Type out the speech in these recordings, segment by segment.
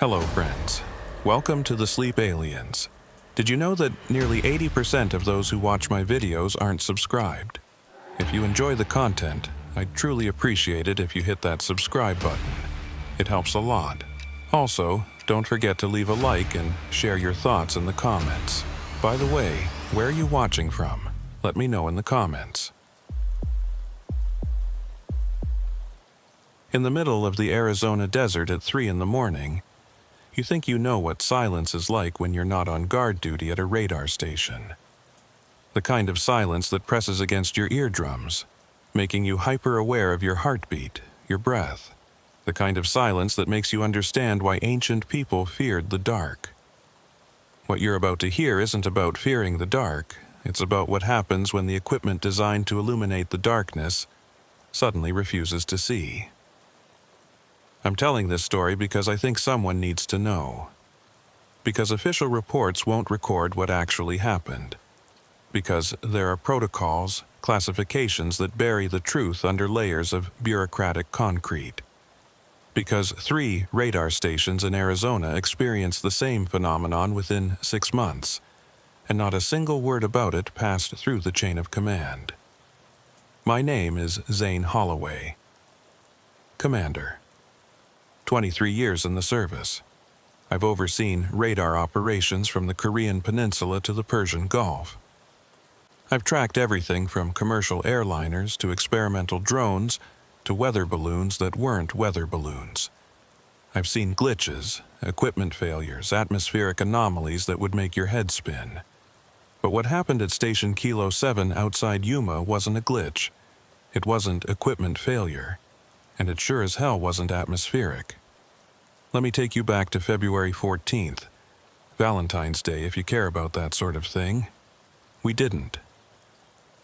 Hello, friends. Welcome to the Sleep Aliens. Did you know that nearly 80% of those who watch my videos aren't subscribed? If you enjoy the content, I'd truly appreciate it if you hit that subscribe button. It helps a lot. Also, don't forget to leave a like and share your thoughts in the comments. By the way, where are you watching from? Let me know in the comments. In the middle of the Arizona desert at 3 in the morning, you think you know what silence is like when you're not on guard duty at a radar station. The kind of silence that presses against your eardrums, making you hyper-aware of your heartbeat, your breath. The kind of silence that makes you understand why ancient people feared the dark. What you're about to hear isn't about fearing the dark. It's about what happens when the equipment designed to illuminate the darkness suddenly refuses to see. I'm telling this story because I think someone needs to know. Because official reports won't record what actually happened. Because there are protocols, classifications that bury the truth under layers of bureaucratic concrete. Because 3 radar stations in Arizona experienced the same phenomenon within 6 months, and not a single word about it passed through the chain of command. My name is Zane Holloway. Commander. 23 years in the service. I've overseen radar operations from the Korean Peninsula to the Persian Gulf. I've tracked everything from commercial airliners to experimental drones to weather balloons that weren't weather balloons. I've seen glitches, equipment failures, atmospheric anomalies that would make your head spin. But what happened at Station Kilo 7 outside Yuma wasn't a glitch. It wasn't equipment failure. And it sure as hell wasn't atmospheric. Let me take you back to February 14th, Valentine's Day if you care about that sort of thing. We didn't.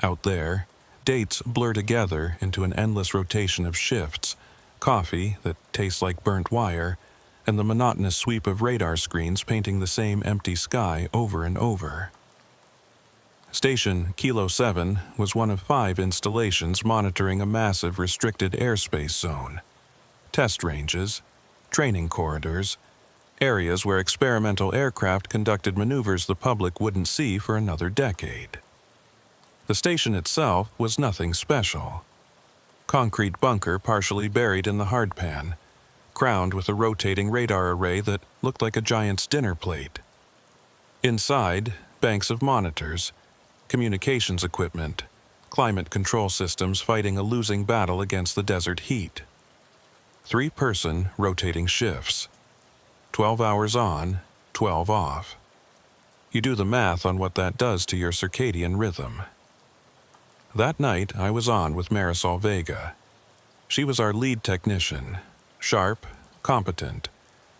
Out there, dates blur together into an endless rotation of shifts, coffee that tastes like burnt wire, and the monotonous sweep of radar screens painting the same empty sky over and over. Station Kilo 7 was one of 5 installations monitoring a massive restricted airspace zone. Test ranges, training corridors, areas where experimental aircraft conducted maneuvers the public wouldn't see for another decade. The station itself was nothing special. Concrete bunker partially buried in the hardpan, crowned with a rotating radar array that looked like a giant's dinner plate. Inside, banks of monitors, communications equipment, climate control systems fighting a losing battle against the desert heat. 3-person rotating shifts. 12 hours on, 12 off. You do the math on what that does to your circadian rhythm. That night, I was on with Marisol Vega. She was our lead technician, sharp, competent,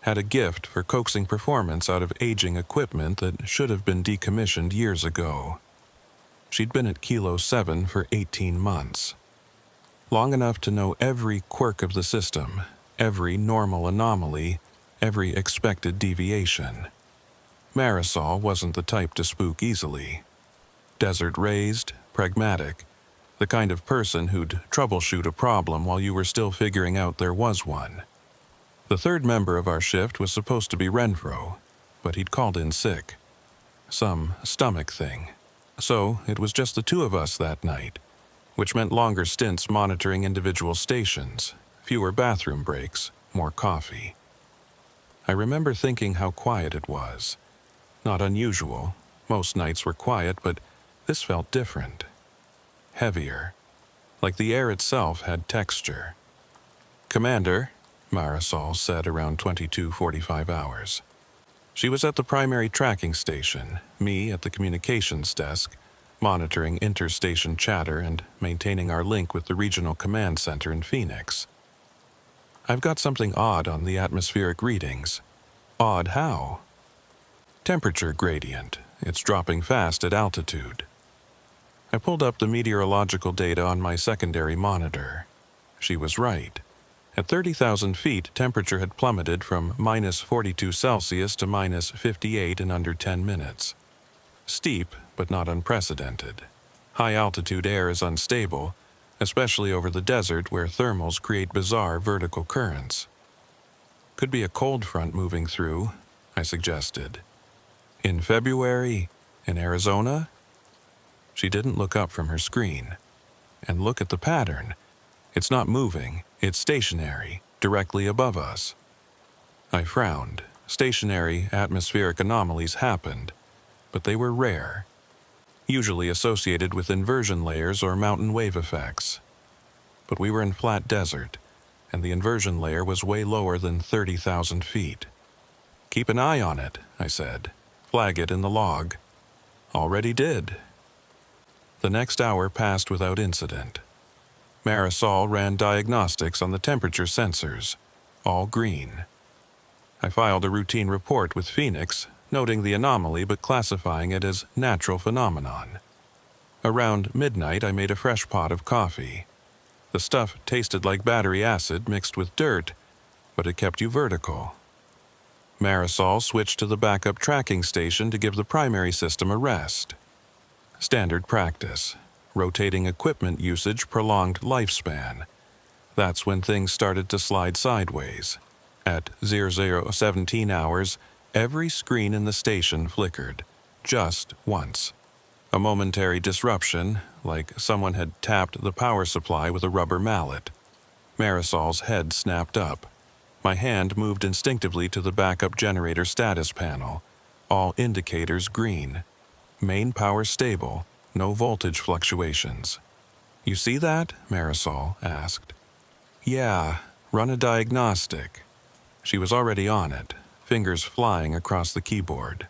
had a gift for coaxing performance out of aging equipment that should have been decommissioned years ago. She'd been at Kilo 7 for 18 months. Long enough to know every quirk of the system, every normal anomaly, every expected deviation. Marisol wasn't the type to spook easily. Desert-raised, pragmatic, the kind of person who'd troubleshoot a problem while you were still figuring out there was one. The 3rd member of our shift was supposed to be Renfro, but he'd called in sick. Some stomach thing. So it was just the 2 of us that night, which meant longer stints monitoring individual stations, fewer bathroom breaks, more coffee. I remember thinking how quiet it was. Not unusual. Most nights were quiet, but this felt different. Heavier. Like the air itself had texture. Commander, Marisol said around 22:45 hours. She was at the primary tracking station, me at the communications desk, monitoring interstation chatter and maintaining our link with the regional command center in Phoenix. I've got something odd on the atmospheric readings. Odd how? Temperature gradient. It's dropping fast at altitude. I pulled up the meteorological data on my secondary monitor. She was right. At 30,000 feet, temperature had plummeted from -42 Celsius to -58 in under 10 minutes. Steep, but not unprecedented. High-altitude air is unstable, especially over the desert where thermals create bizarre vertical currents. Could be a cold front moving through, I suggested. In February, in Arizona? She didn't look up from her screen. And look at the pattern. It's not moving, it's stationary, directly above us. I frowned. Stationary atmospheric anomalies happened, but they were rare, usually associated with inversion layers or mountain wave effects. But we were in flat desert, and the inversion layer was way lower than 30,000 feet. Keep an eye on it, I said. Flag it in the log. Already did. The next hour passed without incident. Marisol ran diagnostics on the temperature sensors, all green. I filed a routine report with Phoenix, noting the anomaly but classifying it as natural phenomenon. Around midnight, I made a fresh pot of coffee. The stuff tasted like battery acid mixed with dirt, but it kept you vertical. Marisol switched to the backup tracking station to give the primary system a rest. Standard practice. Rotating equipment usage prolonged lifespan. That's when things started to slide sideways. At 0017 hours, every screen in the station flickered, just once. A momentary disruption, like someone had tapped the power supply with a rubber mallet. Marisol's head snapped up. My hand moved instinctively to the backup generator status panel. All indicators green. Main power stable, no voltage fluctuations. You see that? Marisol asked. Yeah, run a diagnostic. She was already on it, fingers flying across the keyboard.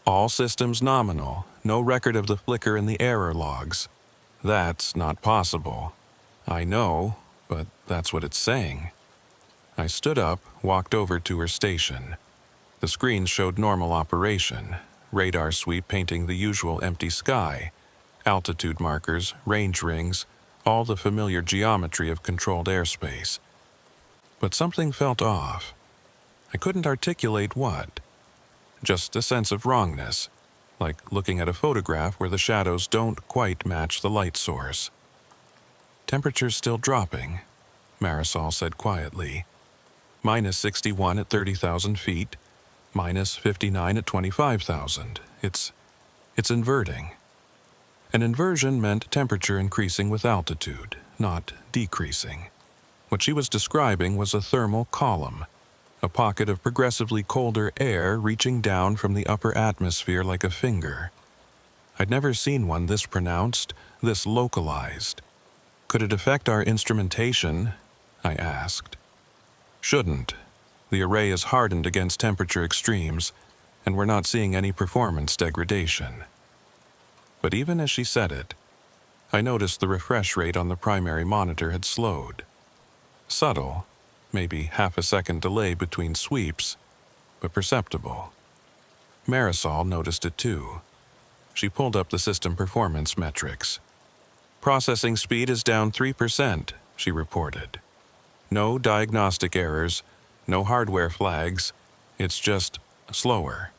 All systems nominal, no record of the flicker in the error logs. That's not possible. I know, but that's what it's saying. I stood up, walked over to her station. The screens showed normal operation, radar sweep painting the usual empty sky, altitude markers, range rings, all the familiar geometry of controlled airspace. But something felt off. I couldn't articulate what. Just a sense of wrongness, like looking at a photograph where the shadows don't quite match the light source. Temperature's still dropping, Marisol said quietly. Minus 61 at 30,000 feet, minus 59 at 25,000. It's inverting. An inversion meant temperature increasing with altitude, not decreasing. What she was describing was a thermal column, a pocket of progressively colder air reaching down from the upper atmosphere like a finger. I'd never seen one this pronounced, this localized. Could it affect our instrumentation? I asked. Shouldn't. The array is hardened against temperature extremes, and we're not seeing any performance degradation. But even as she said it, I noticed the refresh rate on the primary monitor had slowed. Subtle, maybe half a second delay between sweeps, but perceptible. Marisol noticed it too. She pulled up the system performance metrics. Processing speed is down 3%, she reported. No diagnostic errors, no hardware flags, it's just slower.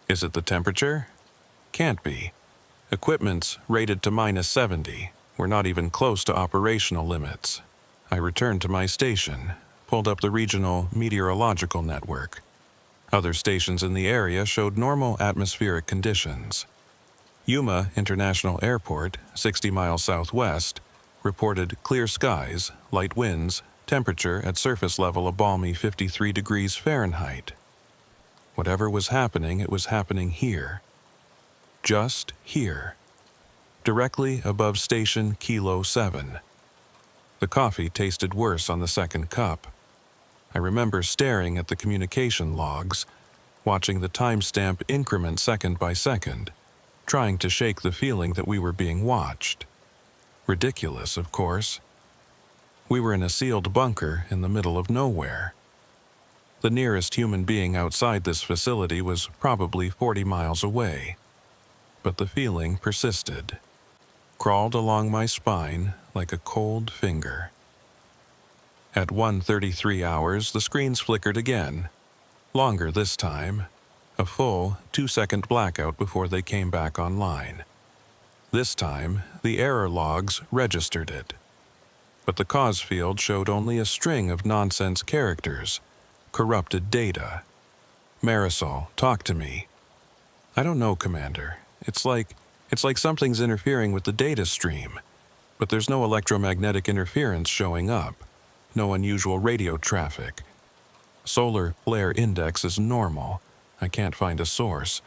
Is it the temperature? Can't be. Equipment's rated to minus 70. We're not even close to operational limits. I returned to my station, pulled up the regional meteorological network. Other stations in the area showed normal atmospheric conditions. Yuma International Airport, 60 miles southwest, reported clear skies, light winds, temperature at surface level a balmy 53 degrees Fahrenheit. Whatever was happening, it was happening here. Just here. Directly above station Kilo 7. The coffee tasted worse on the second cup. I remember staring at the communication logs, watching the timestamp increment second by second, trying to shake the feeling that we were being watched. Ridiculous, of course. We were in a sealed bunker in the middle of nowhere. The nearest human being outside this facility was probably 40 miles away. But the feeling persisted, crawled along my spine like a cold finger. At 1:33 hours, the screens flickered again. Longer this time, a full 2-second blackout before they came back online. This time, the error logs registered it. But the cause field showed only a string of nonsense characters, corrupted data. Marisol, talk to me. I don't know, Commander. It's like something's interfering with the data stream, but there's no electromagnetic interference showing up. No unusual radio traffic. Solar flare index is normal. I can't find a source.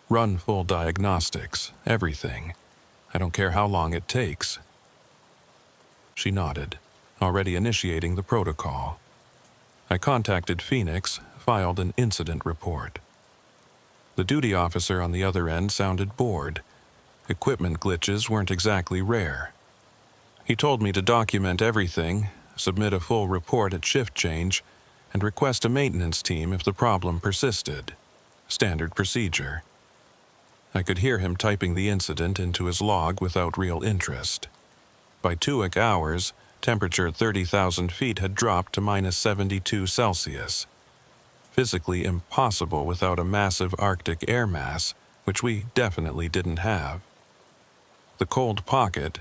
Run full diagnostics, everything. I don't care how long it takes. She nodded, already initiating the protocol. I contacted Phoenix, filed an incident report. The duty officer on the other end sounded bored. Equipment glitches weren't exactly rare. He told me to document everything, submit a full report at shift change, and request a maintenance team if the problem persisted. Standard procedure. I could hear him typing the incident into his log without real interest. By 2 hours, temperature at 30,000 feet had dropped to -72°C. Physically impossible without a massive Arctic air mass, which we definitely didn't have. The cold pocket,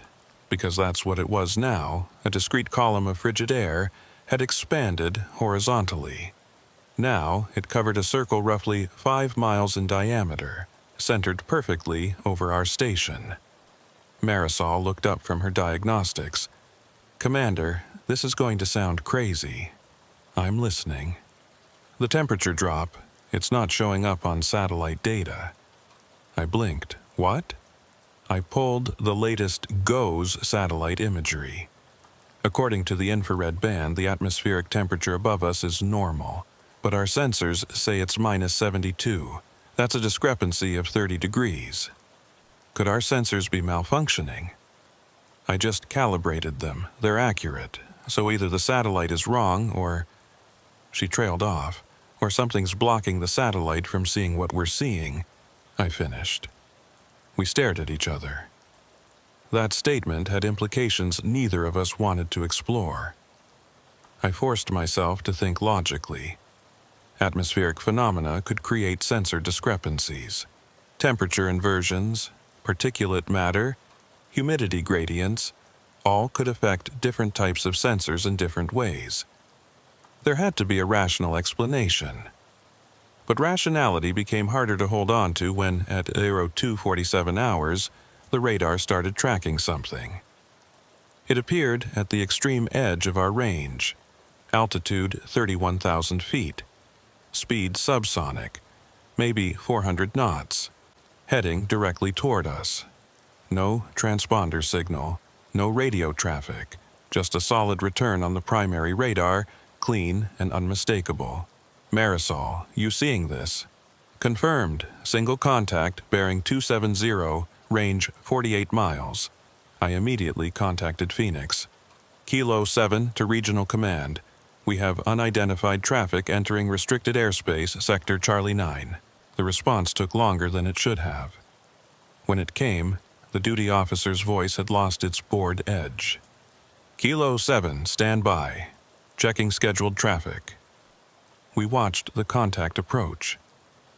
because that's what it was now, a discrete column of frigid air, had expanded horizontally. Now it covered a circle roughly 5 miles in diameter, centered perfectly over our station. Marisol looked up from her diagnostics. Commander, this is going to sound crazy. I'm listening. The temperature drop, it's not showing up on satellite data. I blinked. What? I pulled the latest GOES satellite imagery. According to the infrared band, the atmospheric temperature above us is normal, but our sensors say it's -72. That's a discrepancy of 30 degrees. Could our sensors be malfunctioning? I just calibrated them. They're accurate, so either the satellite is wrong or... She trailed off. Or something's blocking the satellite from seeing what we're seeing, I finished. We stared at each other. That statement had implications neither of us wanted to explore. I forced myself to think logically. Atmospheric phenomena could create sensor discrepancies. Temperature inversions, particulate matter, humidity gradients, all could affect different types of sensors in different ways. There had to be a rational explanation. But rationality became harder to hold on to when, at 0247 hours, the radar started tracking something. It appeared at the extreme edge of our range, altitude 31,000 feet, speed subsonic, maybe 400 knots, heading directly toward us. No transponder signal, no radio traffic, just a solid return on the primary radar, clean and unmistakable. Marisol, you seeing this? Confirmed, single contact bearing 270, range 48 miles. I immediately contacted Phoenix. Kilo 7 to Regional Command. We have unidentified traffic entering restricted airspace, Sector Charlie 9. The response took longer than it should have. When it came, the duty officer's voice had lost its bored edge. Kilo 7, stand by. Checking scheduled traffic. We watched the contact approach.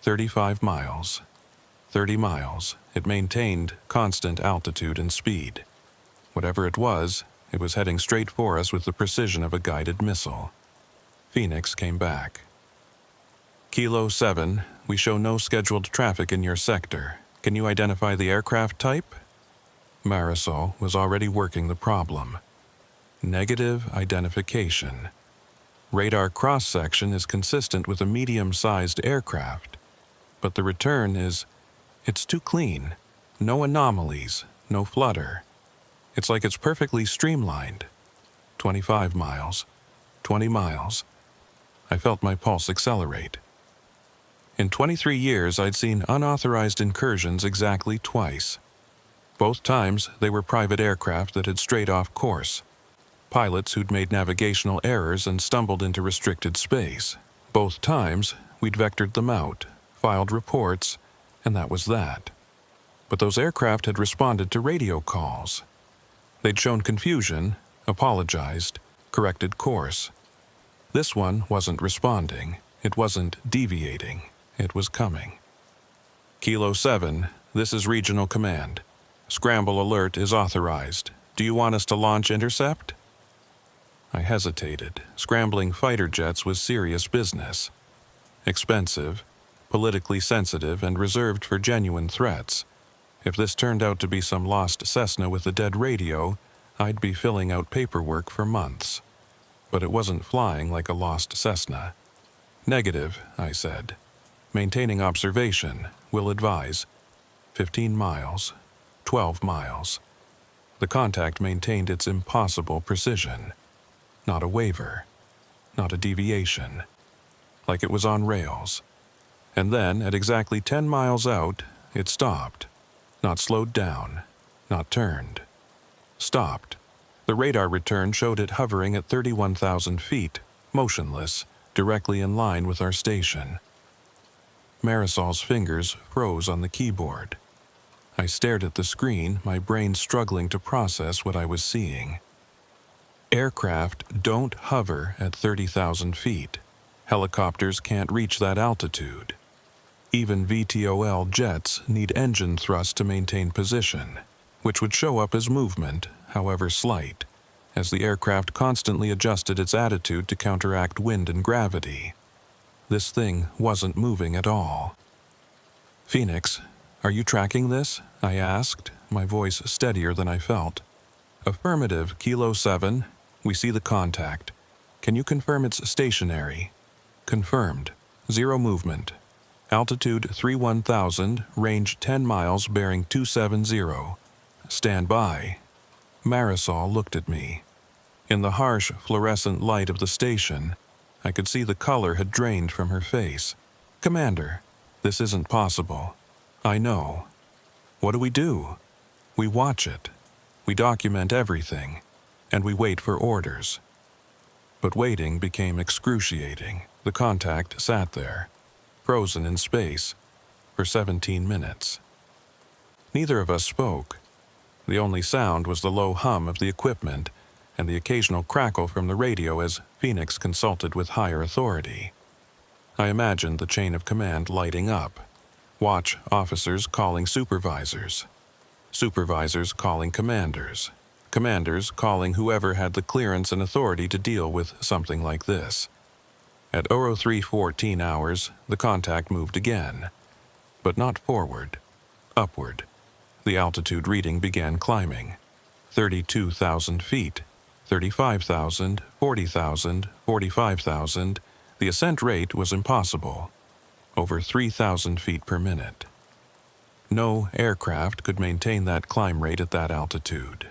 35 miles. 30 miles. It maintained constant altitude and speed. Whatever it was heading straight for us with the precision of a guided missile. Phoenix came back. Kilo 7, we show no scheduled traffic in your sector. Can you identify the aircraft type? Marisol was already working the problem. Negative identification. Radar cross-section is consistent with a medium-sized aircraft, but the return it's too clean. No anomalies, no flutter. It's like it's perfectly streamlined. 25 miles, 20 miles. I felt my pulse accelerate. In 23 years, I'd seen unauthorized incursions exactly twice. Both times, they were private aircraft that had strayed off course. Pilots who'd made navigational errors and stumbled into restricted space. Both times, we'd vectored them out, filed reports, and that was that. But those aircraft had responded to radio calls. They'd shown confusion, apologized, corrected course. This one wasn't responding. It wasn't deviating. It was coming. Kilo 7, this is Regional Command. Scramble alert is authorized. Do you want us to launch intercept? I hesitated. Scrambling fighter jets was serious business. Expensive, politically sensitive, and reserved for genuine threats. If this turned out to be some lost Cessna with a dead radio, I'd be filling out paperwork for months. But it wasn't flying like a lost Cessna. Negative, I said. Maintaining observation, will advise. 15 miles, 12 miles. The contact maintained its impossible precision. Not a waver, not a deviation. Like it was on rails. And then, at exactly 10 miles out, it stopped. Not slowed down, not turned. Stopped. The radar return showed it hovering at 31,000 feet, motionless, directly in line with our station. Marisol's fingers froze on the keyboard. I stared at the screen, my brain struggling to process what I was seeing. Aircraft don't hover at 30,000 feet. Helicopters can't reach that altitude. Even VTOL jets need engine thrust to maintain position, which would show up as movement, however slight, as the aircraft constantly adjusted its attitude to counteract wind and gravity. This thing wasn't moving at all. "Phoenix, are you tracking this?" I asked, my voice steadier than I felt. "Affirmative, Kilo 7. We see the contact. Can you confirm it's stationary?" "Confirmed. Zero movement. Altitude 31,000, range 10 miles, bearing 270. Stand by." Marisol looked at me. In the harsh, fluorescent light of the station, I could see the color had drained from her face. "Commander, this isn't possible." "I know." "What do we do?" "We watch it. We document everything. And we wait for orders." But waiting became excruciating. The contact sat there, frozen in space, for 17 minutes. Neither of us spoke. The only sound was the low hum of the equipment and the occasional crackle from the radio as Phoenix consulted with higher authority. I imagined the chain of command lighting up. Watch officers calling supervisors. Supervisors calling commanders. Commanders calling whoever had the clearance and authority to deal with something like this. At 03:14 hours, the contact moved again. But not forward. Upward. The altitude reading began climbing. 32,000 feet. 35,000, 40,000, 45,000. The ascent rate was impossible. Over 3,000 feet per minute. No aircraft could maintain that climb rate at that altitude.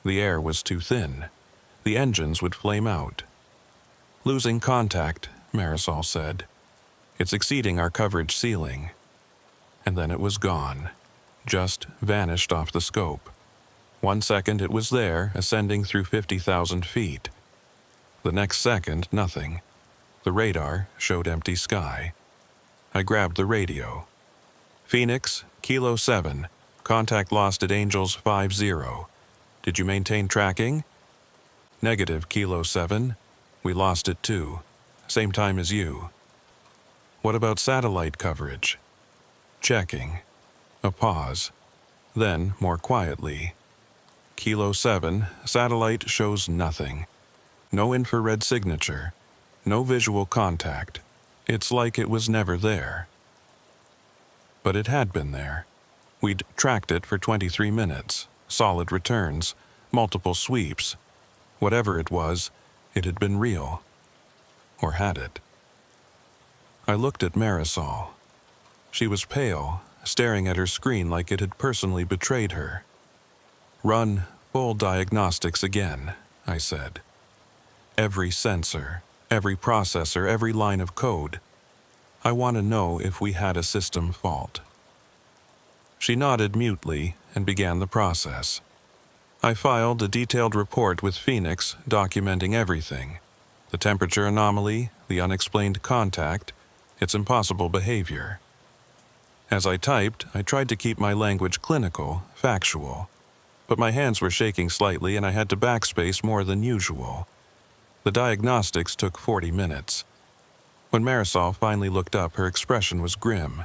The air was too thin. The engines would flame out. "Losing contact," Marisol said. "It's exceeding our coverage ceiling." And then it was gone. Just vanished off the scope. 1 second it was there, ascending through 50,000 feet. The next second, nothing. The radar showed empty sky. I grabbed the radio. "Phoenix, Kilo 7, contact lost at Angels 50. Did you maintain tracking?" "Negative, Kilo 7. We lost it too. Same time as you." "What about satellite coverage?" "Checking." A pause. Then, more quietly, "Kilo 7, satellite shows nothing. No infrared signature. No visual contact. It's like it was never there." But it had been there. We'd tracked it for 23 minutes, solid returns, multiple sweeps. Whatever it was, it had been real. Or had it? I looked at Marisol. She was pale, staring at her screen like it had personally betrayed her. "Run full diagnostics again," I said. "Every sensor, every processor, every line of code. I want to know if we had a system fault." She nodded mutely and began the process. I filed a detailed report with Phoenix documenting everything: the temperature anomaly, the unexplained contact, its impossible behavior. As I typed, I tried to keep my language clinical, factual. But my hands were shaking slightly and I had to backspace more than usual. The diagnostics took 40 minutes. When Marisol finally looked up, her expression was grim.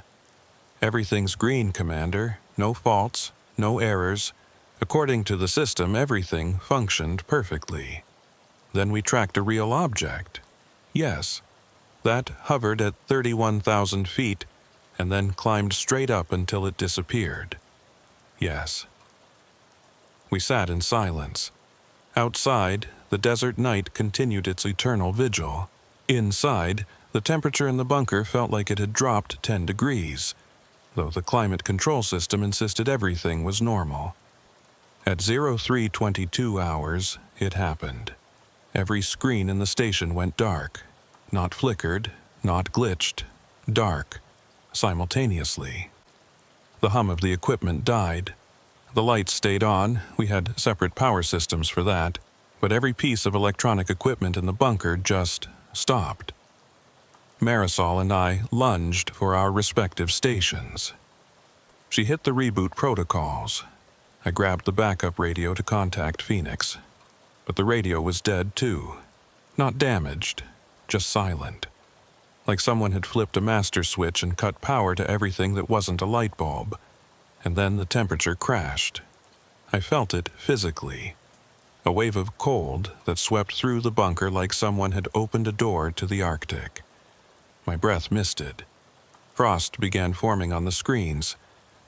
"Everything's green, Commander. No faults, no errors. According to the system, everything functioned perfectly." Then we tracked a real object. Yes, that hovered at 31,000 feet and then climbed straight up until it disappeared. Yes. We sat in silence. Outside, the desert night continued its eternal vigil. Inside, the temperature in the bunker felt like it had dropped 10 degrees, though the climate control system insisted everything was normal. At 03:22 hours, it happened. Every screen in the station went dark. Not flickered, not glitched. Dark. Simultaneously. The hum of the equipment died. The lights stayed on. We had separate power systems for that, but every piece of electronic equipment in the bunker just stopped. Marisol and I lunged for our respective stations. She hit the reboot protocols. I grabbed the backup radio to contact Phoenix, but the radio was dead too. Not damaged, just silent. Like someone had flipped a master switch and cut power to everything that wasn't a light bulb. And then the temperature crashed. I felt it physically. A wave of cold that swept through the bunker like someone had opened a door to the Arctic. My breath misted. Frost began forming on the screens,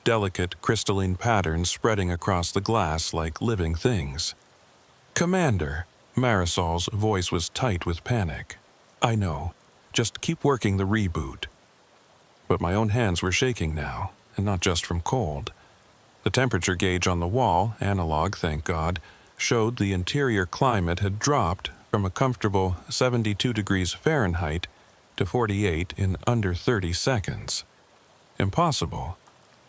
delicate crystalline patterns spreading across the glass like living things. "Commander," Marisol's voice was tight with panic. "I know. Just keep working the reboot." But my own hands were shaking now, and not just from cold. The temperature gauge on the wall, analog, thank God, showed the interior climate had dropped from a comfortable 72 degrees Fahrenheit to 48 in under 30 seconds. Impossible.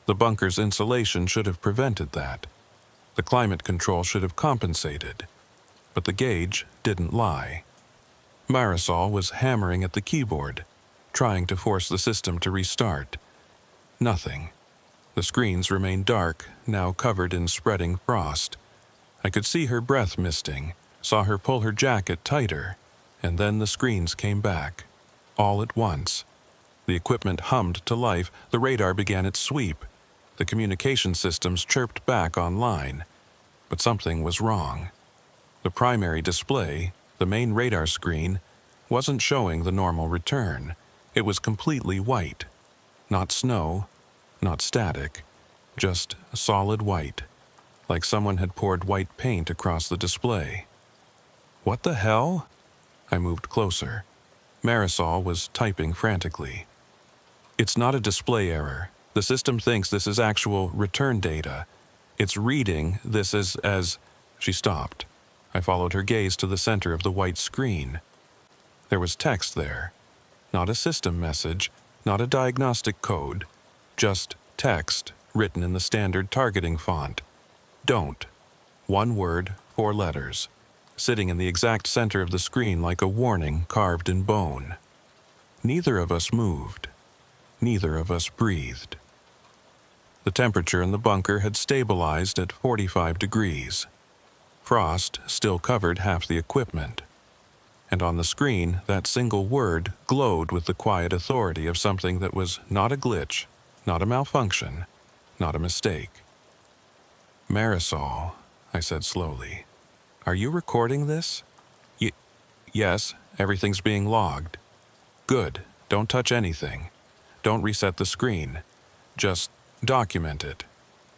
The bunker's insulation should have prevented that. The climate control should have compensated. But the gauge didn't lie. Marisol was hammering at the keyboard, trying to force the system to restart. Nothing. The screens remained dark, now covered in spreading frost. I could see her breath misting, saw her pull her jacket tighter, and then the screens came back. All at once. The equipment hummed to life, the radar began its sweep. The communication systems chirped back online. But something was wrong. The primary display, the main radar screen, wasn't showing the normal return. It was completely white. Not snow, not static, just solid white, like someone had poured white paint across the display. "What the hell?" I moved closer. Marisol was typing frantically. "It's not a display error. The system thinks this is actual return data. It's reading this as..." She stopped. I followed her gaze to the center of the white screen. There was text there. Not a system message, not a diagnostic code, just text written in the standard targeting font. "Don't." One word, 4 letters, sitting in the exact center of the screen like a warning carved in bone. Neither of us moved. Neither of us breathed. The temperature in the bunker had stabilized at 45 degrees. Frost still covered half the equipment. And on the screen, that single word glowed with the quiet authority of something that was not a glitch, not a malfunction, not a mistake. "Marisol," I said slowly, "are you recording this?" Yes, everything's being logged." "Good. Don't touch anything. Don't reset the screen. Just document it.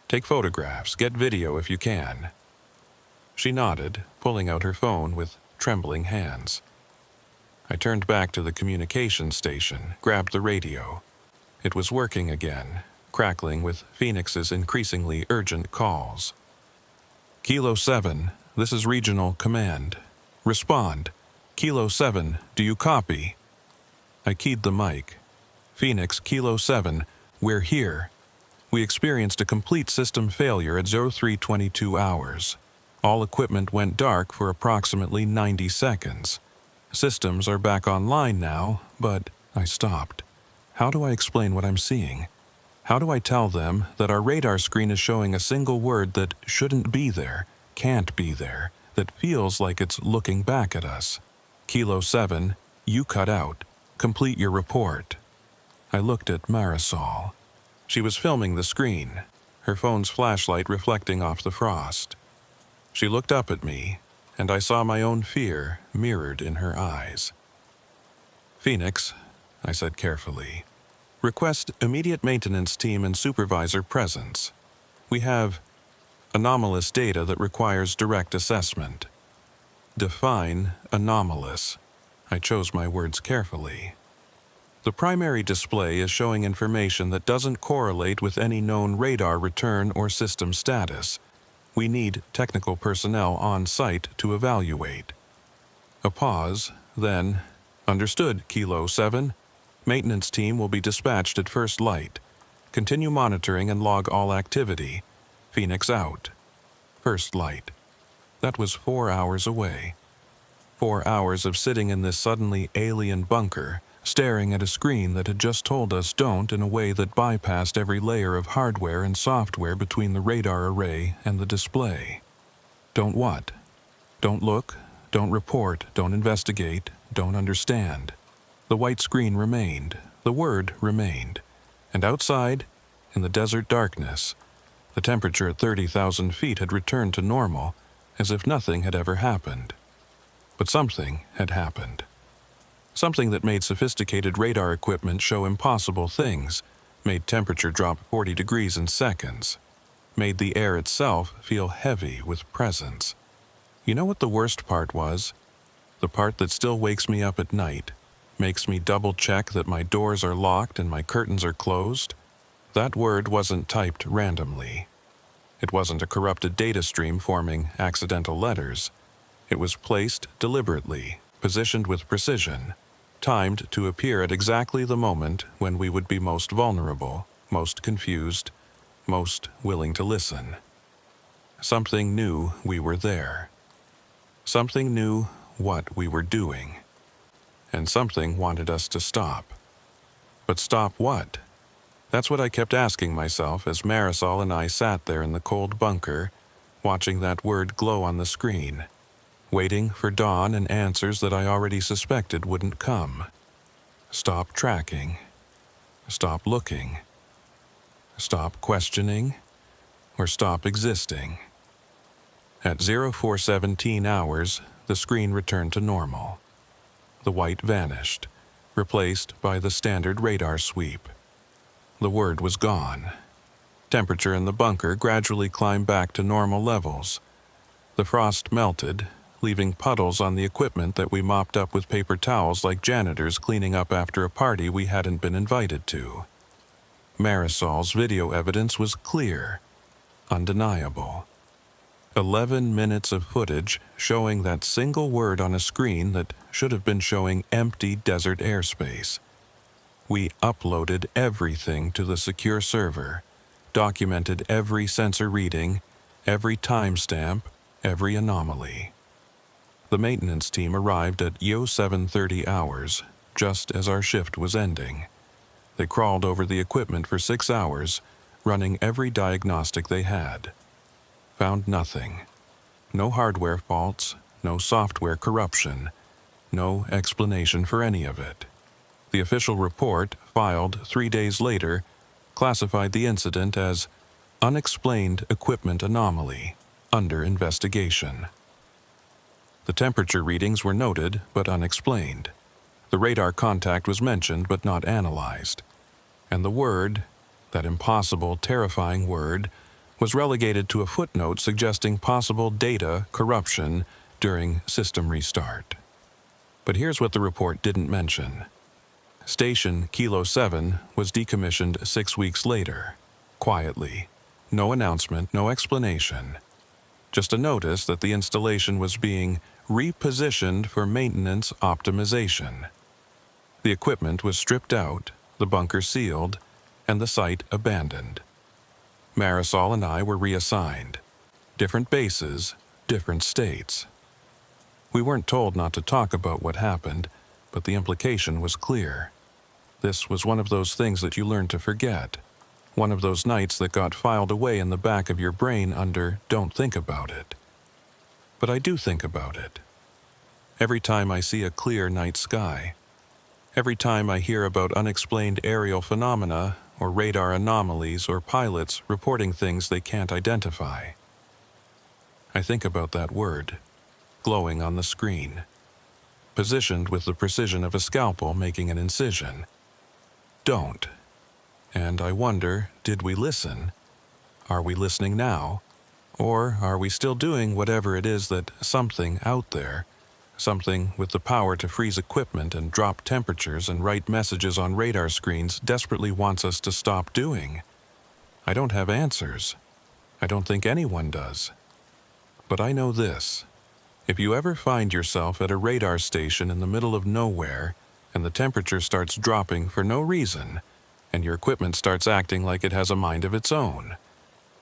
Take photographs, get video if you can." She nodded, pulling out her phone with trembling hands. I turned back to the communication station, grabbed the radio. It was working again, crackling with Phoenix's increasingly urgent calls. "Kilo 7, this is Regional Command. Respond. Kilo 7, do you copy?" I keyed the mic. "Phoenix, Kilo 7, we're here. We experienced a complete system failure at 03:22 hours. All equipment went dark for approximately 90 seconds. Systems are back online now, but..." I stopped. How do I explain what I'm seeing? How do I tell them that our radar screen is showing a single word that shouldn't be there, can't be there, that feels like it's looking back at us? "Kilo 7, you cut out. Complete your report." I looked at Marisol. She was filming the screen, her phone's flashlight reflecting off the frost. She looked up at me, and I saw my own fear mirrored in her eyes. "Phoenix," I said carefully, "request immediate maintenance team and supervisor presence. We have anomalous data that requires direct assessment." Define anomalous. I chose my words carefully. The primary display is showing information that doesn't correlate with any known radar return or system status. We need technical personnel on site to evaluate. A pause, then, "Understood, Kilo 7. Maintenance team will be dispatched at first light. Continue monitoring and log all activity. Phoenix out." First light. That was 4 hours away. 4 hours of sitting in this suddenly alien bunker, staring at a screen that had just told us don't in a way that bypassed every layer of hardware and software between the radar array and the display. Don't what? Don't look, don't report, don't investigate, don't understand. The white screen remained, the word remained, and outside, in the desert darkness, the temperature at 30,000 feet had returned to normal, as if nothing had ever happened. But something had happened. Something that made sophisticated radar equipment show impossible things, made temperature drop 40 degrees in seconds, made the air itself feel heavy with presence. You know what the worst part was? The part that still wakes me up at night, makes me double-check that my doors are locked and my curtains are closed? That word wasn't typed randomly. It wasn't a corrupted data stream forming accidental letters. It was placed deliberately, positioned with precision, timed to appear at exactly the moment when we would be most vulnerable, most confused, most willing to listen. Something knew we were there. Something knew what we were doing. And something wanted us to stop. But stop what? That's what I kept asking myself as Marisol and I sat there in the cold bunker, watching that word glow on the screen, waiting for dawn and answers that I already suspected wouldn't come. Stop tracking. Stop looking. Stop questioning. Or stop existing. At 0417 hours, the screen returned to normal. The white vanished, replaced by the standard radar sweep. The word was gone. Temperature in the bunker gradually climbed back to normal levels. The frost melted, leaving puddles on the equipment that we mopped up with paper towels like janitors cleaning up after a party we hadn't been invited to. Marisol's video evidence was clear, undeniable. 11 minutes of footage showing that single word on a screen that should have been showing empty desert airspace. We uploaded everything to the secure server, documented every sensor reading, every timestamp, every anomaly. The maintenance team arrived at 0730 hours, just as our shift was ending. They crawled over the equipment for 6 hours, running every diagnostic they had. Found nothing. No hardware faults, no software corruption, no explanation for any of it. The official report, filed 3 days later, classified the incident as Unexplained Equipment Anomaly, under investigation. The temperature readings were noted but unexplained. The radar contact was mentioned but not analyzed. And the word, that impossible, terrifying word, was relegated to a footnote suggesting possible data corruption during system restart. But here's what the report didn't mention. Station Kilo 7 was decommissioned 6 weeks later, quietly. No announcement, no explanation. Just a notice that the installation was being repositioned for maintenance optimization. The equipment was stripped out, the bunker sealed, and the site abandoned. Marisol and I were reassigned. Different bases, different states. We weren't told not to talk about what happened, but the implication was clear. This was one of those things that you learn to forget. One of those nights that got filed away in the back of your brain under "don't think about it." But I do think about it. Every time I see a clear night sky. Every time I hear about unexplained aerial phenomena or radar anomalies or pilots reporting things they can't identify. I think about that word. glowing on the screen, positioned with the precision of a scalpel making an incision. Don't. And I wonder, did we listen? Are we listening now? Or are we still doing whatever it is that something out there, something with the power to freeze equipment and drop temperatures and write messages on radar screens, desperately wants us to stop doing? I don't have answers. I don't think anyone does. But I know this. If you ever find yourself at a radar station in the middle of nowhere and the temperature starts dropping for no reason, and your equipment starts acting like it has a mind of its own,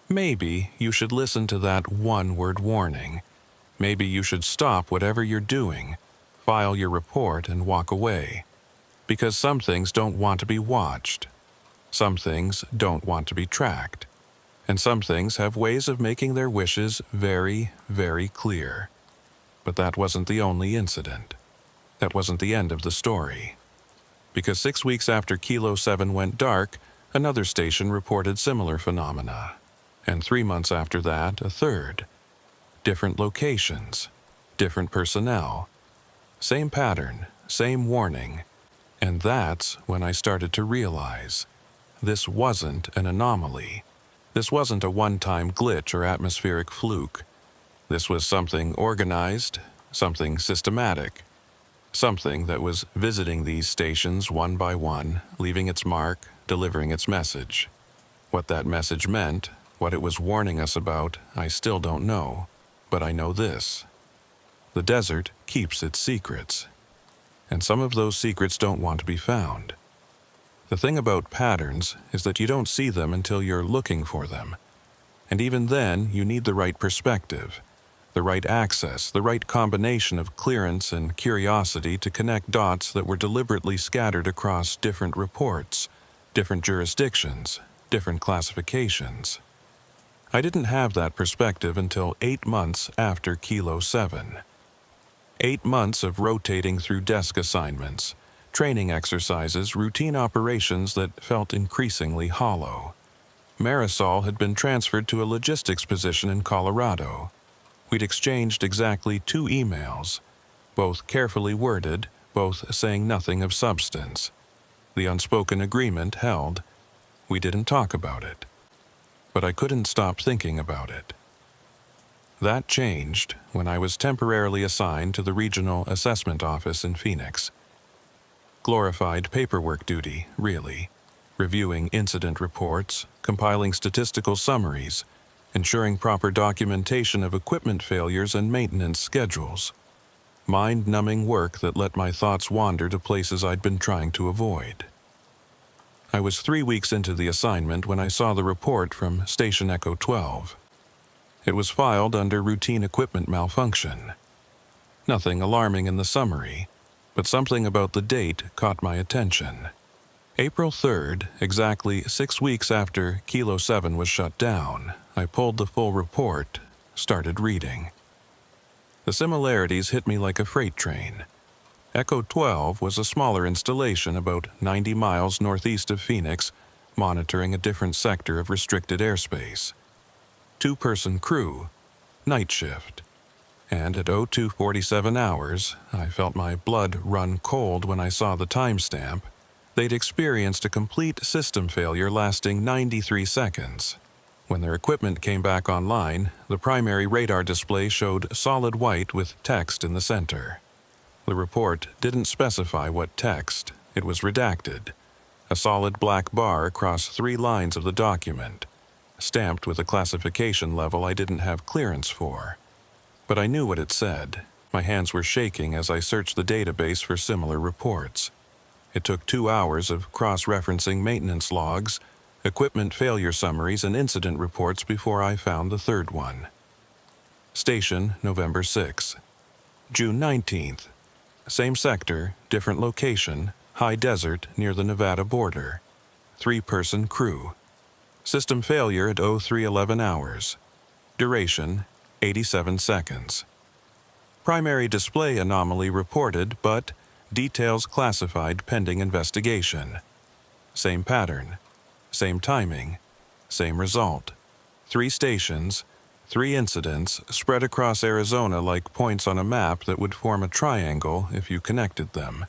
maybe you should listen to that one-word warning. Maybe you should stop whatever you're doing, file your report, and walk away. Because some things don't want to be watched. Some things don't want to be tracked. And some things have ways of making their wishes very, very clear. But that wasn't the only incident. That wasn't the end of the story. Because 6 weeks after Kilo 7 went dark, another station reported similar phenomena. And 3 months after that, a third. Different locations, different personnel. Same pattern, same warning. And that's when I started to realize this wasn't an anomaly. This wasn't a one-time glitch or atmospheric fluke. This was something organized, something systematic, something that was visiting these stations one by one, leaving its mark, delivering its message. What that message meant, what it was warning us about, I still don't know. But I know this. The desert keeps its secrets. And some of those secrets don't want to be found. The thing about patterns is that you don't see them until you're looking for them. And even then, you need the right perspective, the right access, the right combination of clearance and curiosity to connect dots that were deliberately scattered across different reports, different jurisdictions, different classifications. I didn't have that perspective until 8 months after Kilo 7. 8 months of rotating through desk assignments, training exercises, routine operations that felt increasingly hollow. Marisol had been transferred to a logistics position in Colorado. We'd exchanged exactly 2 emails, both carefully worded, both saying nothing of substance. The unspoken agreement held. We didn't talk about it. But I couldn't stop thinking about it. That changed when I was temporarily assigned to the Regional Assessment Office in Phoenix. Glorified paperwork duty, really. Reviewing incident reports, compiling statistical summaries, ensuring proper documentation of equipment failures and maintenance schedules. Mind-numbing work that let my thoughts wander to places I'd been trying to avoid. I was 3 weeks into the assignment when I saw the report from Station Echo 12. It was filed under routine equipment malfunction. Nothing alarming in the summary, but something about the date caught my attention. April 3rd, exactly 6 weeks after Kilo 7 was shut down, I pulled the full report, started reading. The similarities hit me like a freight train. Echo 12 was a smaller installation about 90 miles northeast of Phoenix, monitoring a different sector of restricted airspace. 2-person crew, night shift. And at 02:47 hours, I felt my blood run cold when I saw the timestamp. They'd experienced a complete system failure lasting 93 seconds. When their equipment came back online, the primary radar display showed solid white with text in the center. The report didn't specify what text. It was redacted. A solid black bar across 3 lines of the document, stamped with a classification level I didn't have clearance for. But I knew what it said. My hands were shaking as I searched the database for similar reports. It took 2 hours of cross-referencing maintenance logs, equipment failure summaries, and incident reports before I found the third one. Station, November 6. June 19th. Same sector, different location, high desert near the Nevada border. 3-person crew. System failure at 03:11 hours. Duration, 87 seconds. Primary display anomaly reported, but details classified pending investigation. Same pattern, same timing, same result. 3 stations, 3 incidents spread across Arizona like points on a map that would form a triangle if you connected them,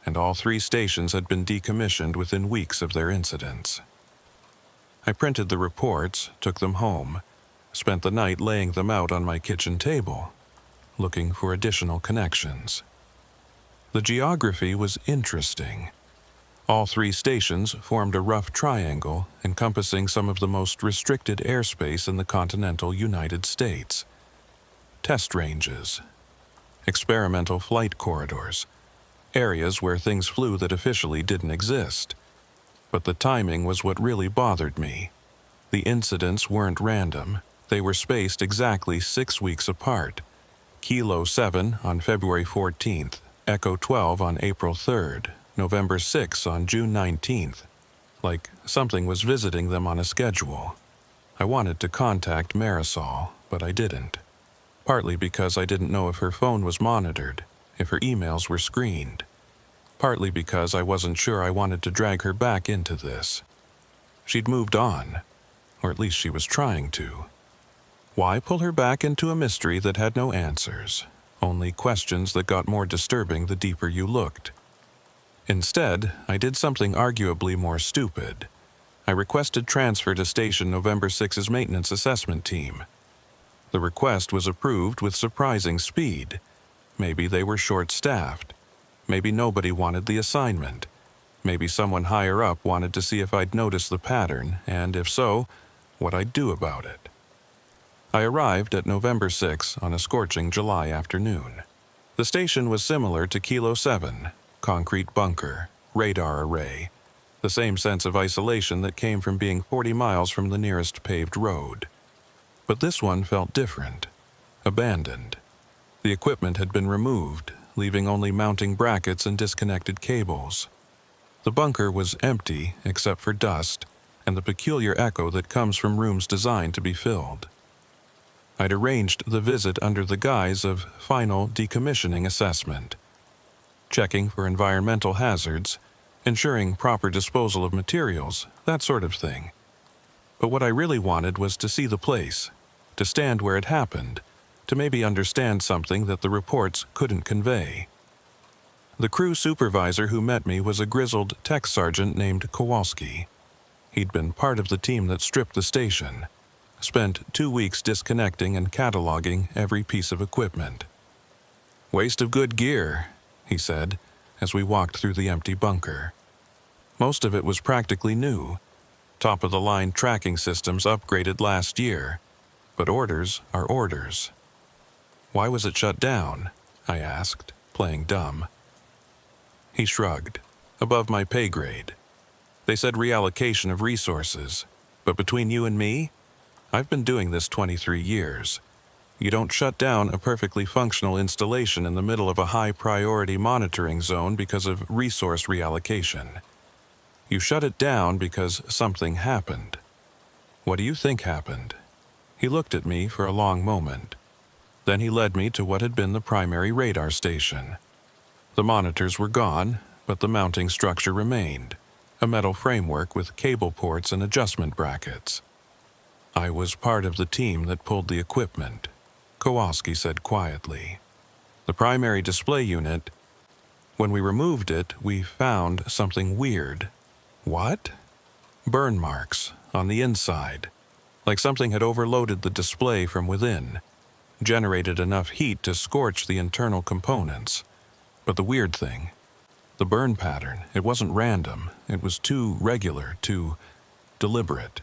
and all 3 stations had been decommissioned within weeks of their incidents. I printed the reports, took them home, spent the night laying them out on my kitchen table, looking for additional connections. The geography was interesting. All 3 stations formed a rough triangle encompassing some of the most restricted airspace in the continental United States. Test ranges, experimental flight corridors, areas where things flew that officially didn't exist. But the timing was what really bothered me. The incidents weren't random. They were spaced exactly 6 weeks apart. Kilo 7 on February 14th, Echo 12 on April 3rd, November 6 on June 19th. Like something was visiting them on a schedule. I wanted to contact Marisol, but I didn't. Partly because I didn't know if her phone was monitored, if her emails were screened. Partly because I wasn't sure I wanted to drag her back into this. She'd moved on, or at least she was trying to. Why pull her back into a mystery that had no answers, only questions that got more disturbing the deeper you looked? Instead, I did something arguably more stupid. I requested transfer to Station November 6's maintenance assessment team. The request was approved with surprising speed. Maybe they were short-staffed. Maybe nobody wanted the assignment. Maybe someone higher up wanted to see if I'd noticed the pattern, and if so, what I'd do about it. I arrived at November 6 on a scorching July afternoon. The station was similar to Kilo 7, concrete bunker, radar array, the same sense of isolation that came from being 40 miles from the nearest paved road. But this one felt different, abandoned. The equipment had been removed, leaving only mounting brackets and disconnected cables. The bunker was empty except for dust and the peculiar echo that comes from rooms designed to be filled. I'd arranged the visit under the guise of final decommissioning assessment, checking for environmental hazards, ensuring proper disposal of materials, that sort of thing. But what I really wanted was to see the place, to stand where it happened, to maybe understand something that the reports couldn't convey. The crew supervisor who met me was a grizzled tech sergeant named Kowalski. He'd been part of the team that stripped the station, spent 2 weeks disconnecting and cataloging every piece of equipment. "Waste of good gear," he said, as we walked through the empty bunker. Most of it was practically new, top-of-the-line tracking systems upgraded last year, but orders are orders. "Why was it shut down?" I asked, playing dumb. He shrugged, above my pay grade. They said reallocation of resources, but between you and me, I've been doing this 23 years. You don't shut down a perfectly functional installation in the middle of a high-priority monitoring zone because of resource reallocation. You shut it down because something happened. What do you think happened? He looked at me for a long moment. Then he led me to what had been the primary radar station. The monitors were gone, but the mounting structure remained, a metal framework with cable ports and adjustment brackets. I was part of the team that pulled the equipment, Kowalski said quietly. The primary display unit, when we removed it, we found something weird. What? Burn marks on the inside, like something had overloaded the display from within, generated enough heat to scorch the internal components. But the weird thing, the burn pattern, it wasn't random. It was too regular, too deliberate.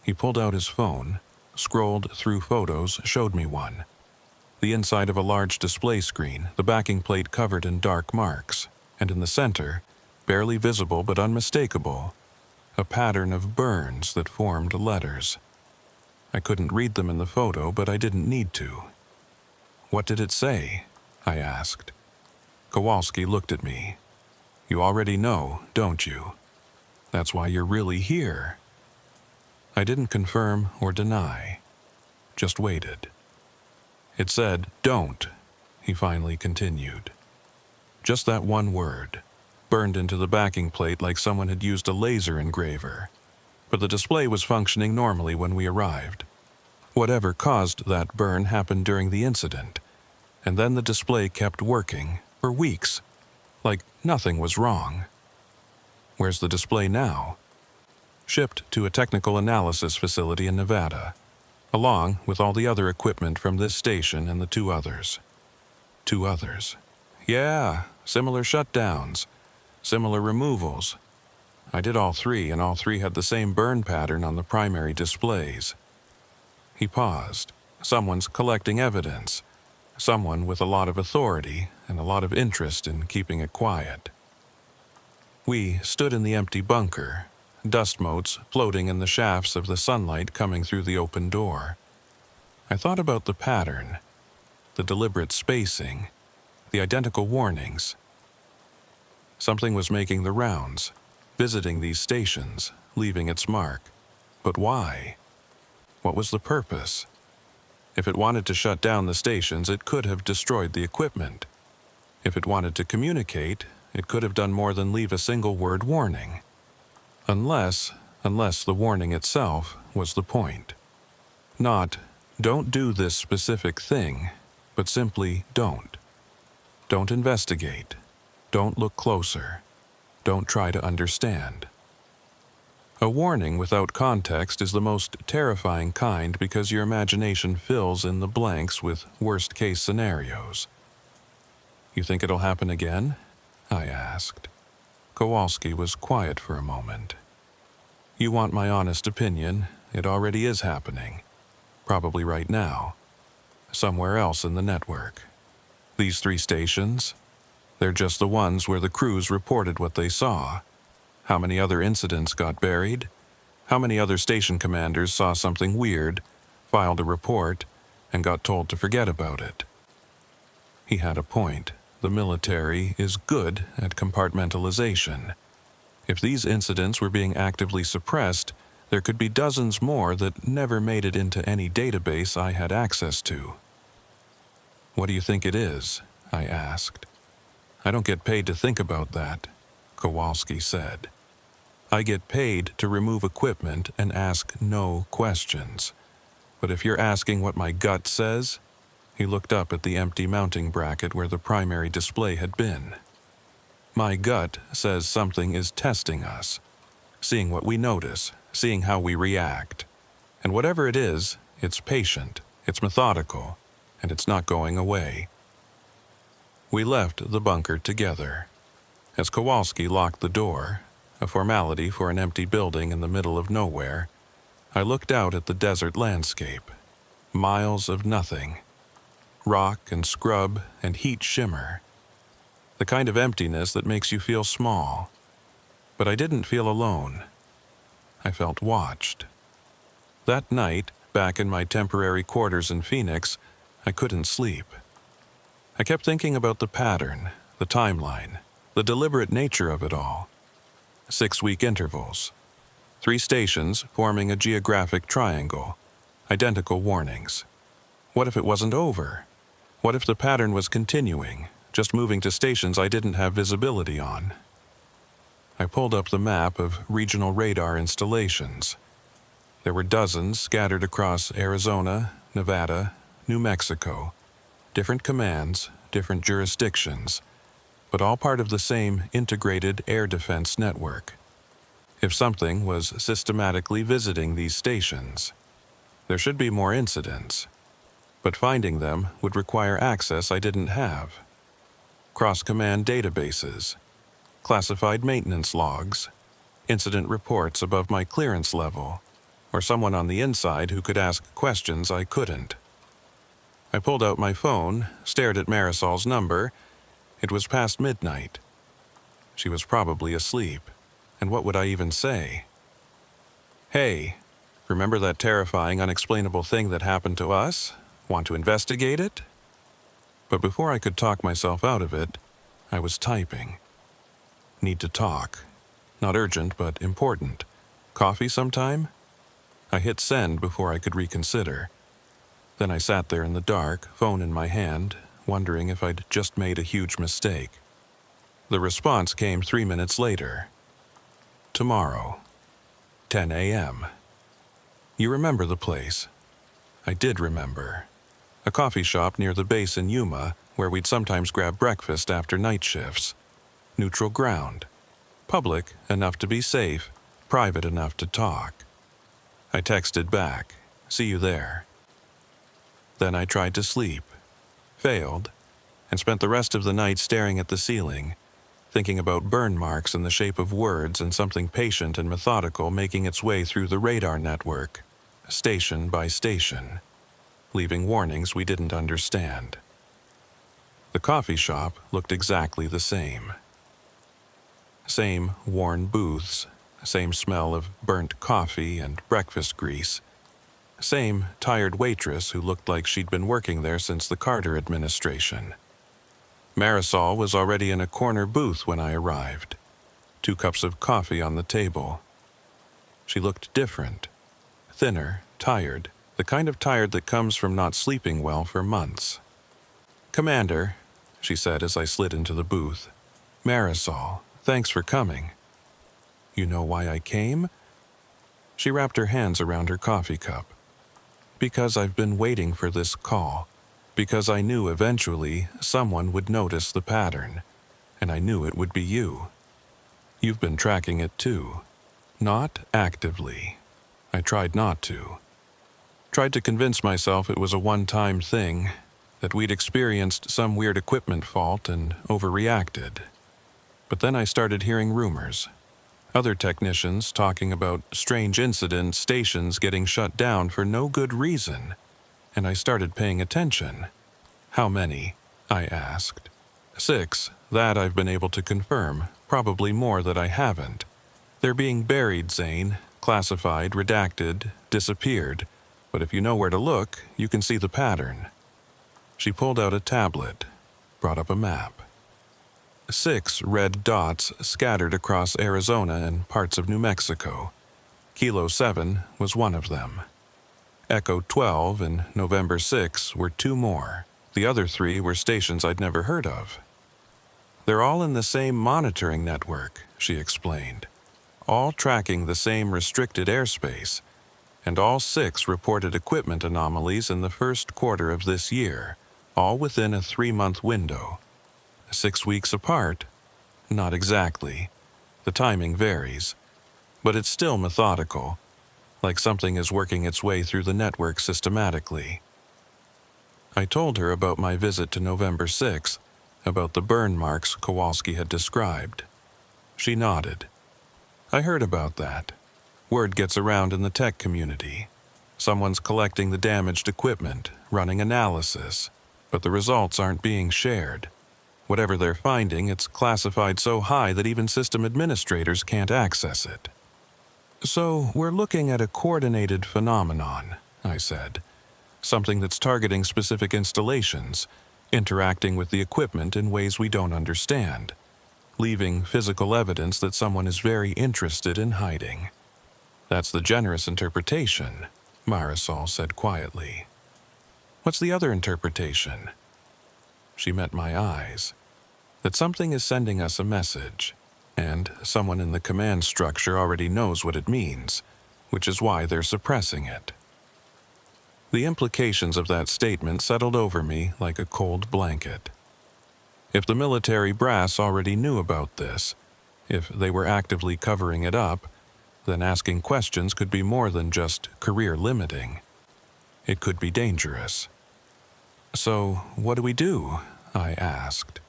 He pulled out his phone, scrolled through photos, showed me one. The inside of a large display screen, the backing plate covered in dark marks, and in the center, barely visible but unmistakable, a pattern of burns that formed letters. I couldn't read them in the photo, but I didn't need to. "What did it say?" I asked. Kowalski looked at me. "You already know, don't you? That's why you're really here." I didn't confirm or deny, just waited. "It said, 'Don't,'" he finally continued. Just that one word, burned into the backing plate like someone had used a laser engraver. But the display was functioning normally when we arrived. Whatever caused that burn happened during the incident, and then the display kept working for weeks, like nothing was wrong. Where's the display now? Shipped to a technical analysis facility in Nevada, along with all the other equipment from this station and the two others. Two others. Yeah, similar shutdowns, similar removals. I did all three, and all three had the same burn pattern on the primary displays. He paused. Someone's collecting evidence. Someone with a lot of authority and a lot of interest in keeping it quiet. We stood in the empty bunker, dust motes floating in the shafts of the sunlight coming through the open door. I thought about the pattern, the deliberate spacing, the identical warnings. Something was making the rounds, visiting these stations, leaving its mark. But why? What was the purpose? If it wanted to shut down the stations, it could have destroyed the equipment. If it wanted to communicate, it could have done more than leave a single word warning. Unless the warning itself was the point. Not, don't do this specific thing, but simply don't. Don't investigate. Don't look closer. Don't try to understand. A warning without context is the most terrifying kind because your imagination fills in the blanks with worst-case scenarios. You think it'll happen again? I asked. Kowalski was quiet for a moment. You want my honest opinion? It already is happening. Probably right now. Somewhere else in the network. These three stations? They're just the ones where the crews reported what they saw. How many other incidents got buried? How many other station commanders saw something weird, filed a report, and got told to forget about it? He had a point. The military is good at compartmentalization. If these incidents were being actively suppressed, there could be dozens more that never made it into any database I had access to. What do you think it is? I asked. I don't get paid to think about that, Kowalski said. I get paid to remove equipment and ask no questions. But if you're asking what my gut says, he looked up at the empty mounting bracket where the primary display had been. My gut says something is testing us, seeing what we notice, seeing how we react. And whatever it is, it's patient, it's methodical, and it's not going away. We left the bunker together. As Kowalski locked the door, a formality for an empty building in the middle of nowhere, I looked out at the desert landscape. Miles of nothing. Rock and scrub and heat shimmer. The kind of emptiness that makes you feel small. But I didn't feel alone. I felt watched. That night, back in my temporary quarters in Phoenix, I couldn't sleep. I kept thinking about the pattern, the timeline, the deliberate nature of it all. 6-week intervals. 3 stations forming a geographic triangle. Identical warnings. What if it wasn't over? What if the pattern was continuing, just moving to stations I didn't have visibility on? I pulled up the map of regional radar installations. There were dozens scattered across Arizona, Nevada, New Mexico. Different commands, different jurisdictions, but all part of the same integrated air defense network. If something was systematically visiting these stations, there should be more incidents, but finding them would require access I didn't have. Cross-command databases, classified maintenance logs, incident reports above my clearance level, or someone on the inside who could ask questions I couldn't. I pulled out my phone, stared at Marisol's number. It was past midnight. She was probably asleep, and what would I even say? Hey, remember that terrifying, unexplainable thing that happened to us? Want to investigate it? But before I could talk myself out of it, I was typing. Need to talk. Not urgent, but important. Coffee sometime? I hit send before I could reconsider. Then I sat there in the dark, phone in my hand, wondering if I'd just made a huge mistake. The response came 3 minutes later. Tomorrow, 10 a.m. You remember the place? I did remember. A coffee shop near the base in Yuma where we'd sometimes grab breakfast after night shifts. Neutral ground. Public enough to be safe, private enough to talk. I texted back, "See you there." Then I tried to sleep, failed, and spent the rest of the night staring at the ceiling, thinking about burn marks in the shape of words and something patient and methodical making its way through the radar network, station by station, leaving warnings we didn't understand. The coffee shop looked exactly the same. Same worn booths, same smell of burnt coffee and breakfast grease, same tired waitress who looked like she'd been working there since the Carter administration. Marisol was already in a corner booth when I arrived, 2 cups of coffee on the table. She looked different, thinner, tired, the kind of tired that comes from not sleeping well for months. "Commander," she said as I slid into the booth. "Marisol, thanks for coming." "You know why I came?" She wrapped her hands around her coffee cup. "Because I've been waiting for this call. Because I knew eventually someone would notice the pattern, and I knew it would be you. You've been tracking it too. Not actively. I tried not to. Tried to convince myself it was a one-time thing, that we'd experienced some weird equipment fault and overreacted. But then I started hearing rumors. Other technicians talking about strange incidents, stations getting shut down for no good reason, and I started paying attention. "How many?" I asked. "6, that I've been able to confirm, probably more that I haven't. They're being buried, Zane, classified, redacted, disappeared, but if you know where to look, you can see the pattern." She pulled out a tablet, brought up a map. 6 red dots scattered across Arizona and parts of New Mexico. Kilo 7 was one of them. Echo 12 and November 6 were 2 more. The other 3 were stations I'd never heard of. "They're all in the same monitoring network," she explained. "All tracking the same restricted airspace, and all 6 reported equipment anomalies in the first quarter of this year, all within a 3-month window. 6 weeks apart? Not exactly. The timing varies. But it's still methodical, like something is working its way through the network systematically." I told her about my visit to November 6, about the burn marks Kowalski had described. She nodded. "I heard about that. Word gets around in the tech community. Someone's collecting the damaged equipment, running analysis, but the results aren't being shared. Whatever they're finding, it's classified so high that even system administrators can't access it." "So we're looking at a coordinated phenomenon," I said. "Something that's targeting specific installations, interacting with the equipment in ways we don't understand, leaving physical evidence that someone is very interested in hiding." "That's the generous interpretation," Marisol said quietly. "What's the other interpretation?" She met my eyes. "That something is sending us a message, and someone in the command structure already knows what it means, which is why they're suppressing it." The implications of that statement settled over me like a cold blanket. If the military brass already knew about this, if they were actively covering it up, then asking questions could be more than just career-limiting. It could be dangerous. "So, what do we do?" I asked.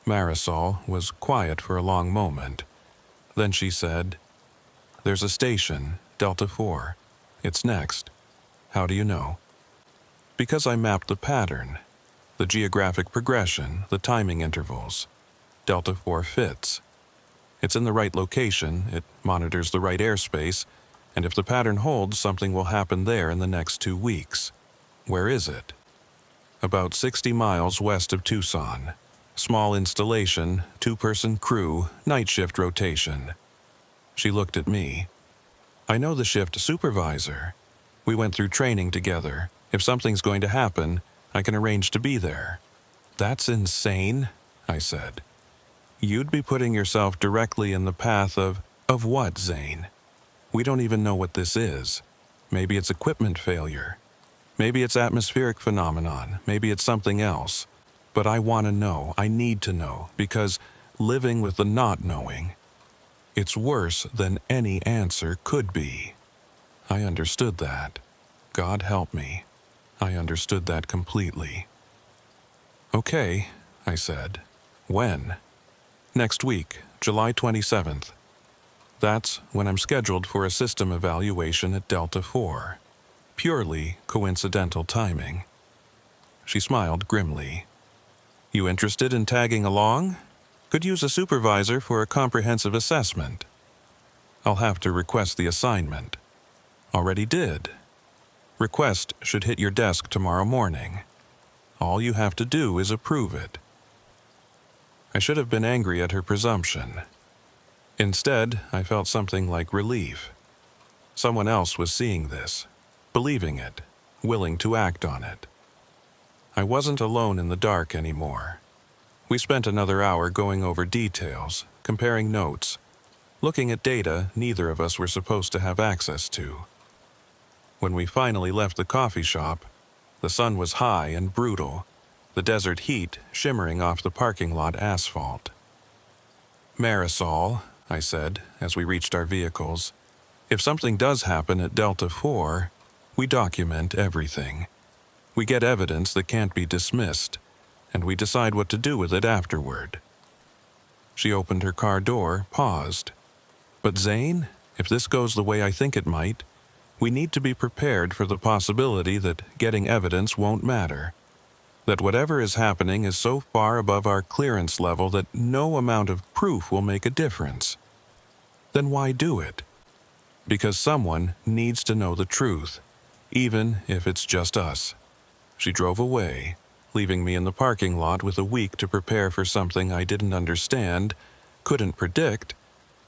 Marisol was quiet for a long moment. Then she said, "There's a station, Delta 4. It's next. How do you know?" "Because I mapped the pattern, the geographic progression, the timing intervals. Delta 4 fits. It's in the right location, it monitors the right airspace, and if the pattern holds, something will happen there in the next 2 weeks. Where is it?" "About 60 miles west of Tucson. Small installation, 2-person crew, night shift rotation." She looked at me. "I know the shift supervisor. We went through training together. If something's going to happen, I can arrange to be there." "That's insane," I said. "You'd be putting yourself directly in the path of what, Zane? We don't even know what this is. Maybe it's equipment failure. Maybe it's atmospheric phenomenon, maybe it's something else. But I want to know, I need to know, because living with the not knowing, it's worse than any answer could be. I understood that. God help me. I understood that completely. Okay, I said. When? Next week, July 27th. That's when I'm scheduled for a system evaluation at Delta 4. Purely coincidental timing. She smiled grimly. You interested in tagging along? Could use a supervisor for a comprehensive assessment. I'll have to request the assignment. Already did. Request should hit your desk tomorrow morning. All you have to do is approve it. I should have been angry at her presumption. Instead, I felt something like relief. Someone else was seeing this, believing it, willing to act on it. I wasn't alone in the dark anymore. We spent another hour going over details, comparing notes, looking at data neither of us were supposed to have access to. When we finally left the coffee shop, the sun was high and brutal, the desert heat shimmering off the parking lot asphalt. Marisol, I said as we reached our vehicles, if something does happen at Delta 4, we document everything. We get evidence that can't be dismissed, and we decide what to do with it afterward. She opened her car door, paused. But Zane, if this goes the way I think it might, we need to be prepared for the possibility that getting evidence won't matter. That whatever is happening is so far above our clearance level that no amount of proof will make a difference. Then why do it? Because someone needs to know the truth, even if it's just us. She drove away, leaving me in the parking lot with a week to prepare for something I didn't understand, couldn't predict,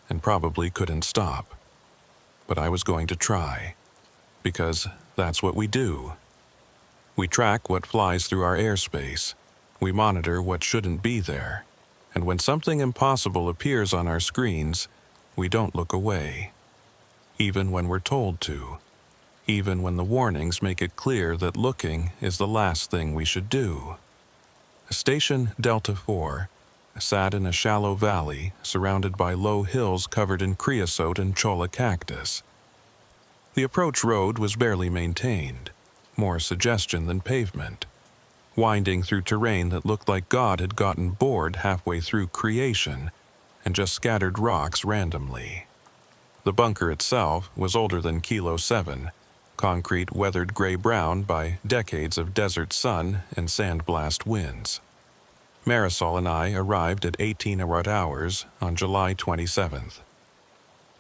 and probably couldn't stop. But I was going to try, because that's what we do. We track what flies through our airspace. We monitor what shouldn't be there. And when something impossible appears on our screens, we don't look away. Even when we're told to. Even when the warnings make it clear that looking is the last thing we should do. Station Delta 4 sat in a shallow valley surrounded by low hills covered in creosote and cholla cactus. The approach road was barely maintained, more suggestion than pavement, winding through terrain that looked like God had gotten bored halfway through creation and just scattered rocks randomly. The bunker itself was older than Kilo 7, concrete weathered gray-brown by decades of desert sun and sandblast winds. Marisol and I arrived at 18 hours on July 27th.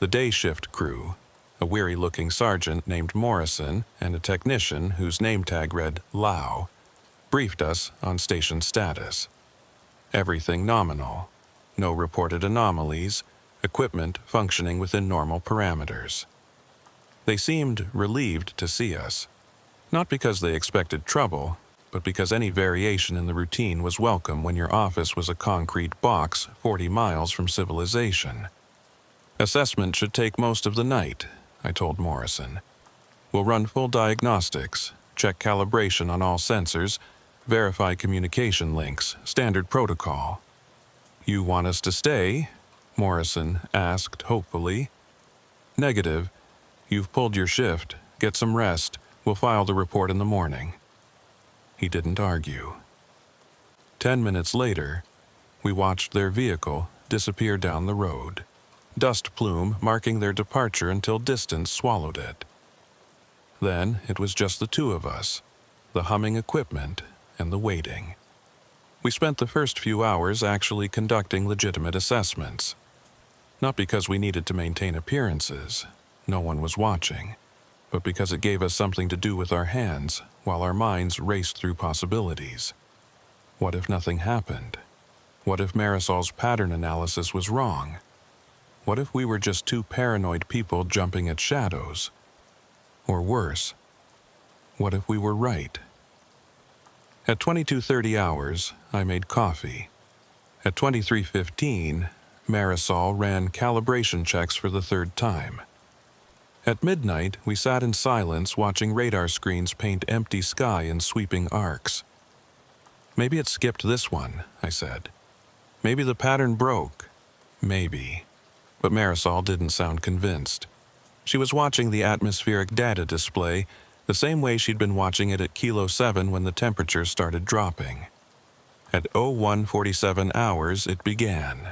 The day shift crew, a weary-looking sergeant named Morrison and a technician whose name tag read Lau, briefed us on station status. Everything nominal. No reported anomalies, equipment functioning within normal parameters. They seemed relieved to see us, not because they expected trouble, but because any variation in the routine was welcome when your office was a concrete box 40 miles from civilization. Assessment should take most of the night, I told Morrison. We'll run full diagnostics, check calibration on all sensors, verify communication links, standard protocol. You want us to stay? Morrison asked hopefully. Negative. You've pulled your shift. Get some rest. We'll file the report in the morning. He didn't argue. 10 minutes later, we watched their vehicle disappear down the road, dust plume marking their departure until distance swallowed it. Then it was just the two of us, the humming equipment and the waiting. We spent the first few hours actually conducting legitimate assessments. Not because we needed to maintain appearances, no one was watching, but because it gave us something to do with our hands while our minds raced through possibilities. What if nothing happened? What if Marisol's pattern analysis was wrong? What if we were just two paranoid people jumping at shadows? Or worse, what if we were right? At 22:30 hours, I made coffee. At 23:15, Marisol ran calibration checks for the third time. At midnight, we sat in silence watching radar screens paint empty sky in sweeping arcs. Maybe it skipped this one, I said. Maybe the pattern broke. Maybe. But Marisol didn't sound convinced. She was watching the atmospheric data display the same way she'd been watching it at Kilo 7 when the temperature started dropping. At 0147 hours, it began.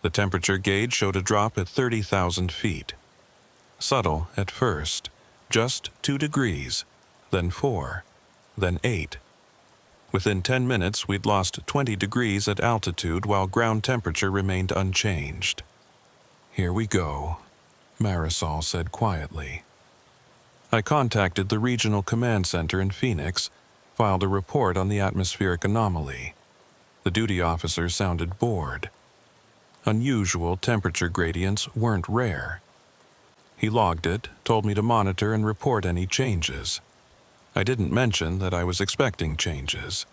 The temperature gauge showed a drop at 30,000 feet. Subtle at first, just 2 degrees, then 4, then 8. Within 10 minutes, we'd lost 20 degrees at altitude while ground temperature remained unchanged. "Here we go," Marisol said quietly. I contacted the regional command center in Phoenix, filed a report on the atmospheric anomaly. The duty officer sounded bored. Unusual temperature gradients weren't rare. He logged it, told me to monitor and report any changes. I didn't mention that I was expecting changes,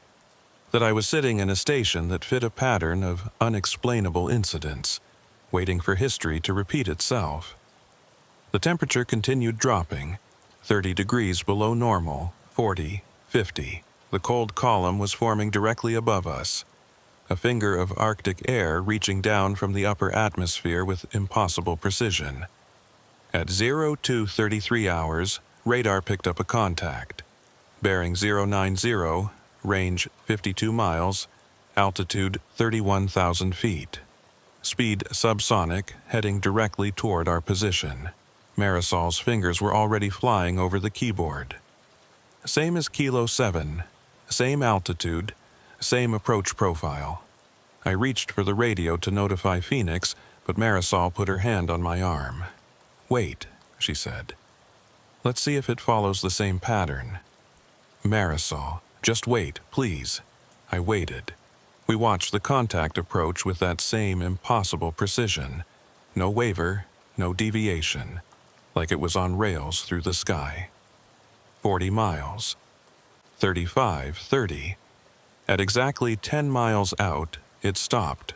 that I was sitting in a station that fit a pattern of unexplainable incidents, waiting for history to repeat itself. The temperature continued dropping, 30 degrees below normal, 40, 50. The cold column was forming directly above us, a finger of Arctic air reaching down from the upper atmosphere with impossible precision. At 0233 hours, radar picked up a contact. Bearing 090, range 52 miles, altitude 31,000 feet. Speed subsonic, heading directly toward our position. Marisol's fingers were already flying over the keyboard. Same as Kilo 7, same altitude, same approach profile. I reached for the radio to notify Phoenix, but Marisol put her hand on my arm. "Wait," she said. "Let's see if it follows the same pattern." "Marisol, just wait, please." I waited. We watched the contact approach with that same impossible precision. No waver, no deviation, like it was on rails through the sky. 40 miles. 35, 30. At exactly 10 miles out, it stopped,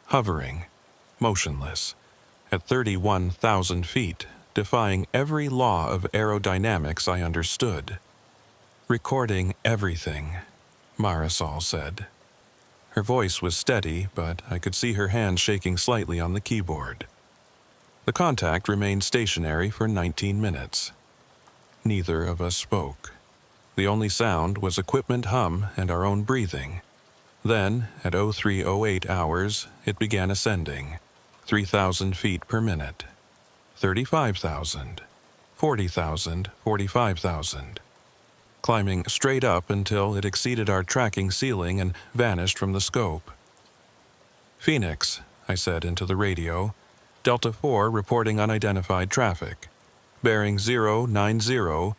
hovering, motionless, at 31,000 feet, defying every law of aerodynamics I understood. "Recording everything," Marisol said. Her voice was steady, but I could see her hand shaking slightly on the keyboard. The contact remained stationary for 19 minutes. Neither of us spoke. The only sound was equipment hum and our own breathing. Then, at 0308 hours, it began ascending, 3,000 feet per minute. 35,000, 40,000, 45,000. Climbing straight up until it exceeded our tracking ceiling and vanished from the scope. "Phoenix," I said into the radio, "Delta 4 reporting unidentified traffic. Bearing 090,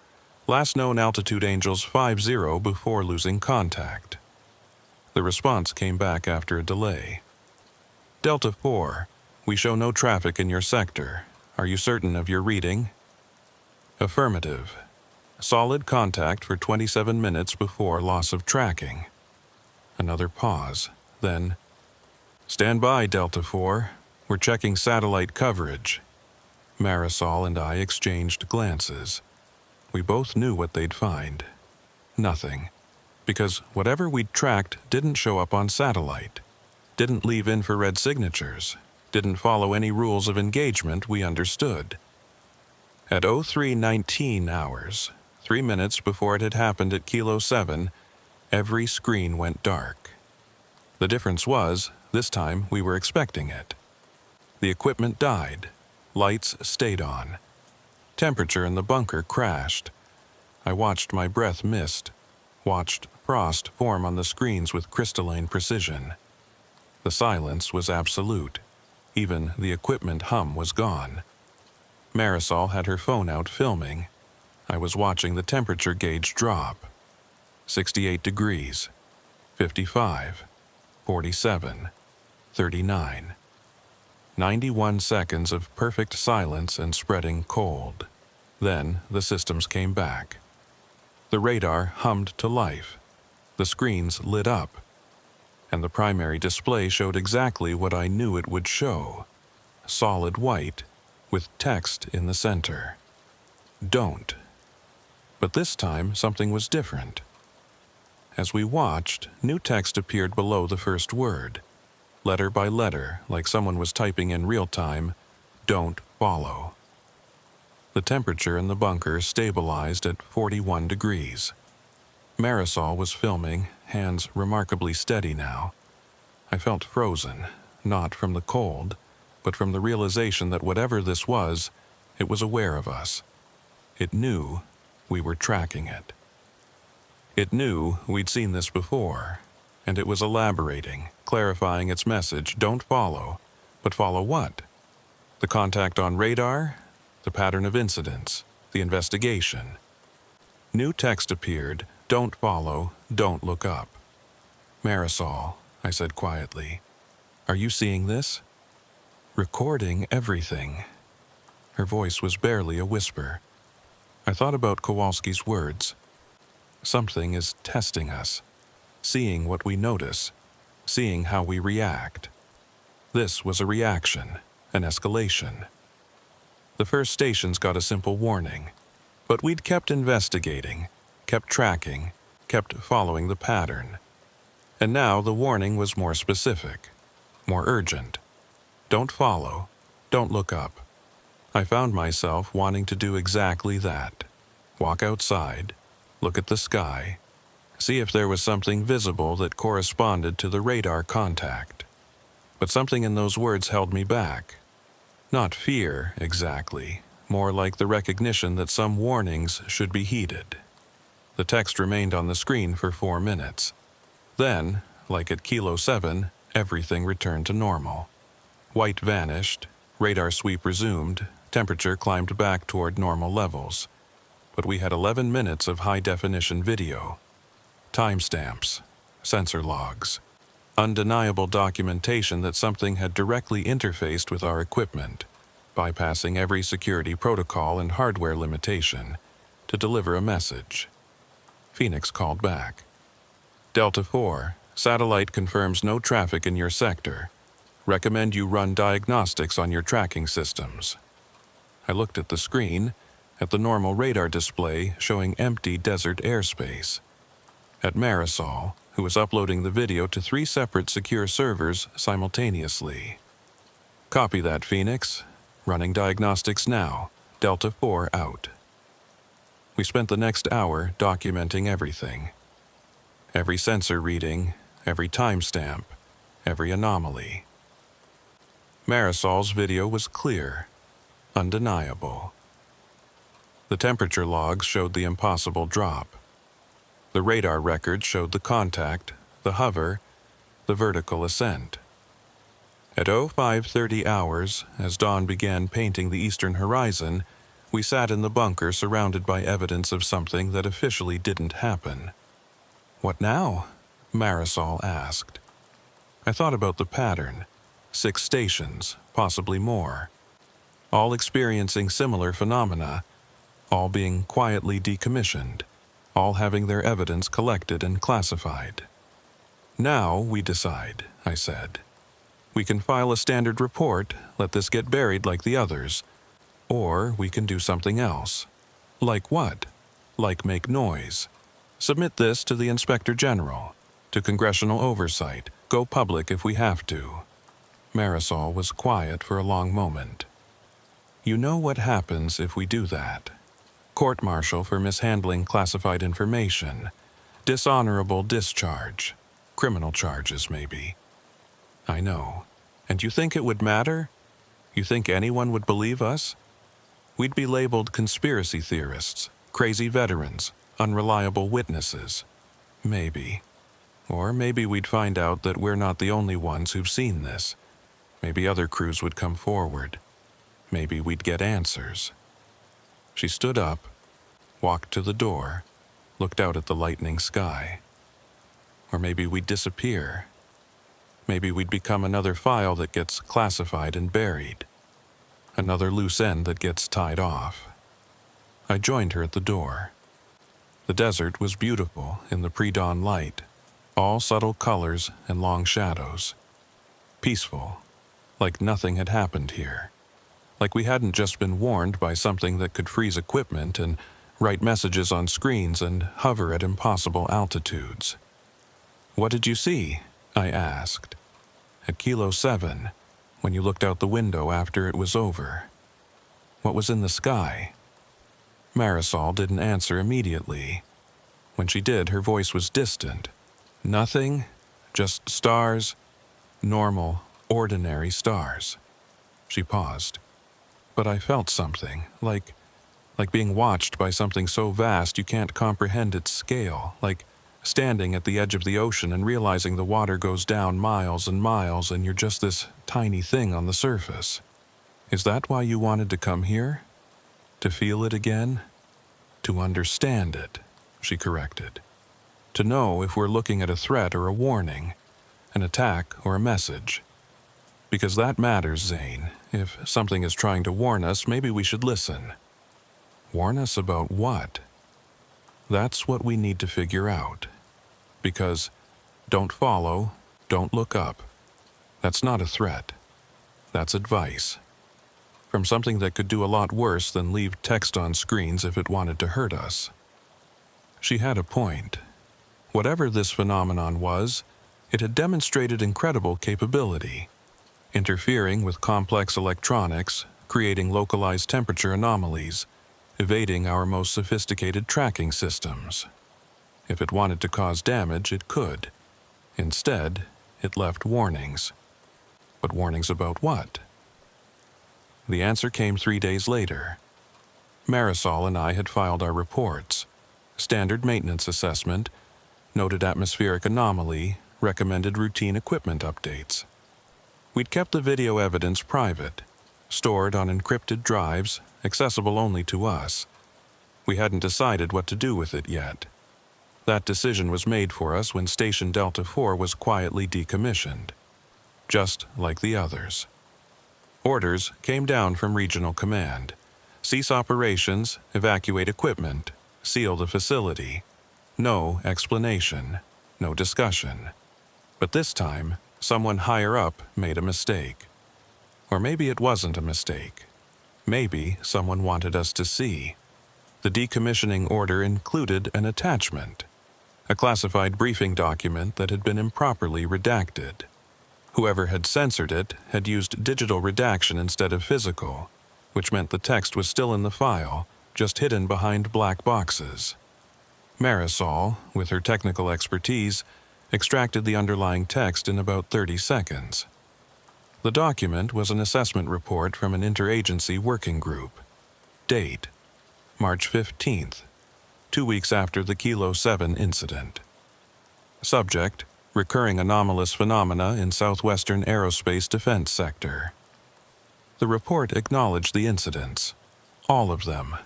last known altitude angels 50 before losing contact." The response came back after a delay. "Delta 4, we show no traffic in your sector. Are you certain of your reading?" "Affirmative. Solid contact for 27 minutes before loss of tracking." Another pause, then, "Stand by, Delta 4. We're checking satellite coverage." Marisol and I exchanged glances. We both knew what they'd find. Nothing. Because whatever we'd tracked didn't show up on satellite, didn't leave infrared signatures, didn't follow any rules of engagement we understood. At 0319 hours, 3 minutes before it had happened at Kilo 7, every screen went dark. The difference was, this time we were expecting it. The equipment died. Lights stayed on. Temperature in the bunker crashed. I watched my breath mist, watched frost form on the screens with crystalline precision. The silence was absolute. Even the equipment hum was gone. Marisol had her phone out filming. I was watching the temperature gauge drop. 68 degrees, 55, 47, 39. 91 seconds of perfect silence and spreading cold. Then the systems came back. The radar hummed to life. The screens lit up. And the primary display showed exactly what I knew it would show. Solid white, with text in the center. don't. But this time, something was different. As we watched, new text appeared below the first word. Letter by letter, like someone was typing in real time, "Don't follow." The temperature in the bunker stabilized at 41 degrees. Marisol was filming, hands remarkably steady now. I felt frozen, not from the cold, but from the realization that whatever this was, it was aware of us. It knew we were tracking it. It knew we'd seen this before, and it was elaborating, clarifying its message, "Don't follow." But follow what? The contact on radar? The pattern of incidents? The investigation? New text appeared, "Don't follow, don't look up." "Marisol," I said quietly, "are you seeing this?" "Recording everything." Her voice was barely a whisper. I thought about Kowalski's words. Something is testing us, seeing what we notice, seeing how we react. This was a reaction, an escalation. The first stations got a simple warning, but we'd kept investigating, kept tracking, kept following the pattern. And now the warning was more specific, more urgent. Don't follow, don't look up. I found myself wanting to do exactly that. Walk outside, look at the sky, see if there was something visible that corresponded to the radar contact. But something in those words held me back. Not fear, exactly, more like the recognition that some warnings should be heeded. The text remained on the screen for 4 minutes. Then, like at Kilo 7, everything returned to normal. White vanished, radar sweep resumed, temperature climbed back toward normal levels. But we had 11 minutes of high-definition video. Timestamps, sensor logs, undeniable documentation that something had directly interfaced with our equipment, bypassing every security protocol and hardware limitation, to deliver a message. Phoenix called back. "Delta 4, satellite confirms no traffic in your sector. Recommend you run diagnostics on your tracking systems." I looked at the screen, at the normal radar display showing empty desert airspace. At Marisol, who was uploading the video to 3 separate secure servers simultaneously. "Copy that, Phoenix. Running diagnostics now. Delta 4 out." We spent the next hour documenting everything. Every sensor reading, every timestamp, every anomaly. Marisol's video was clear, undeniable. The temperature logs showed the impossible drop. The radar records showed the contact, the hover, the vertical ascent. At 0530 hours, as dawn began painting the eastern horizon, we sat in the bunker surrounded by evidence of something that officially didn't happen. "What now?" Marisol asked. I thought about the pattern. 6 stations, possibly more. All experiencing similar phenomena, all being quietly decommissioned, all having their evidence collected and classified. "Now we decide," I said. "We can file a standard report, let this get buried like the others. Or we can do something else." "Like what?" "Like make noise. Submit this to the Inspector General, to congressional oversight, go public if we have to." Marisol was quiet for a long moment. "You know what happens if we do that. Court-martial for mishandling classified information, dishonorable discharge, criminal charges maybe." "I know. And you think it would matter? You think anyone would believe us? We'd be labeled conspiracy theorists, crazy veterans, unreliable witnesses. Maybe. Or maybe we'd find out that we're not the only ones who've seen this. Maybe other crews would come forward. Maybe we'd get answers." She stood up, walked to the door, looked out at the lightening sky. Or maybe we'd disappear. Maybe we'd become another file that gets classified and buried. Another loose end that gets tied off. I joined her at the door. The desert was beautiful in the pre-dawn light, all subtle colors and long shadows. Peaceful, like nothing had happened here. Like we hadn't just been warned by something that could freeze equipment and write messages on screens and hover at impossible altitudes. "What did you see?" I asked. "At Kilo 7, when you looked out the window after it was over. What was in the sky?" Marisol didn't answer immediately. When she did, her voice was distant. "Nothing, just stars, normal, ordinary stars." She paused. "But I felt something, like being watched by something so vast you can't comprehend its scale, like standing at the edge of the ocean and realizing the water goes down miles and miles and you're just this tiny thing on the surface. Is that why you wanted to come here? To feel it again? To understand it," she corrected. "To know if we're looking at a threat or a warning, an attack or a message. Because that matters, Zane. If something is trying to warn us, maybe we should listen." "Warn us about what?" "That's what we need to figure out. Because don't follow, don't look up. That's not a threat. That's advice. From something that could do a lot worse than leave text on screens if it wanted to hurt us." She had a point. Whatever this phenomenon was, it had demonstrated incredible capability, interfering with complex electronics, creating localized temperature anomalies, evading our most sophisticated tracking systems. If it wanted to cause damage, it could. Instead, it left warnings. But warnings about what? The answer came 3 days later. Marisol and I had filed our reports. Standard maintenance assessment, noted atmospheric anomaly, recommended routine equipment updates. We'd kept the video evidence private, stored on encrypted drives, accessible only to us. We hadn't decided what to do with it yet. That decision was made for us when Station Delta 4 was quietly decommissioned, just like the others. Orders came down from Regional Command. Cease operations, evacuate equipment, seal the facility. No explanation, no discussion. But this time, someone higher up made a mistake. Or maybe it wasn't a mistake. Maybe someone wanted us to see. The decommissioning order included an attachment, a classified briefing document that had been improperly redacted. Whoever had censored it had used digital redaction instead of physical, which meant the text was still in the file, just hidden behind black boxes. Marisol, with her technical expertise, extracted the underlying text in about 30 seconds. The document was an assessment report from an interagency working group. Date: March 15th, 2 weeks after the Kilo 7 incident. Subject: recurring anomalous phenomena in southwestern aerospace defense sector. The report acknowledged the incidents. All of them.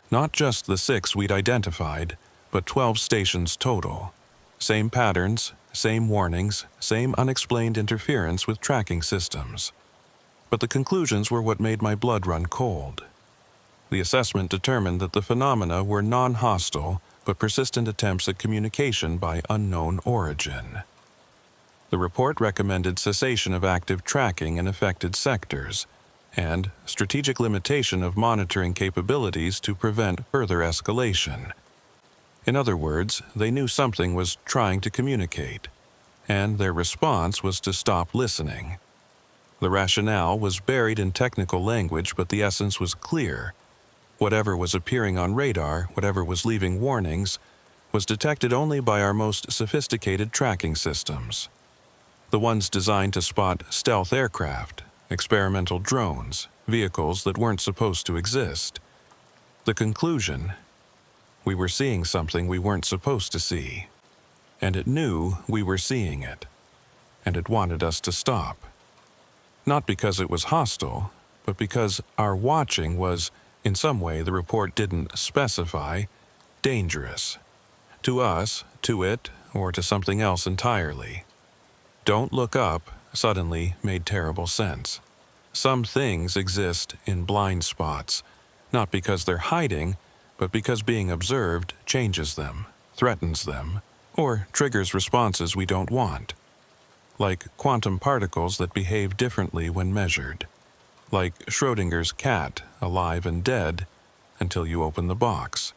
Not just the 6 we'd identified, but 12 stations total. Same patterns, same warnings, same unexplained interference with tracking systems. But the conclusions were what made my blood run cold. The assessment determined that the phenomena were non-hostile but persistent attempts at communication by unknown origin. The report recommended cessation of active tracking in affected sectors and strategic limitation of monitoring capabilities to prevent further escalation. In other words, they knew something was trying to communicate, and their response was to stop listening. The rationale was buried in technical language, but the essence was clear. Whatever was appearing on radar, whatever was leaving warnings, was detected only by our most sophisticated tracking systems. The ones designed to spot stealth aircraft, experimental drones, vehicles that weren't supposed to exist. The conclusion: we were seeing something we weren't supposed to see. And it knew we were seeing it. And it wanted us to stop. Not because it was hostile, but because our watching was, in some way the report didn't specify, dangerous. To us, to it, or to something else entirely. "Don't look up" suddenly made terrible sense. Some things exist in blind spots, not because they're hiding, but because being observed changes them, threatens them, or triggers responses we don't want. Like quantum particles that behave differently when measured. like Schrodinger's cat, alive and dead, until you open the box.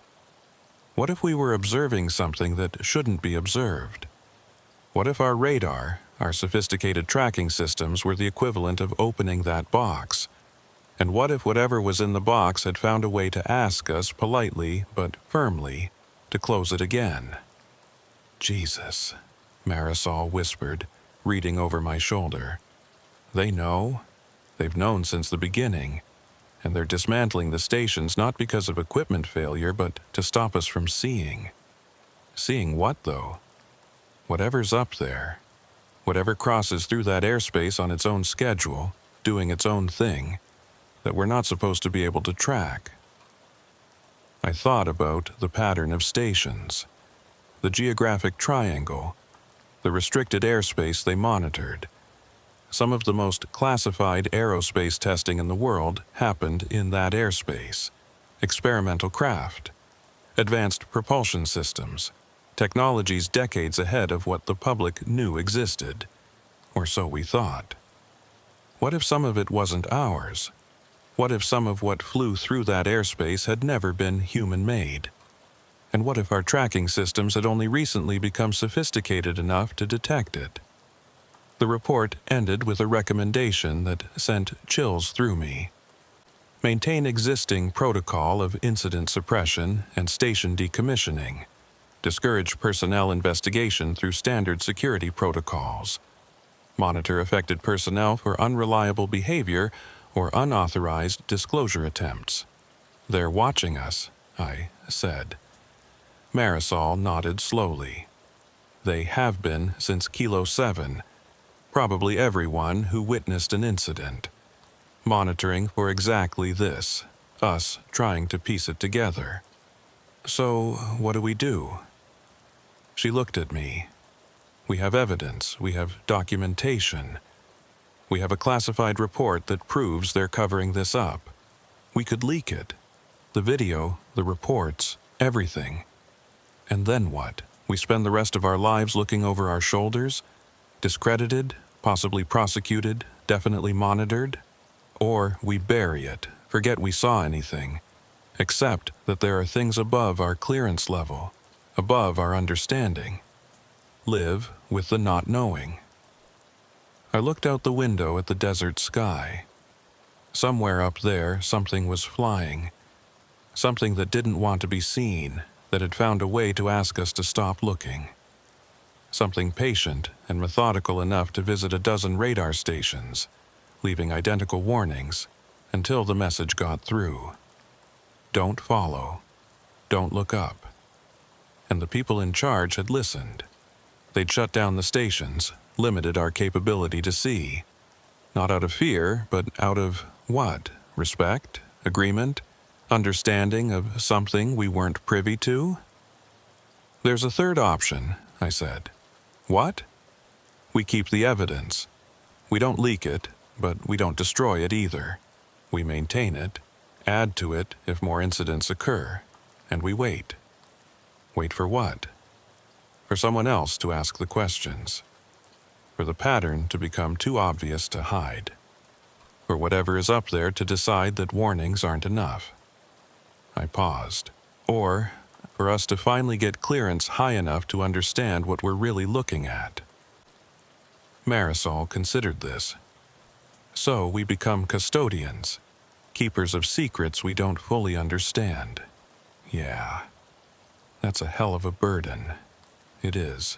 What if we were observing something that shouldn't be observed? What if our radar, our sophisticated tracking systems, were the equivalent of opening that box? And what if whatever was in the box had found a way to ask us politely but firmly to close it again? Jesus, Marisol whispered, reading over my shoulder. They know. They've known since the beginning. And they're dismantling the stations not because of equipment failure, but to stop us from seeing. Seeing what, though? Whatever's up there. Whatever crosses through that airspace on its own schedule, doing its own thing, that we're not supposed to be able to track. I thought about the pattern of stations, the geographic triangle, the restricted airspace they monitored. Some of the most classified aerospace testing in the world happened in that airspace. Experimental craft, advanced propulsion systems, technologies decades ahead of what the public knew existed, or so we thought. What if some of it wasn't ours? What if some of what flew through that airspace had never been human-made? And what if our tracking systems had only recently become sophisticated enough to detect it? The report ended with a recommendation that sent chills through me. Maintain existing protocol of incident suppression and station decommissioning. Discourage personnel investigation through standard security protocols. Monitor affected personnel for unreliable behavior or unauthorized disclosure attempts. They're watching us, I said. Marisol nodded slowly. They have been since Kilo 7, probably everyone who witnessed an incident. Monitoring for exactly this, us trying to piece it together. So, what do we do? She looked at me. We have evidence, we have documentation. We have a classified report that proves they're covering this up. We could leak it. The video, the reports, everything. And then what? We spend the rest of our lives looking over our shoulders? Discredited, possibly prosecuted, definitely monitored? Or we bury it, forget we saw anything, accept that there are things above our clearance level, above our understanding. Live with the not knowing. I looked out the window at the desert sky. Somewhere up there, something was flying. Something that didn't want to be seen, that had found a way to ask us to stop looking. Something patient and methodical enough to visit a dozen radar stations, leaving identical warnings until the message got through. Don't follow. Don't look up. And the people in charge had listened. They'd shut down the stations, limited our capability to see. Not out of fear, but out of what? Respect? Agreement? Understanding of something we weren't privy to? There's a third option, I said. What? We keep the evidence. We don't leak it, but we don't destroy it either. We maintain it, add to it if more incidents occur, and we wait. Wait for what? For someone else to ask the questions. For the pattern to become too obvious to hide. For whatever is up there to decide that warnings aren't enough. I paused. Or for us to finally get clearance high enough to understand what we're really looking at. Marisol considered this. So we become custodians, keepers of secrets we don't fully understand. Yeah, that's a hell of a burden. It is.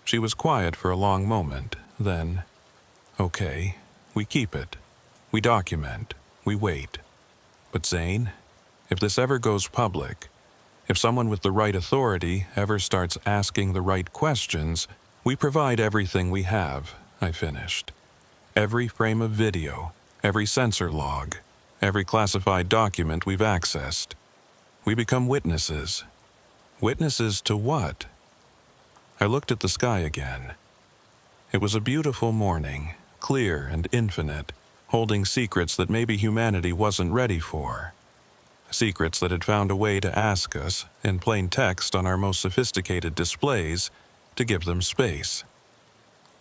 She was quiet for a long moment, then, okay, we keep it. We document. We wait. But Zane, if this ever goes public, if someone with the right authority ever starts asking the right questions, we provide everything we have, I finished. Every frame of video, every sensor log, every classified document we've accessed. We become witnesses. Witnesses to what? I looked at the sky again. It was a beautiful morning, clear and infinite, holding secrets that maybe humanity wasn't ready for. Secrets that had found a way to ask us, in plain text on our most sophisticated displays, to give them space.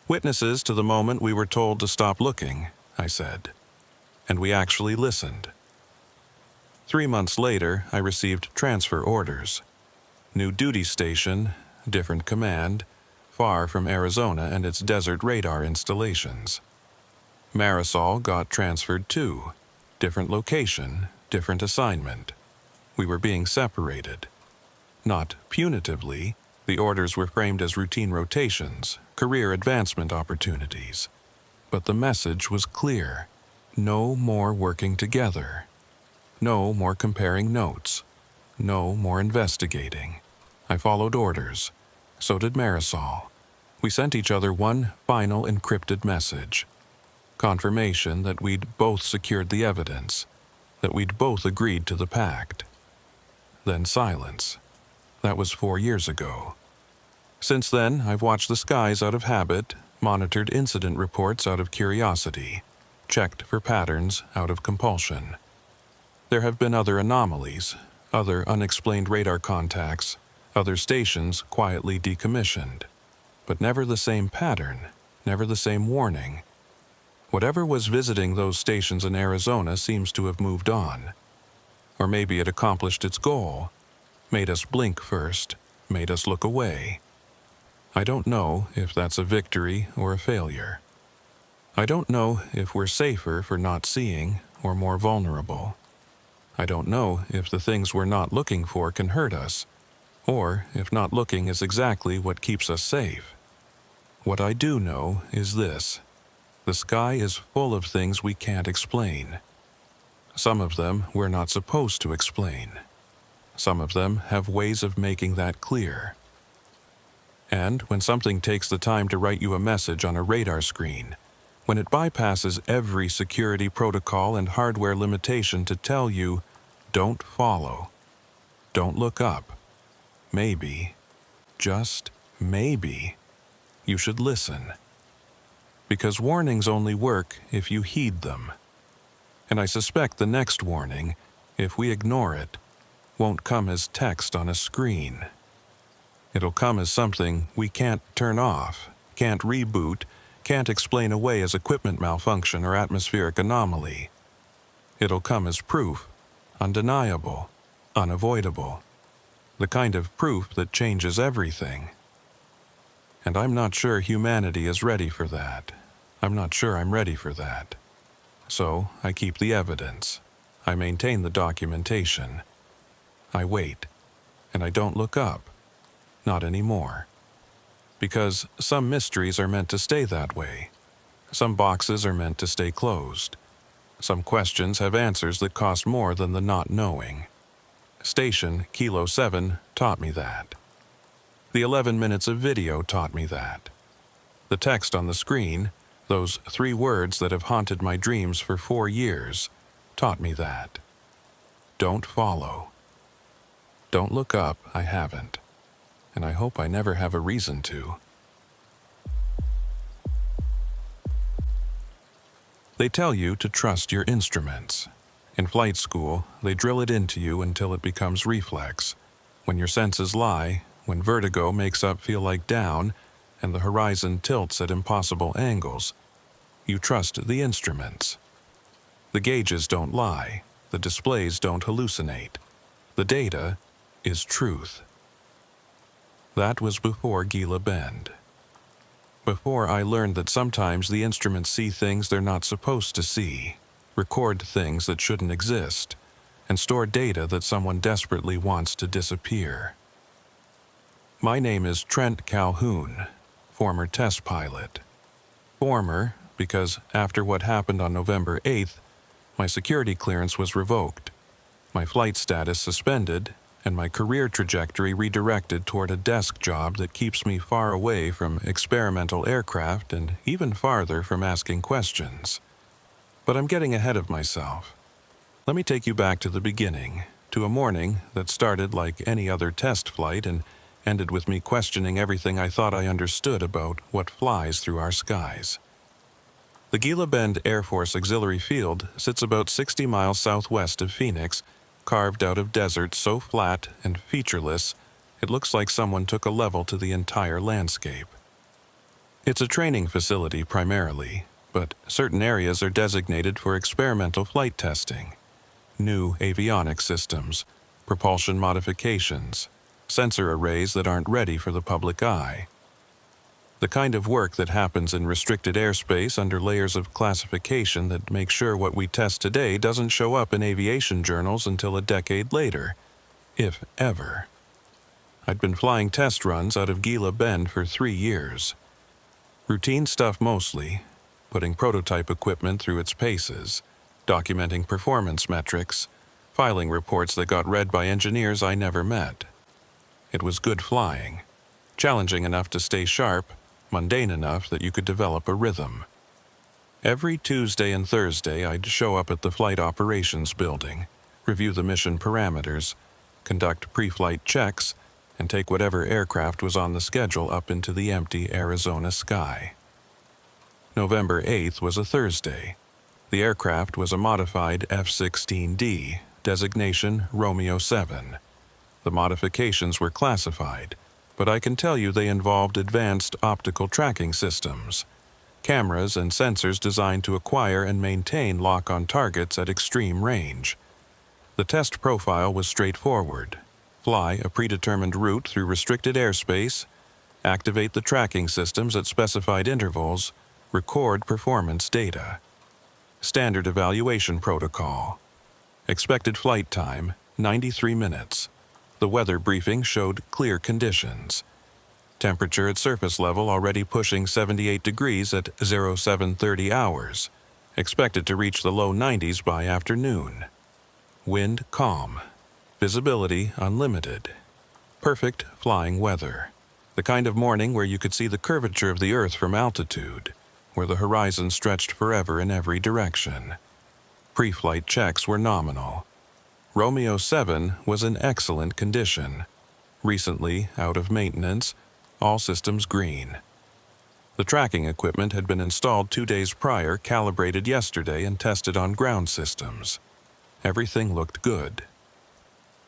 Witnesses to the moment we were told to stop looking, I said. and we actually listened. 3 months later, I received transfer orders. New duty station, different command, far from Arizona and its desert radar installations. Marisol got transferred too. Different location, different assignment. We were being separated. Not punitively, the orders were framed as routine rotations, career advancement opportunities. But the message was clear. No more working together. No more comparing notes. No more investigating. I followed orders. So did Marisol. We sent each other one final encrypted message. Confirmation that we'd both secured the evidence, that we'd both agreed to the pact. Then silence. That was 4 years ago. Since then, I've watched the skies out of habit, monitored incident reports out of curiosity, checked for patterns out of compulsion. There have been other anomalies, other unexplained radar contacts, other stations quietly decommissioned. But never the same pattern, never the same warning. Whatever was visiting those stations in Arizona seems to have moved on. Or maybe it accomplished its goal, made us blink first, made us look away. I don't know if that's a victory or a failure. I don't know if we're safer for not seeing or more vulnerable. I don't know if the things we're not looking for can hurt us, or if not looking is exactly what keeps us safe. What I do know is this: the sky is full of things we can't explain. Some of them we're not supposed to explain. Some of them have ways of making that clear. And when something takes the time to write you a message on a radar screen, when it bypasses every security protocol and hardware limitation to tell you, don't follow, don't look up, maybe, just maybe, you should listen. Because warnings only work if you heed them. And I suspect the next warning, if we ignore it, won't come as text on a screen. It'll come as something we can't turn off, can't reboot, can't explain away as equipment malfunction or atmospheric anomaly. It'll come as proof, undeniable, unavoidable. The kind of proof that changes everything. And I'm not sure humanity is ready for that. I'm not sure I'm ready for that. So I keep the evidence. I maintain the documentation. I wait, and I don't look up. Not anymore. Because some mysteries are meant to stay that way. Some boxes are meant to stay closed. Some questions have answers that cost more than the not knowing. Station Kilo 7 taught me that. The 11 minutes of video taught me that. The text on the screen, those 3 words that have haunted my dreams for 4 years, taught me that. Don't follow. Don't look up, I haven't. And I hope I never have a reason to. They tell you to trust your instruments. In flight school, they drill it into you until it becomes reflex. When your senses lie, when vertigo makes up feel like down, and the horizon tilts at impossible angles, you trust the instruments. The gauges don't lie. The displays don't hallucinate. The data is truth. That was before Gila Bend. Before I learned that sometimes the instruments see things they're not supposed to see, record things that shouldn't exist, and store data that someone desperately wants to disappear. My name is Trent Calhoun, former test pilot. Former because after what happened on November 8th, my security clearance was revoked, my flight status suspended, and my career trajectory redirected toward a desk job that keeps me far away from experimental aircraft and even farther from asking questions. But I'm getting ahead of myself. Let me take you back to the beginning, to a morning that started like any other test flight and ended with me questioning everything I thought I understood about what flies through our skies. The Gila Bend Air Force Auxiliary Field sits about 60 miles southwest of Phoenix, carved out of desert so flat and featureless it looks like someone took a level to the entire landscape. It's a training facility primarily, but certain areas are designated for experimental flight testing. New avionics systems, propulsion modifications, sensor arrays that aren't ready for the public eye. The kind of work that happens in restricted airspace under layers of classification that make sure what we test today doesn't show up in aviation journals until a decade later, if ever. I'd been flying test runs out of Gila Bend for 3 years. Routine stuff mostly, putting prototype equipment through its paces, documenting performance metrics, filing reports that got read by engineers I never met. It was good flying, challenging enough to stay sharp, mundane enough that you could develop a rhythm. Every Tuesday and Thursday I'd show up at the Flight Operations Building, review the mission parameters, conduct pre-flight checks, and take whatever aircraft was on the schedule up into the empty Arizona sky. November 8th was a Thursday. The aircraft was a modified F-16D, designation Romeo 7. The modifications were classified, but I can tell you they involved advanced optical tracking systems, cameras and sensors designed to acquire and maintain lock-on targets at extreme range. The test profile was straightforward. Fly a predetermined route through restricted airspace, activate the tracking systems at specified intervals, record performance data. Standard evaluation protocol. Expected flight time, 93 minutes. The weather briefing showed clear conditions. Temperature at surface level already pushing 78 degrees at 0730 hours. Expected to reach the low 90s by afternoon. Wind calm. Visibility unlimited. Perfect flying weather. The kind of morning where you could see the curvature of the Earth from altitude, where the horizon stretched forever in every direction. Pre-flight checks were nominal. Romeo 7 was in excellent condition. Recently out of maintenance, all systems green. The tracking equipment had been installed 2 days prior, calibrated yesterday, and tested on ground systems. Everything looked good.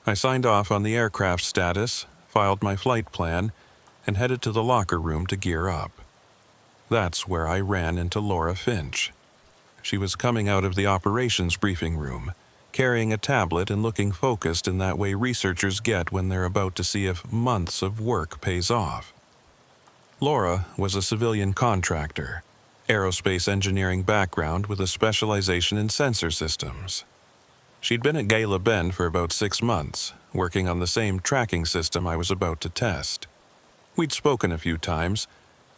I signed off on the aircraft status, filed my flight plan, and headed to the locker room to gear up. That's where I ran into Laura Finch. She was coming out of the operations briefing room, carrying a tablet and looking focused in that way researchers get when they're about to see if months of work pays off. Laura was a civilian contractor, aerospace engineering background with a specialization in sensor systems. She'd been at Gila Bend for about 6 months, working on the same tracking system I was about to test. We'd spoken a few times,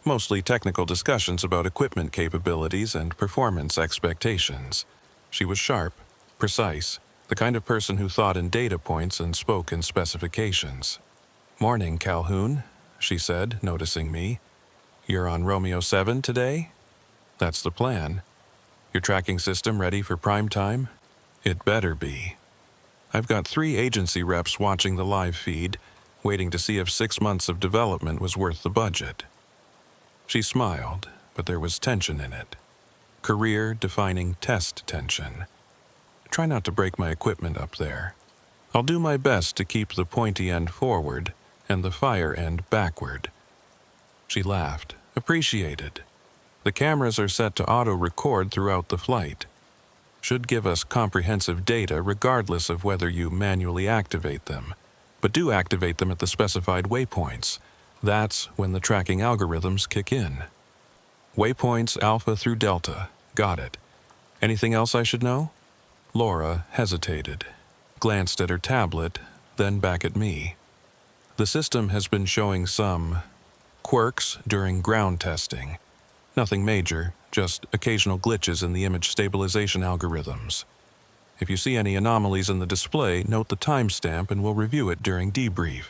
mostly technical discussions about equipment capabilities and performance expectations. She was sharp, precise, the kind of person who thought in data points and spoke in specifications. "Morning, Calhoun," she said, noticing me. "You're on Romeo 7 today?" "That's the plan." "Your tracking system ready for prime time?" "It better be." I've got 3 agency reps watching the live feed, waiting to see if 6 months of development was worth the budget. She smiled, but there was tension in it. Career-defining test tension. Try not to break my equipment up there. I'll do my best to keep the pointy end forward and the fire end backward. She laughed, appreciated. The cameras are set to auto-record throughout the flight. Should give us comprehensive data regardless of whether you manually activate them. But do activate them at the specified waypoints. That's when the tracking algorithms kick in. Waypoints Alpha through Delta. Got it. Anything else I should know? Laura hesitated, glanced at her tablet, then back at me. The system has been showing some quirks during ground testing. Nothing major, just occasional glitches in the image stabilization algorithms. If you see any anomalies in the display, note the timestamp and we'll review it during debrief.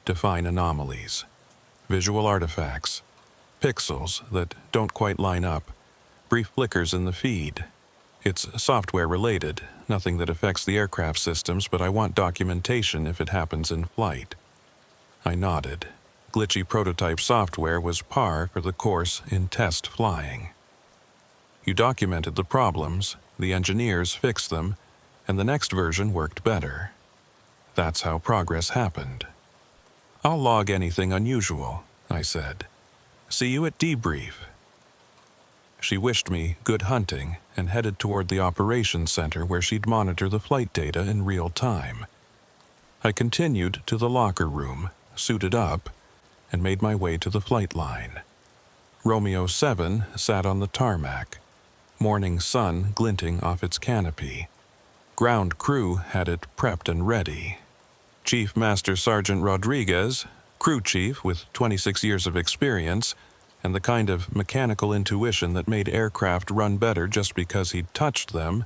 Define anomalies. Visual artifacts. Pixels that don't quite line up. Brief flickers in the feed. It's software related, nothing that affects the aircraft systems, but I want documentation if it happens in flight. I nodded. Glitchy prototype software was par for the course in test flying. You documented the problems, the engineers fixed them, and the next version worked better. That's how progress happened. I'll log anything unusual, I said. See you at debrief. She wished me good hunting and headed toward the operations center where she'd monitor the flight data in real time. I continued to the locker room, suited up, and made my way to the flight line. Romeo 7 sat on the tarmac, morning sun glinting off its canopy. Ground crew had it prepped and ready. Chief Master Sergeant Rodriguez, crew chief with 26 years of experience, and the kind of mechanical intuition that made aircraft run better just because he'd touched them,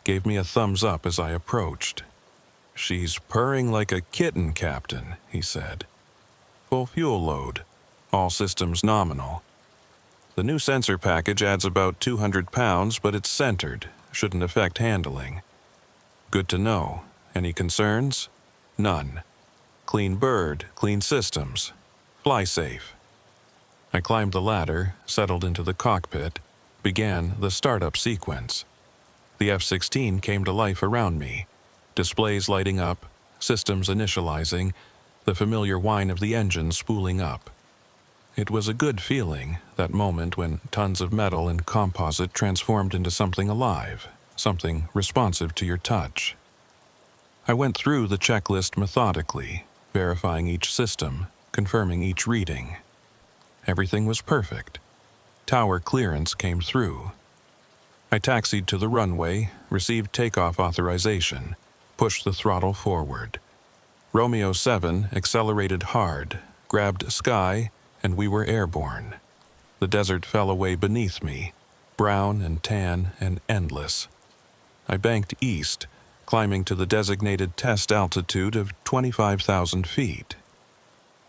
gave me a thumbs up as I approached. "She's purring like a kitten, Captain," he said. "Full fuel load. All systems nominal. The new sensor package adds about 200 pounds, but it's centered. Shouldn't affect handling. Good to know. Any concerns? None. Clean bird, clean systems. Fly safe." I climbed the ladder, settled into the cockpit, began the startup sequence. The F-16 came to life around me, displays lighting up, systems initializing, the familiar whine of the engine spooling up. It was a good feeling, that moment when tons of metal and composite transformed into something alive, something responsive to your touch. I went through the checklist methodically, verifying each system, confirming each reading. Everything was perfect. Tower clearance came through. I taxied to the runway, received takeoff authorization, pushed the throttle forward. Romeo 7 accelerated hard, grabbed sky, and we were airborne. The desert fell away beneath me, brown and tan and endless. I banked east, climbing to the designated test altitude of 25,000 feet.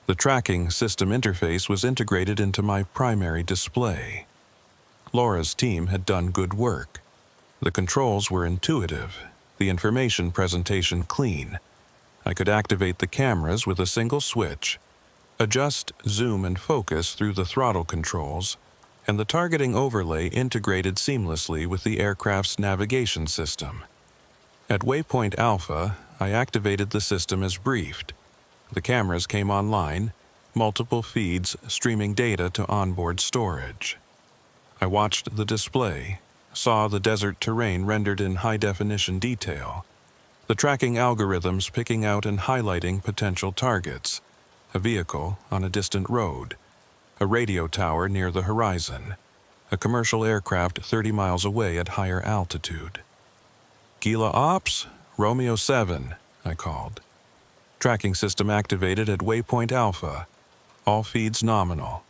The tracking system interface was integrated into my primary display. Laura's team had done good work. The controls were intuitive, the information presentation clean. I could activate the cameras with a single switch, adjust zoom and focus through the throttle controls, and the targeting overlay integrated seamlessly with the aircraft's navigation system. At Waypoint Alpha, I activated the system as briefed. The cameras came online, multiple feeds streaming data to onboard storage. I watched the display, saw the desert terrain rendered in high-definition detail, the tracking algorithms picking out and highlighting potential targets, a vehicle on a distant road, a radio tower near the horizon, a commercial aircraft 30 miles away at higher altitude. "Gila Ops, Romeo 7, I called. Tracking system activated at Waypoint Alpha. All feeds nominal.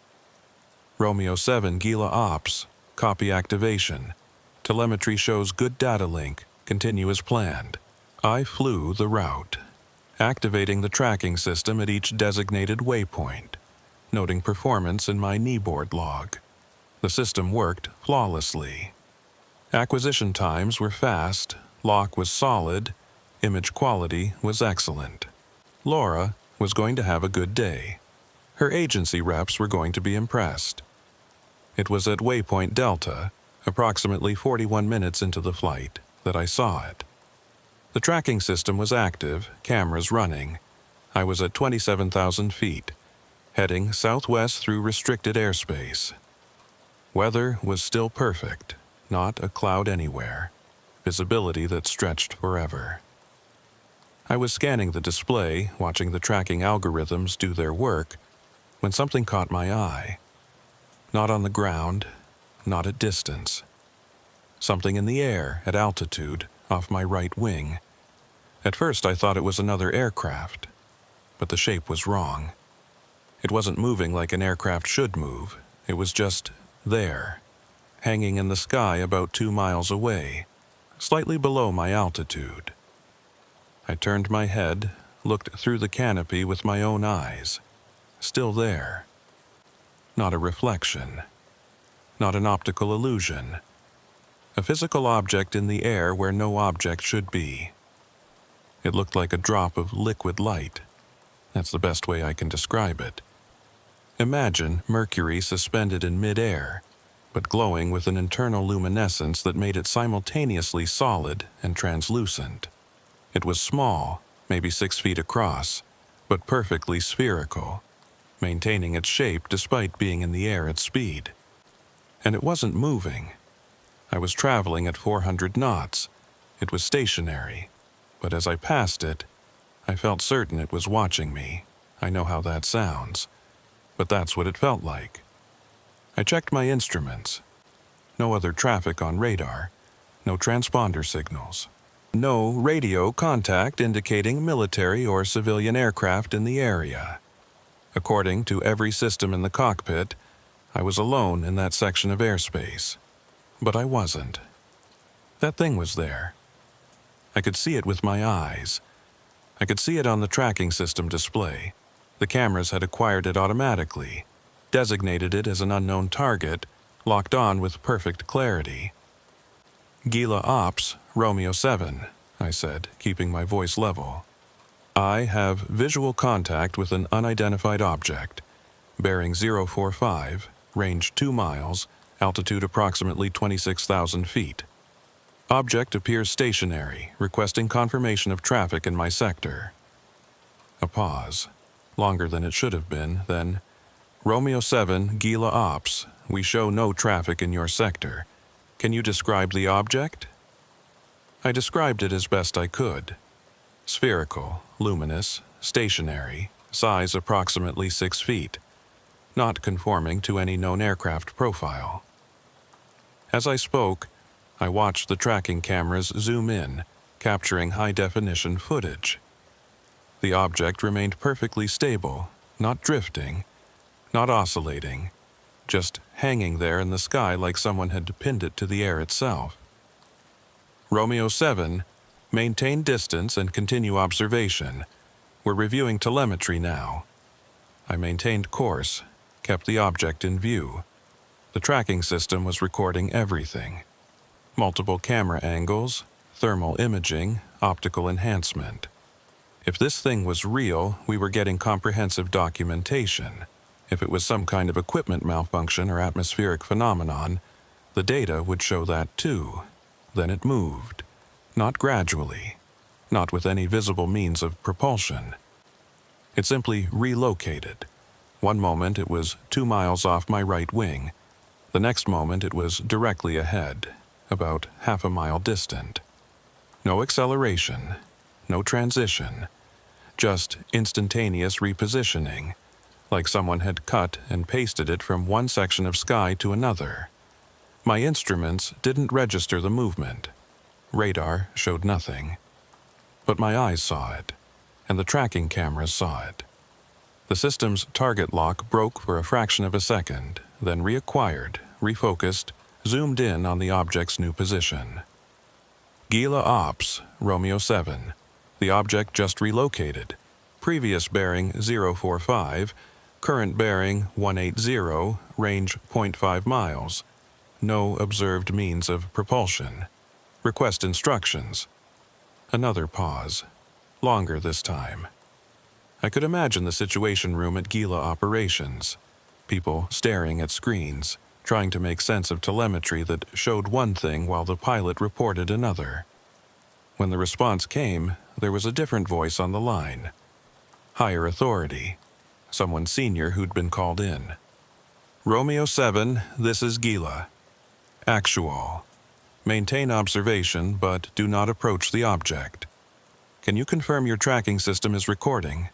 Romeo 7 Gila Ops, copy activation. Telemetry shows good data link, continue as planned. I flew the route, activating the tracking system at each designated waypoint, noting performance in my kneeboard log. The system worked flawlessly. Acquisition times were fast, lock was solid, image quality was excellent. Laura was going to have a good day. Her agency reps were going to be impressed. It was at Waypoint Delta, approximately 41 minutes into the flight, that I saw it. The tracking system was active, cameras running. I was at 27,000 feet, heading southwest through restricted airspace. Weather was still perfect, not a cloud anywhere. Visibility that stretched forever. I was scanning the display, watching the tracking algorithms do their work, when something caught my eye. Not on the ground, not at distance. Something in the air, at altitude, off my right wing. At first I thought it was another aircraft, but the shape was wrong. It wasn't moving like an aircraft should move. It was just there, hanging in the sky about 2 miles away, slightly below my altitude. I turned my head, looked through the canopy with my own eyes. Still there. Not a reflection. Not an optical illusion. A physical object in the air where no object should be. It looked like a drop of liquid light. That's the best way I can describe it. Imagine mercury suspended in mid-air, but glowing with an internal luminescence that made it simultaneously solid and translucent. It was small, maybe 6 feet across, but perfectly spherical, maintaining its shape despite being in the air at speed. And it wasn't moving. I was traveling at 400 knots. It was stationary, but as I passed it, I felt certain it was watching me. I know how that sounds, but that's what it felt like. I checked my instruments. No other traffic on radar, no transponder signals, no radio contact indicating military or civilian aircraft in the area. According to every system in the cockpit, I was alone in that section of airspace. But I wasn't. That thing was there. I could see it with my eyes. I could see it on the tracking system display. The cameras had acquired it automatically, designated it as an unknown target, locked on with perfect clarity. Gila Ops, Romeo 7, I said, keeping my voice level. I have visual contact with an unidentified object, bearing 045, range 2 miles, altitude approximately 26,000 feet. Object appears stationary, requesting confirmation of traffic in my sector. A pause, longer than it should have been, then, Romeo 7, Gila Ops, we show no traffic in your sector. Can you describe the object? I described it as best I could. Spherical, luminous, stationary, size approximately 6 feet, not conforming to any known aircraft profile. As I spoke, I watched the tracking cameras zoom in, capturing high-definition footage. The object remained perfectly stable, not drifting, not oscillating, just hanging there in the sky like someone had pinned it to the air itself. Romeo 7, maintain distance and continue observation. We're reviewing telemetry now. I maintained course, kept the object in view. The tracking system was recording everything. Multiple camera angles, thermal imaging, optical enhancement. If this thing was real, we were getting comprehensive documentation. If it was some kind of equipment malfunction or atmospheric phenomenon, the data would show that too. Then it moved. Not gradually. Not with any visible means of propulsion. It simply relocated. One moment it was 2 miles off my right wing. The next moment it was directly ahead, about half a mile distant. No acceleration, no transition, just instantaneous repositioning, like someone had cut and pasted it from one section of sky to another. My instruments didn't register the movement. Radar showed nothing. But my eyes saw it, and the tracking cameras saw it. The system's target lock broke for a fraction of a second, then reacquired, refocused, zoomed in on the object's new position. Gila Ops, Romeo 7. The object just relocated. Previous bearing 045, current bearing 180, range 0.5 miles. No observed means of propulsion. Request instructions. Another pause. Longer this time. I could imagine the situation room at Gila Operations. People staring at screens, trying to make sense of telemetry that showed one thing while the pilot reported another. When the response came, there was a different voice on the line. Higher authority. Someone senior who'd been called in. Romeo 7, this is Gila. Actual. Maintain observation, but do not approach the object. Can you confirm your tracking system is recording?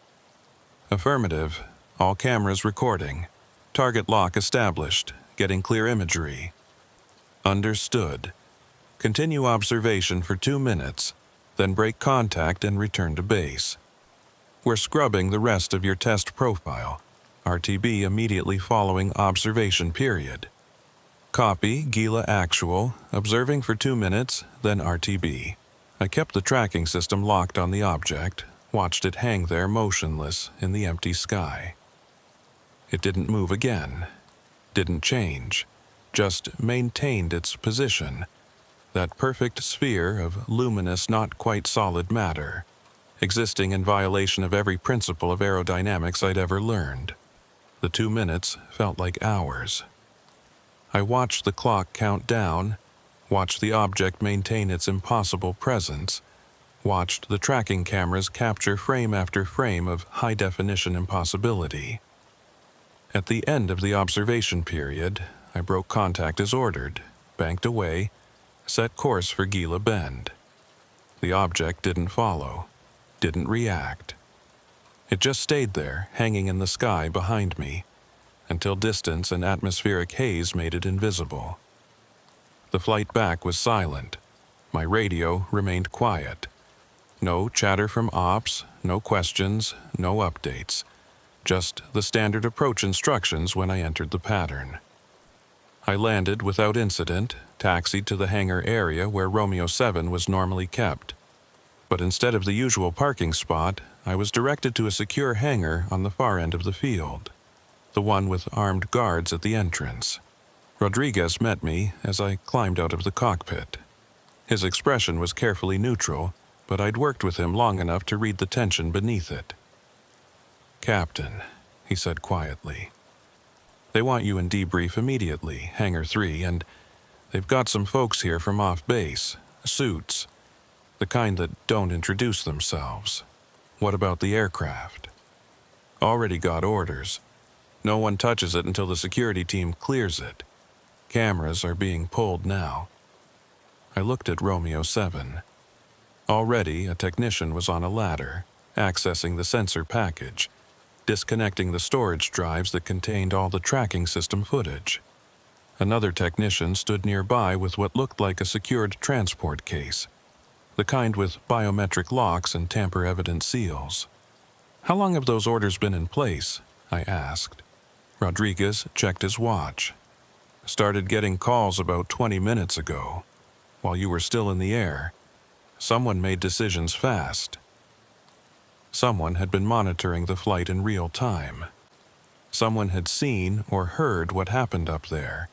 Affirmative. All cameras recording. Target lock established. Getting clear imagery. Understood. Continue observation for 2 minutes, then break contact and return to base. We're scrubbing the rest of your test profile. RTB immediately following observation period. Copy, Gila Actual, observing for 2 minutes, then RTB. I kept the tracking system locked on the object, watched it hang there motionless in the empty sky. It didn't move again, didn't change, just maintained its position, that perfect sphere of luminous, not quite solid matter, existing in violation of every principle of aerodynamics I'd ever learned. The 2 minutes felt like hours. I watched the clock count down, watched the object maintain its impossible presence, watched the tracking cameras capture frame after frame of high-definition impossibility. At the end of the observation period, I broke contact as ordered, banked away, set course for Gila Bend. The object didn't follow, didn't react. It just stayed there, hanging in the sky behind me, until distance and atmospheric haze made it invisible. The flight back was silent. My radio remained quiet. No chatter from ops, no questions, no updates. Just the standard approach instructions when I entered the pattern. I landed without incident, taxied to the hangar area where Romeo 7 was normally kept. But instead of the usual parking spot, I was directed to a secure hangar on the far end of the field, the one with armed guards at the entrance. Rodriguez met me as I climbed out of the cockpit. His expression was carefully neutral, but I'd worked with him long enough to read the tension beneath it. "Captain," he said quietly, "they want you in debrief immediately, Hangar 3, and they've got some folks here from off-base, suits, the kind that don't introduce themselves. What about the aircraft?" "Already got orders. No one touches it until the security team clears it. Cameras are being pulled now." I looked at Romeo 7. Already, a technician was on a ladder, accessing the sensor package, disconnecting the storage drives that contained all the tracking system footage. Another technician stood nearby with what looked like a secured transport case, the kind with biometric locks and tamper-evident seals. "How long have those orders been in place?" I asked. Rodriguez checked his watch. "Started getting calls about 20 minutes ago, while you were still in the air. Someone made decisions fast." Someone had been monitoring the flight in real time. Someone had seen or heard what happened up there.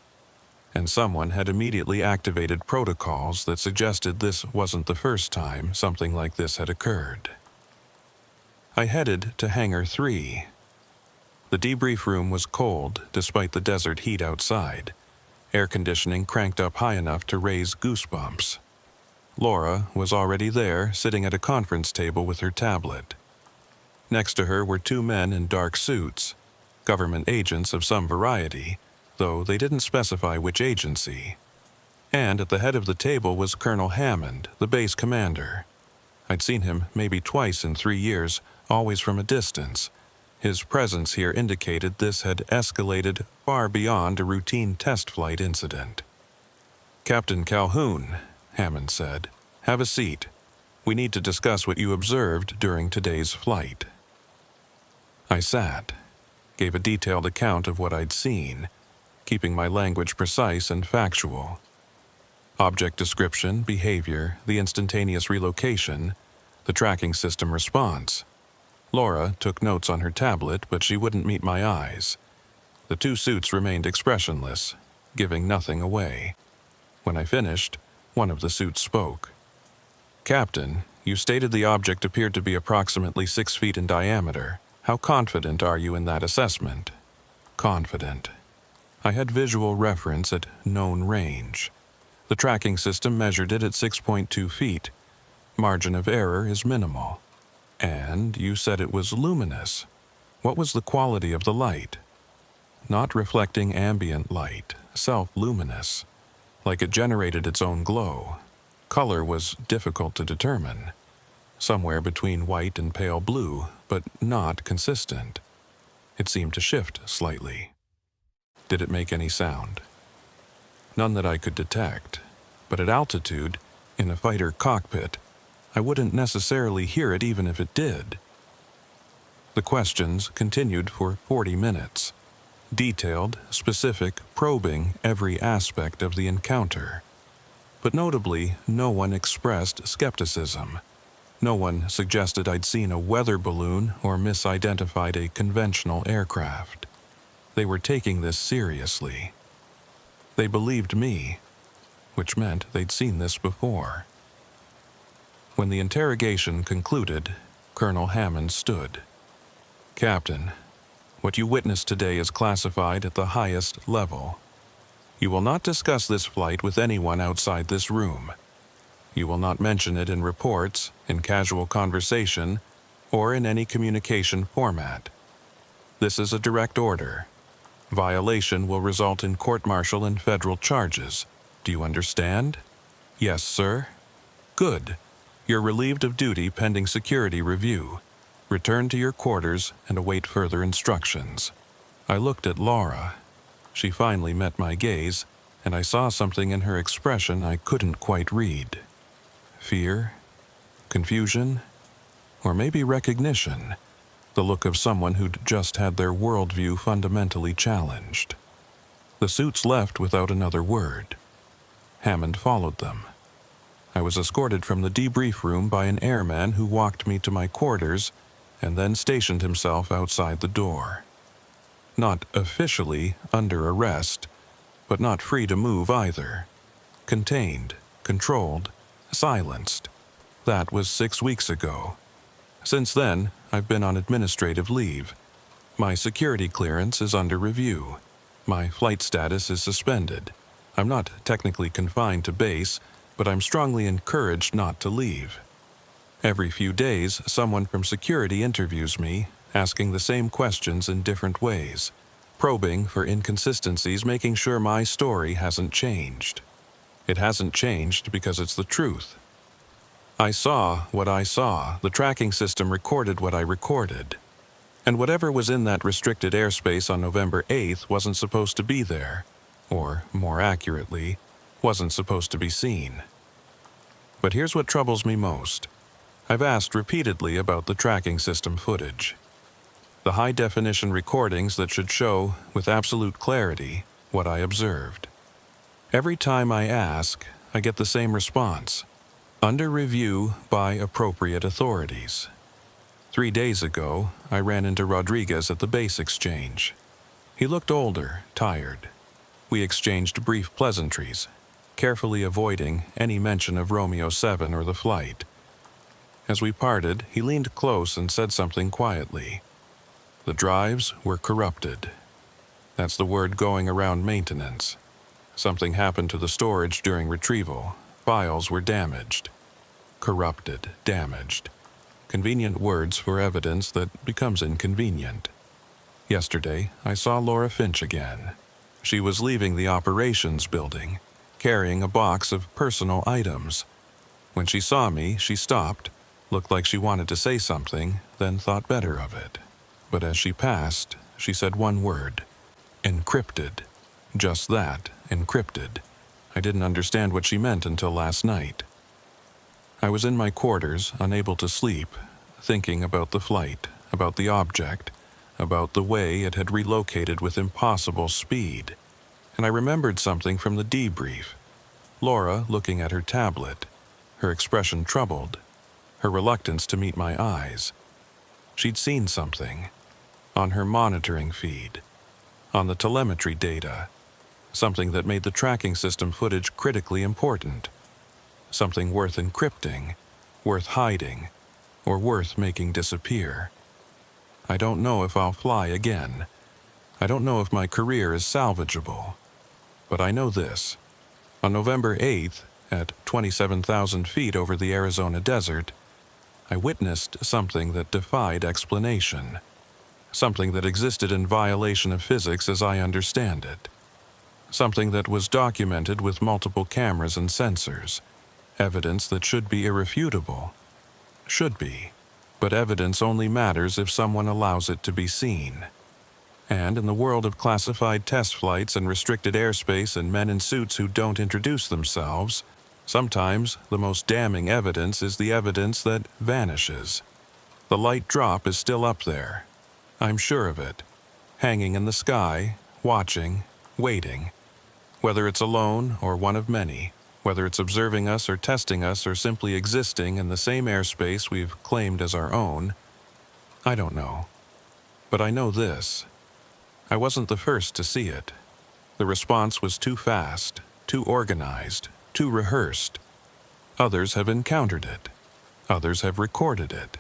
And someone had immediately activated protocols that suggested this wasn't the first time something like this had occurred. I headed to Hangar 3. The debrief room was cold despite the desert heat outside, air conditioning cranked up high enough to raise goosebumps. Laura was already there, sitting at a conference table with her tablet. Next to her were two men in dark suits, government agents of some variety, though they didn't specify which agency. And at the head of the table was Colonel Hammond, the base commander. I'd seen him maybe twice in 3 years, always from a distance. His presence here indicated this had escalated far beyond a routine test flight incident. "Captain Calhoun," Hammond said, "have a seat. We need to discuss what you observed during today's flight." I sat, gave a detailed account of what I'd seen, keeping my language precise and factual. Object description, behavior, the instantaneous relocation, the tracking system response. Laura took notes on her tablet, but she wouldn't meet my eyes. The two suits remained expressionless, giving nothing away. When I finished, one of the suits spoke. "Captain, you stated the object appeared to be approximately 6 feet in diameter. How confident are you in that assessment?" "Confident." I had visual reference at known range. The tracking system measured it at 6.2 feet. Margin of error is minimal. And you said it was luminous. What was the quality of the light? Not reflecting ambient light, self-luminous, like it generated its own glow. Color was difficult to determine. Somewhere between white and pale blue, but not consistent. It seemed to shift slightly. Did it make any sound? None that I could detect, but at altitude, in a fighter cockpit, I wouldn't necessarily hear it even if it did. The questions continued for 40 minutes. Detailed, specific, probing every aspect of the encounter. But notably, no one expressed skepticism. No one suggested I'd seen a weather balloon or misidentified a conventional aircraft. They were taking this seriously. They believed me, which meant they'd seen this before. When the interrogation concluded, Colonel Hammond stood. "Captain, what you witnessed today is classified at the highest level. You will not discuss this flight with anyone outside this room. You will not mention it in reports, in casual conversation, or in any communication format. This is a direct order. Violation will result in court-martial and federal charges. Do you understand? Yes, sir. Good. You're relieved of duty pending security review. Return to your quarters and await further instructions. I looked at Laura. She finally met my gaze, and I saw something in her expression I couldn't quite read. Fear? Confusion? Or maybe recognition? The look of someone who'd just had their worldview fundamentally challenged. The suits left without another word. Hammond followed them. I was escorted from the debrief room by an airman who walked me to my quarters and then stationed himself outside the door. Not officially under arrest, but not free to move either. Contained, controlled, silenced. That was 6 weeks ago. Since then, I've been on administrative leave. My security clearance is under review. My flight status is suspended. I'm not technically confined to base, but I'm strongly encouraged not to leave. Every few days, someone from security interviews me, asking the same questions in different ways, probing for inconsistencies, making sure my story hasn't changed. It hasn't changed because it's the truth. I saw what I saw. The tracking system recorded what I recorded. And whatever was in that restricted airspace on November 8th wasn't supposed to be there, or, more accurately, wasn't supposed to be seen. But here's what troubles me most. I've asked repeatedly about the tracking system footage. The high-definition recordings that should show, with absolute clarity, what I observed. Every time I ask, I get the same response. Under review by appropriate authorities. 3 days ago, I ran into Rodriguez at the base exchange. He looked older, tired. We exchanged brief pleasantries, carefully avoiding any mention of Romeo 7 or the flight. As we parted, he leaned close and said something quietly. The drives were corrupted. That's the word going around maintenance. Something happened to the storage during retrieval. Files were damaged. Corrupted, damaged. Convenient words for evidence that becomes inconvenient. Yesterday, I saw Laura Finch again. She was leaving the operations building, carrying a box of personal items. When she saw me, she stopped, looked like she wanted to say something, then thought better of it. But as she passed, she said one word. Encrypted. Just that, encrypted. I didn't understand what she meant until last night. I was in my quarters, unable to sleep, thinking about the flight, about the object, about the way it had relocated with impossible speed. And I remembered something from the debrief. Laura looking at her tablet, her expression troubled, her reluctance to meet my eyes. She'd seen something. On her monitoring feed. On the telemetry data. Something that made the tracking system footage critically important. Something worth encrypting, worth hiding, or worth making disappear. I don't know if I'll fly again. I don't know if my career is salvageable. But I know this. On November 8th, at 27,000 feet over the Arizona desert, I witnessed something that defied explanation. Something that existed in violation of physics as I understand it. Something that was documented with multiple cameras and sensors. Evidence that should be irrefutable. Should be. But evidence only matters if someone allows it to be seen. And in the world of classified test flights and restricted airspace and men in suits who don't introduce themselves, sometimes the most damning evidence is the evidence that vanishes. The light drop is still up there. I'm sure of it. Hanging in the sky, watching, waiting. Whether it's alone or one of many, whether it's observing us or testing us or simply existing in the same airspace we've claimed as our own, I don't know. But I know this. I wasn't the first to see it. The response was too fast, too organized, too rehearsed. Others have encountered it. Others have recorded it.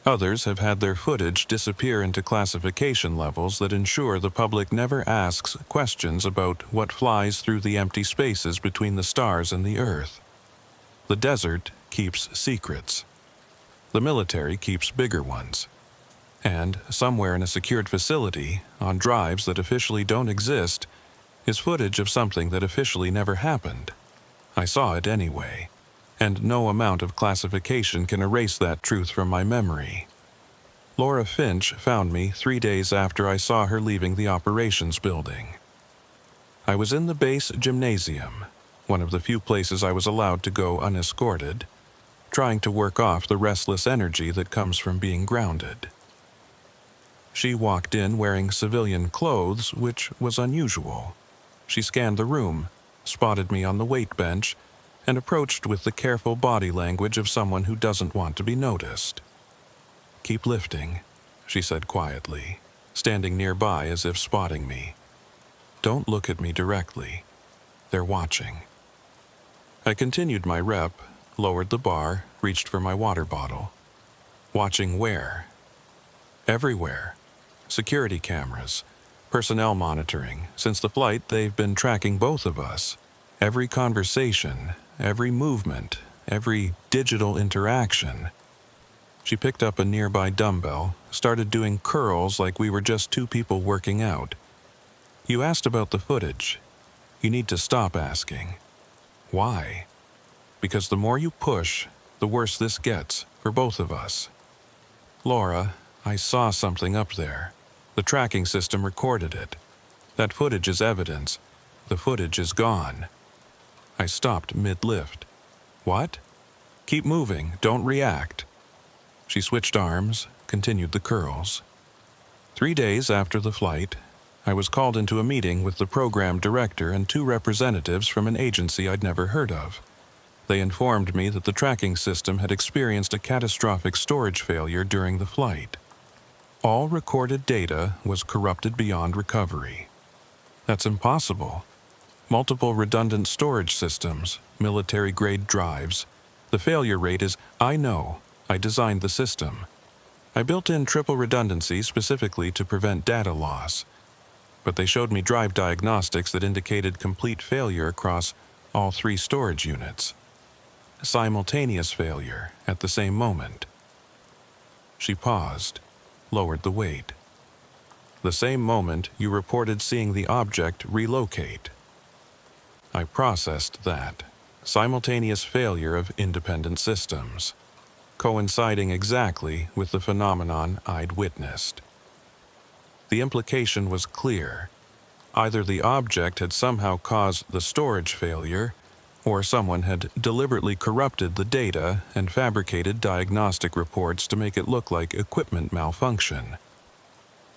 Others have had their footage disappear into classification levels that ensure the public never asks questions about what flies through the empty spaces between the stars and the Earth. The desert keeps secrets. The military keeps bigger ones. And somewhere in a secured facility, on drives that officially don't exist, is footage of something that officially never happened. I saw it anyway, and no amount of classification can erase that truth from my memory. Laura Finch found me 3 days after I saw her leaving the operations building. I was in the base gymnasium, one of the few places I was allowed to go unescorted, trying to work off the restless energy that comes from being grounded. She walked in wearing civilian clothes, which was unusual. She scanned the room, spotted me on the weight bench, and approached with the careful body language of someone who doesn't want to be noticed. "Keep lifting," she said quietly, standing nearby as if spotting me. "Don't look at me directly. They're watching." I continued my rep, lowered the bar, reached for my water bottle. Watching where? Everywhere. Security cameras, personnel monitoring. Since the flight, they've been tracking both of us. Every conversation, every movement, every digital interaction. She picked up a nearby dumbbell, started doing curls like we were just two people working out. "You asked about the footage. You need to stop asking." "Why?" "Because the more you push, the worse this gets for both of us." "Laura, I saw something up there. The tracking system recorded it. That footage is evidence. The footage is gone." I stopped mid-lift. "What?" "Keep moving, don't react." She switched arms, continued the curls. 3 days after the flight, I was called into a meeting with the program director and 2 representatives from an agency I'd never heard of. They informed me that the tracking system had experienced a catastrophic storage failure during the flight. All recorded data was corrupted beyond recovery. That's impossible. Multiple redundant storage systems, military-grade drives. The failure rate is, I know, I designed the system. I built in triple redundancy specifically to prevent data loss. But they showed me drive diagnostics that indicated complete failure across all 3 storage units. Simultaneous failure at the same moment. She paused, lowered the weight. "The same moment you reported seeing the object relocate." I processed that. Simultaneous failure of independent systems, coinciding exactly with the phenomenon I'd witnessed. The implication was clear. Either the object had somehow caused the storage failure, or someone had deliberately corrupted the data and fabricated diagnostic reports to make it look like equipment malfunction.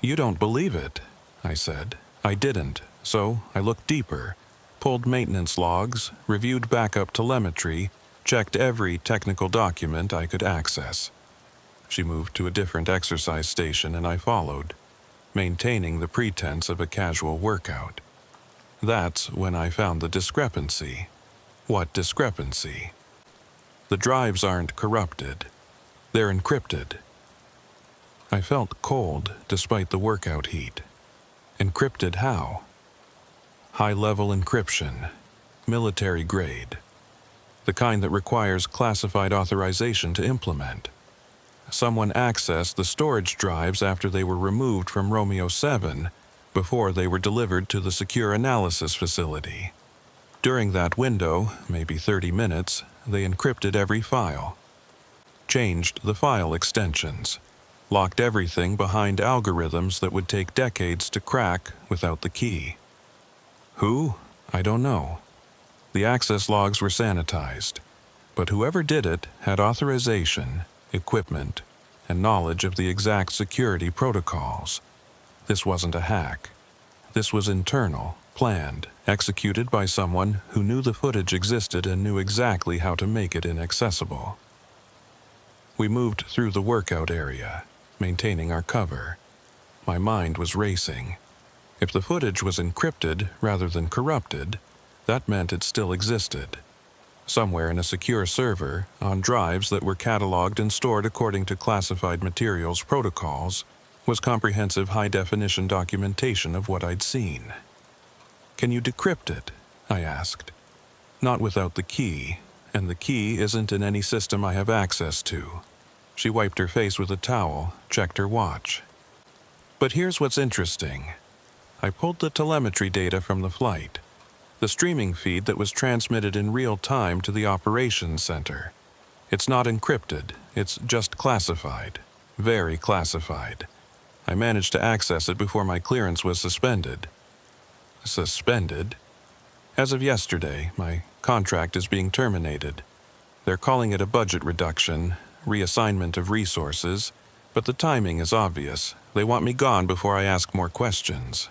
"You don't believe it," I said. I didn't, so I looked deeper, pulled maintenance logs, reviewed backup telemetry, checked every technical document I could access. She moved to a different exercise station and I followed, maintaining the pretense of a casual workout. That's when I found the discrepancy. What discrepancy? The drives aren't corrupted. They're encrypted. I felt cold despite the workout heat. Encrypted how? High-level encryption, military grade. The kind that requires classified authorization to implement. Someone accessed the storage drives after they were removed from Romeo 7 before they were delivered to the secure analysis facility. During that window, maybe 30 minutes, they encrypted every file, changed the file extensions, locked everything behind algorithms that would take decades to crack without the key. Who? I don't know. The access logs were sanitized, but whoever did it had authorization, equipment, and knowledge of the exact security protocols. This wasn't a hack. This was internal, planned, executed by someone who knew the footage existed and knew exactly how to make it inaccessible. We moved through the workout area, maintaining our cover. My mind was racing. If the footage was encrypted rather than corrupted, that meant it still existed. Somewhere in a secure server, on drives that were cataloged and stored according to classified materials protocols, was comprehensive high-definition documentation of what I'd seen. "Can you decrypt it?" I asked. "Not without the key, and the key isn't in any system I have access to." She wiped her face with a towel, checked her watch. But here's what's interesting. I pulled the telemetry data from the flight, the streaming feed that was transmitted in real time to the operations center. It's not encrypted, it's just classified. Very classified. I managed to access it before my clearance was suspended. Suspended? As of yesterday, my contract is being terminated. They're calling it a budget reduction, reassignment of resources, but the timing is obvious. They want me gone before I ask more questions.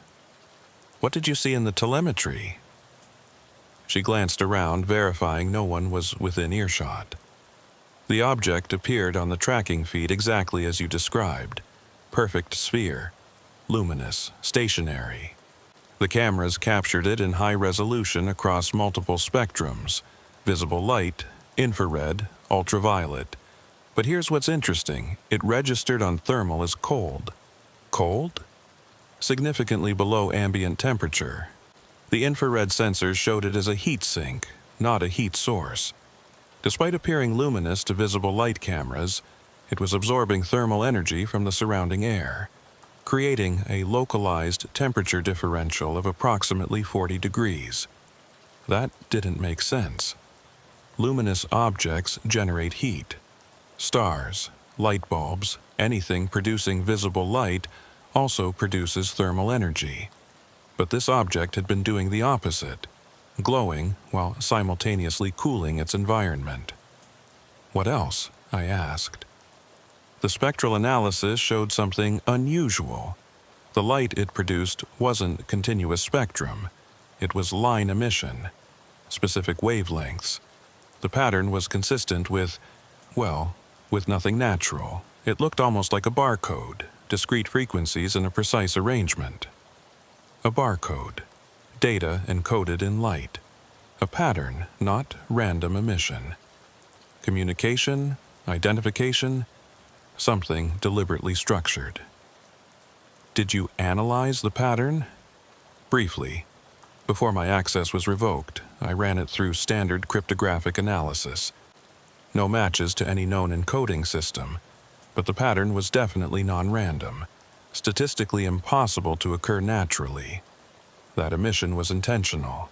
What did you see in the telemetry? She glanced around, verifying no one was within earshot. The object appeared on the tracking feed exactly as you described. Perfect sphere. Luminous, stationary. The cameras captured it in high resolution across multiple spectrums. Visible light, infrared, ultraviolet. But here's what's interesting. It registered on thermal as cold. Cold? Significantly below ambient temperature. The infrared sensors showed it as a heat sink, not a heat source. Despite appearing luminous to visible light cameras, it was absorbing thermal energy from the surrounding air, creating a localized temperature differential of approximately 40 degrees. That didn't make sense. Luminous objects generate heat. Stars, light bulbs, anything producing visible light also produces thermal energy. But this object had been doing the opposite, glowing while simultaneously cooling its environment. What else? I asked. The spectral analysis showed something unusual. The light it produced wasn't continuous spectrum. It was line emission, specific wavelengths. The pattern was consistent with, well, with nothing natural. It looked almost like a barcode, discrete frequencies in a precise arrangement. A barcode, data encoded in light. A pattern, not random emission. Communication, identification, something deliberately structured. Did you analyze the pattern? Briefly. Before my access was revoked, I ran it through standard cryptographic analysis. No matches to any known encoding system, but the pattern was definitely non-random, statistically impossible to occur naturally. That emission was intentional.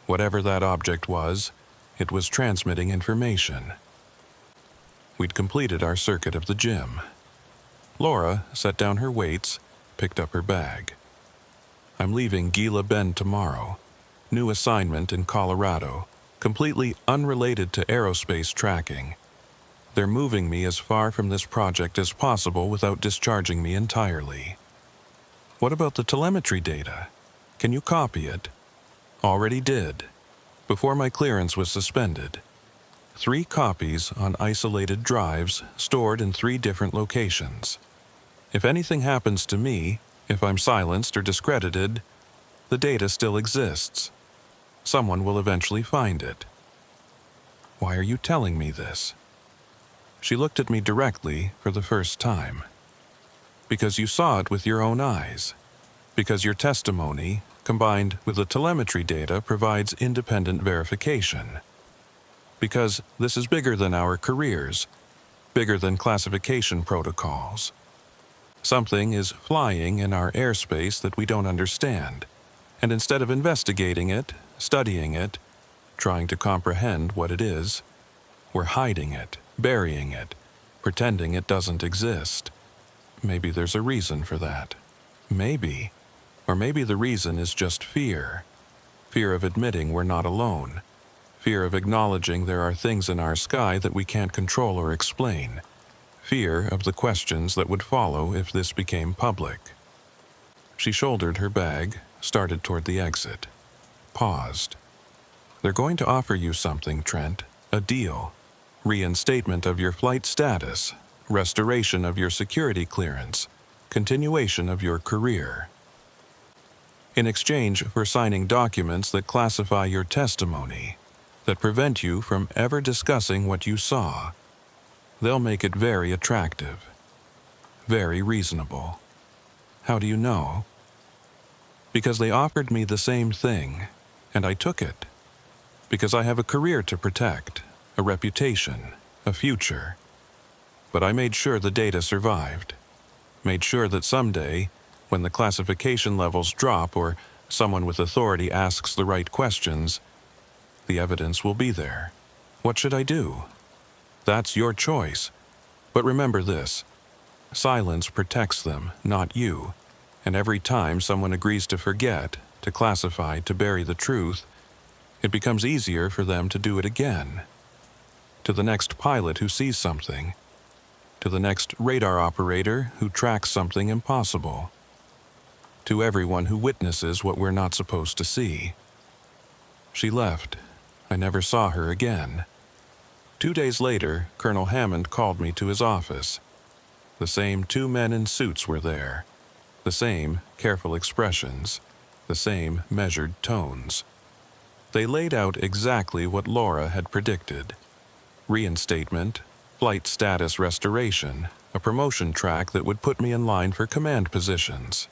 Whatever that object was, it was transmitting information. We'd completed our circuit of the gym. Laura set down her weights, picked up her bag. I'm leaving Gila Bend tomorrow. New assignment in Colorado, completely unrelated to aerospace tracking. They're moving me as far from this project as possible without discharging me entirely. What about the telemetry data? Can you copy it? Already did. Before my clearance was suspended. 3 copies on isolated drives stored in 3 different locations. If anything happens to me, if I'm silenced or discredited, the data still exists. Someone will eventually find it. Why are you telling me this? She looked at me directly for the first time. Because you saw it with your own eyes. Because your testimony, combined with the telemetry data, provides independent verification. Because this is bigger than our careers, bigger than classification protocols. Something is flying in our airspace that we don't understand, and instead of investigating it, studying it, trying to comprehend what it is, we're hiding it, burying it, pretending it doesn't exist. Maybe there's a reason for that. Maybe. Or maybe the reason is just fear. Fear of admitting we're not alone. Fear of acknowledging there are things in our sky that we can't control or explain. Fear of the questions that would follow if this became public. She shouldered her bag, started toward the exit. Paused. They're going to offer you something, Trent. A deal. Reinstatement of your flight status. Restoration of your security clearance. Continuation of your career. In exchange for signing documents that classify your testimony, that prevent you from ever discussing what you saw. They'll make it very attractive. Very reasonable. How do you know? Because they offered me the same thing, and I took it. Because I have a career to protect, a reputation, a future. But I made sure the data survived. Made sure that someday, when the classification levels drop or someone with authority asks the right questions, the evidence will be there. What should I do? That's your choice. But remember this: silence protects them, not you. And every time someone agrees to forget, to classify, to bury the truth, it becomes easier for them to do it again. To the next pilot who sees something, to the next radar operator who tracks something impossible, to everyone who witnesses what we're not supposed to see. She left. I never saw her again. 2 days later, Colonel Hammond called me to his office. The same 2 men in suits were there. The same careful expressions. The same measured tones. They laid out exactly what Laura had predicted. Reinstatement, flight status restoration, a promotion track that would put me in line for command positions.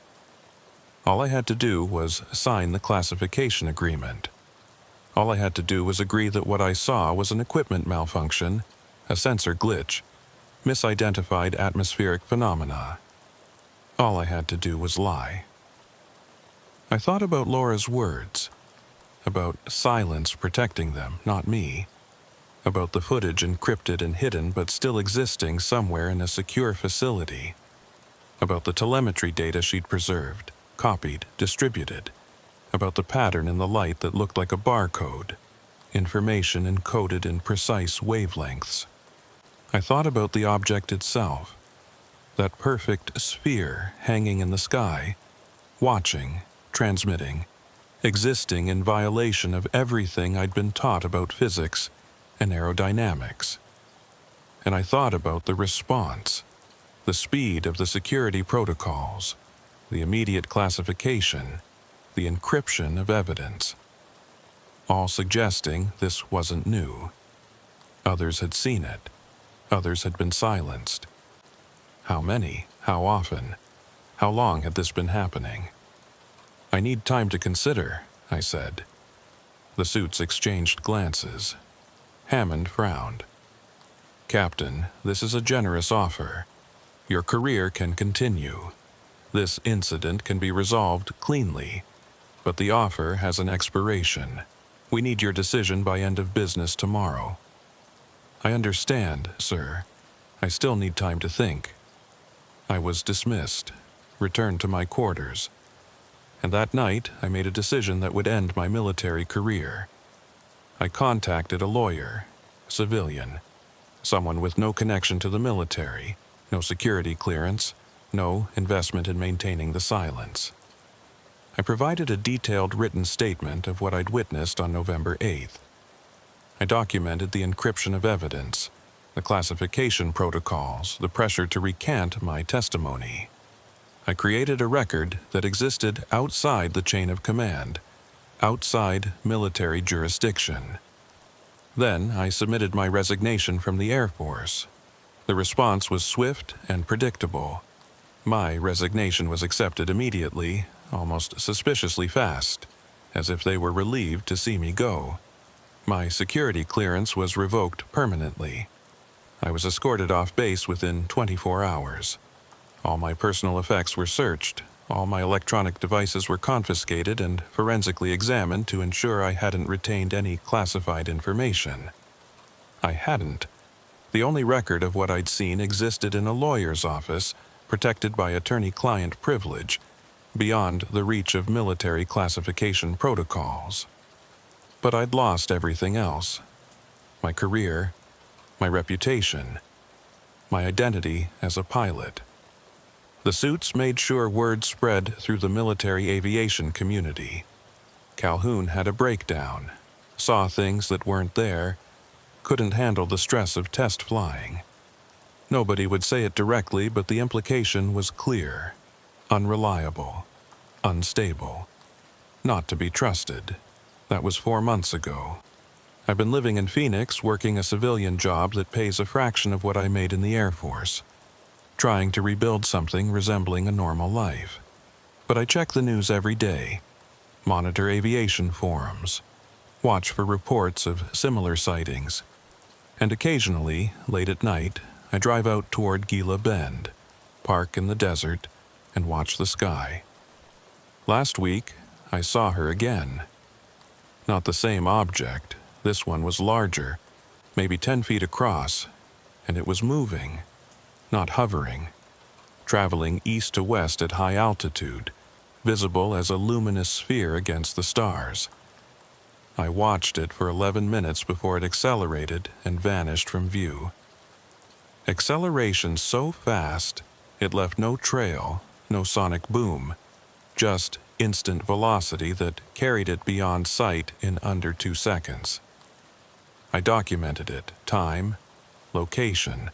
All I had to do was sign the classification agreement. All I had to do was agree that what I saw was an equipment malfunction, a sensor glitch, misidentified atmospheric phenomena. All I had to do was lie. I thought about Laura's words, about silence protecting them, not me, about the footage encrypted and hidden but still existing somewhere in a secure facility, about the telemetry data she'd preserved, copied, distributed, about the pattern in the light that looked like a barcode, information encoded in precise wavelengths. I thought about the object itself, that perfect sphere hanging in the sky, watching, transmitting, existing in violation of everything I'd been taught about physics and aerodynamics. And I thought about the response, the speed of the security protocols, the immediate classification, the encryption of evidence, all suggesting this wasn't new. Others had seen it. Others had been silenced. How many? How often? How long had this been happening? I need time to consider, I said. The suits exchanged glances. Hammond frowned. Captain, this is a generous offer. Your career can continue. This incident can be resolved cleanly, but the offer has an expiration. We need your decision by end of business tomorrow. I understand, sir. I still need time to think. I was dismissed, returned to my quarters, and that night I made a decision that would end my military career. I contacted a lawyer, civilian, someone with no connection to the military, no security clearance, no investment in maintaining the silence. I provided a detailed written statement of what I'd witnessed on November 8th. I documented the encryption of evidence, the classification protocols, the pressure to recant my testimony. I created a record that existed outside the chain of command, outside military jurisdiction. Then I submitted my resignation from the Air Force. The response was swift and predictable. My resignation was accepted immediately, almost suspiciously fast, as if they were relieved to see me go. My security clearance was revoked permanently. I was escorted off base within 24 hours. All my personal effects were searched. All my electronic devices were confiscated and forensically examined to ensure I hadn't retained any classified information. I hadn't. The only record of what I'd seen existed in a lawyer's office, protected by attorney-client privilege, beyond the reach of military classification protocols. But I'd lost everything else. My career, my reputation, my identity as a pilot. The suits made sure word spread through the military aviation community. Calhoun had a breakdown, saw things that weren't there, couldn't handle the stress of test flying. Nobody would say it directly, but the implication was clear. Unreliable, unstable, not to be trusted. That was 4 months ago. I've been living in Phoenix, working a civilian job that pays a fraction of what I made in the Air Force, trying to rebuild something resembling a normal life. But I check the news every day, monitor aviation forums, watch for reports of similar sightings, and occasionally, late at night, I drive out toward Gila Bend, park in the desert, and watch the sky. Last week, I saw her again. Not the same object. This one was larger, maybe 10 feet across, and it was moving, not hovering, traveling east to west at high altitude, visible as a luminous sphere against the stars. I watched it for 11 minutes before it accelerated and vanished from view. Acceleration so fast, it left no trail, no sonic boom, just instant velocity that carried it beyond sight in under 2 seconds. I documented it, time, location,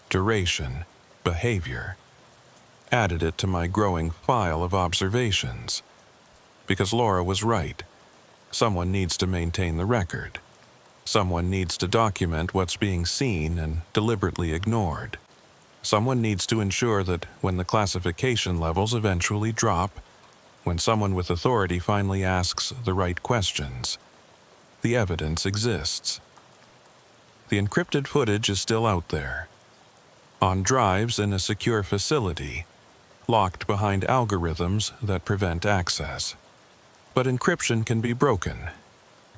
duration, behavior, added it to my growing file of observations. Because Laura was right. Someone needs to maintain the record. Someone needs to document what's being seen and deliberately ignored. Someone needs to ensure that when the classification levels eventually drop, when someone with authority finally asks the right questions, the evidence exists. The encrypted footage is still out there, on drives in a secure facility, locked behind algorithms that prevent access. But encryption can be broken.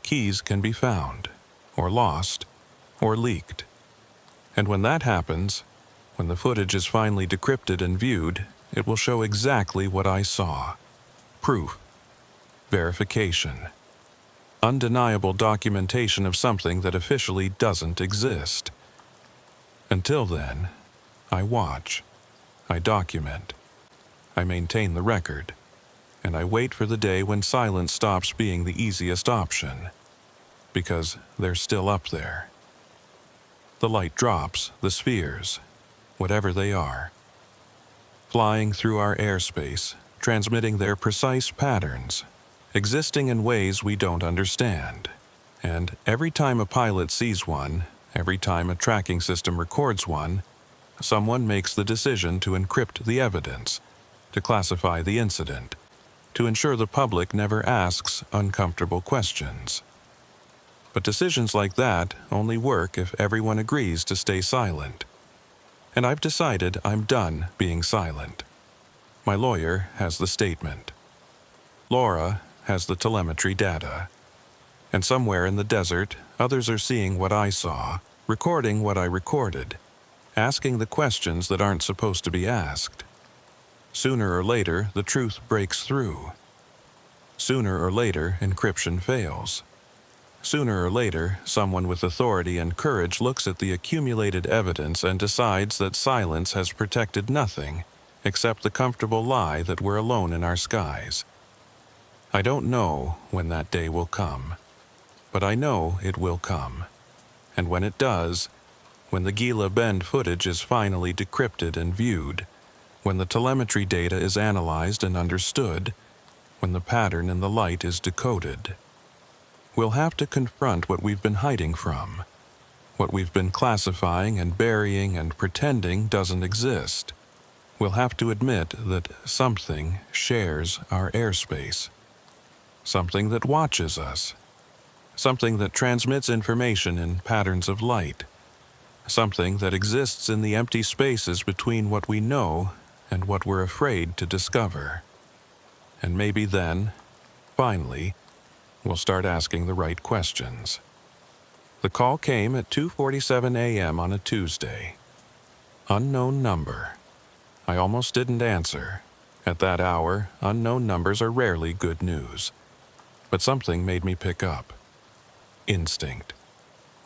Keys can be found, or lost, or leaked. And when that happens, when the footage is finally decrypted and viewed, it will show exactly what I saw. Proof. Verification. Undeniable documentation of something that officially doesn't exist. Until then, I watch. I document. I maintain the record. And I wait for the day when silence stops being the easiest option. Because they're still up there. The light drops, the spheres, whatever they are, flying through our airspace, transmitting their precise patterns, existing in ways we don't understand. And every time a pilot sees one, every time a tracking system records one, someone makes the decision to encrypt the evidence, to classify the incident, to ensure the public never asks uncomfortable questions. But decisions like that only work if everyone agrees to stay silent. And I've decided I'm done being silent. My lawyer has the statement. Laura has the telemetry data. And somewhere in the desert, others are seeing what I saw, recording what I recorded, asking the questions that aren't supposed to be asked. Sooner or later, the truth breaks through. Sooner or later, encryption fails. Sooner or later, someone with authority and courage looks at the accumulated evidence and decides that silence has protected nothing except the comfortable lie that we're alone in our skies. I don't know when that day will come, but I know it will come. And when it does, when the Gila Bend footage is finally decrypted and viewed, when the telemetry data is analyzed and understood, when the pattern in the light is decoded, we'll have to confront what we've been hiding from, what we've been classifying and burying and pretending doesn't exist. We'll have to admit that something shares our airspace, something that watches us, something that transmits information in patterns of light, something that exists in the empty spaces between what we know and what we're afraid to discover. And maybe then, finally, we'll start asking the right questions. The call came at 2:47 a.m. on a Tuesday. Unknown number. I almost didn't answer. At that hour, unknown numbers are rarely good news. But something made me pick up. Instinct.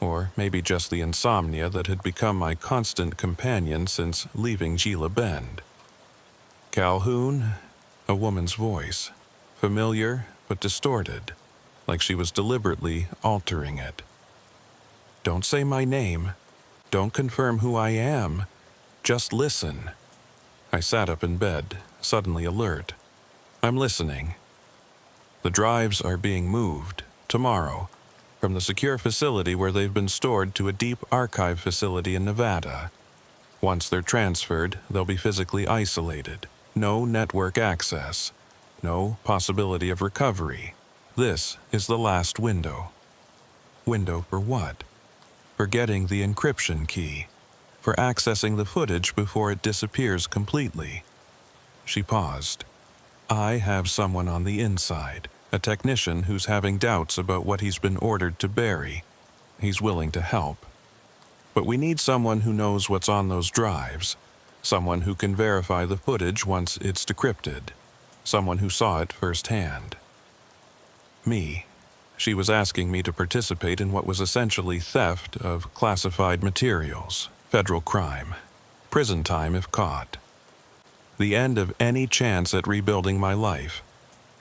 Or maybe just the insomnia that had become my constant companion since leaving Gila Bend. Calhoun, a woman's voice, familiar but distorted, like she was deliberately altering it. Don't say my name. Don't confirm who I am. Just listen. I sat up in bed, suddenly alert. I'm listening. The drives are being moved, tomorrow, from the secure facility where they've been stored to a deep archive facility in Nevada. Once they're transferred, they'll be physically isolated. No network access. No possibility of recovery. This is the last window. Window for what? For getting the encryption key. for accessing the footage before it disappears completely. She paused. I have someone on the inside, a technician who's having doubts about what he's been ordered to bury. He's willing to help. But we need someone who knows what's on those drives, someone who can verify the footage once it's decrypted, someone who saw it firsthand. Me. She was asking me to participate in what was essentially theft of classified materials, federal crime, prison time if caught. The end of any chance at rebuilding my life,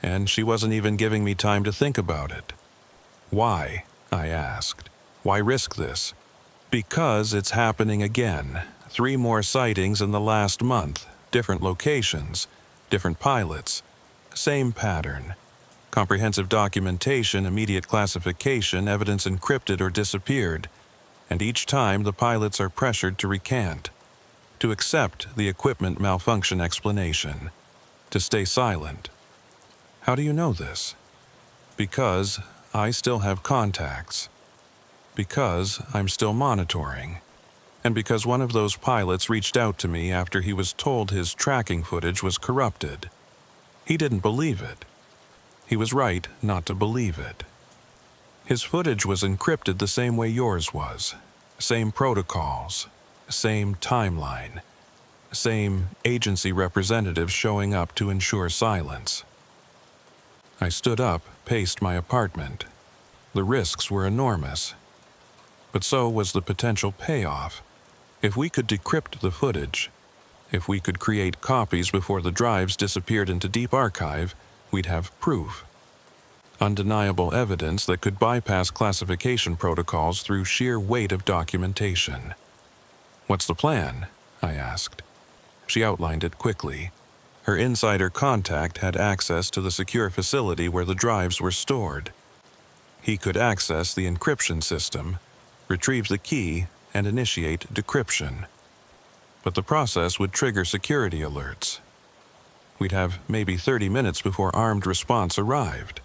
and she wasn't even giving me time to think about it. Why? I asked. Why risk this? Because it's happening again. 3 more sightings in the last month, different locations, different pilots, same pattern. Comprehensive documentation, immediate classification, evidence encrypted or disappeared, and each time the pilots are pressured to recant, to accept the equipment malfunction explanation, to stay silent. How do you know this? Because I still have contacts. Because I'm still monitoring. And because one of those pilots reached out to me after he was told his tracking footage was corrupted. He didn't believe it. He was right not to believe it. His footage was encrypted the same way yours was. Same protocols, same timeline, same agency representatives showing up to ensure silence. I stood up, paced my apartment. The risks were enormous. But so was the potential payoff. If we could decrypt the footage, if we could create copies before the drives disappeared into deep archive, we'd have proof. Undeniable evidence that could bypass classification protocols through sheer weight of documentation. What's the plan? I asked. She outlined it quickly. Her insider contact had access to the secure facility where the drives were stored. He could access the encryption system, retrieve the key, and initiate decryption. But the process would trigger security alerts. We'd have maybe 30 minutes before armed response arrived.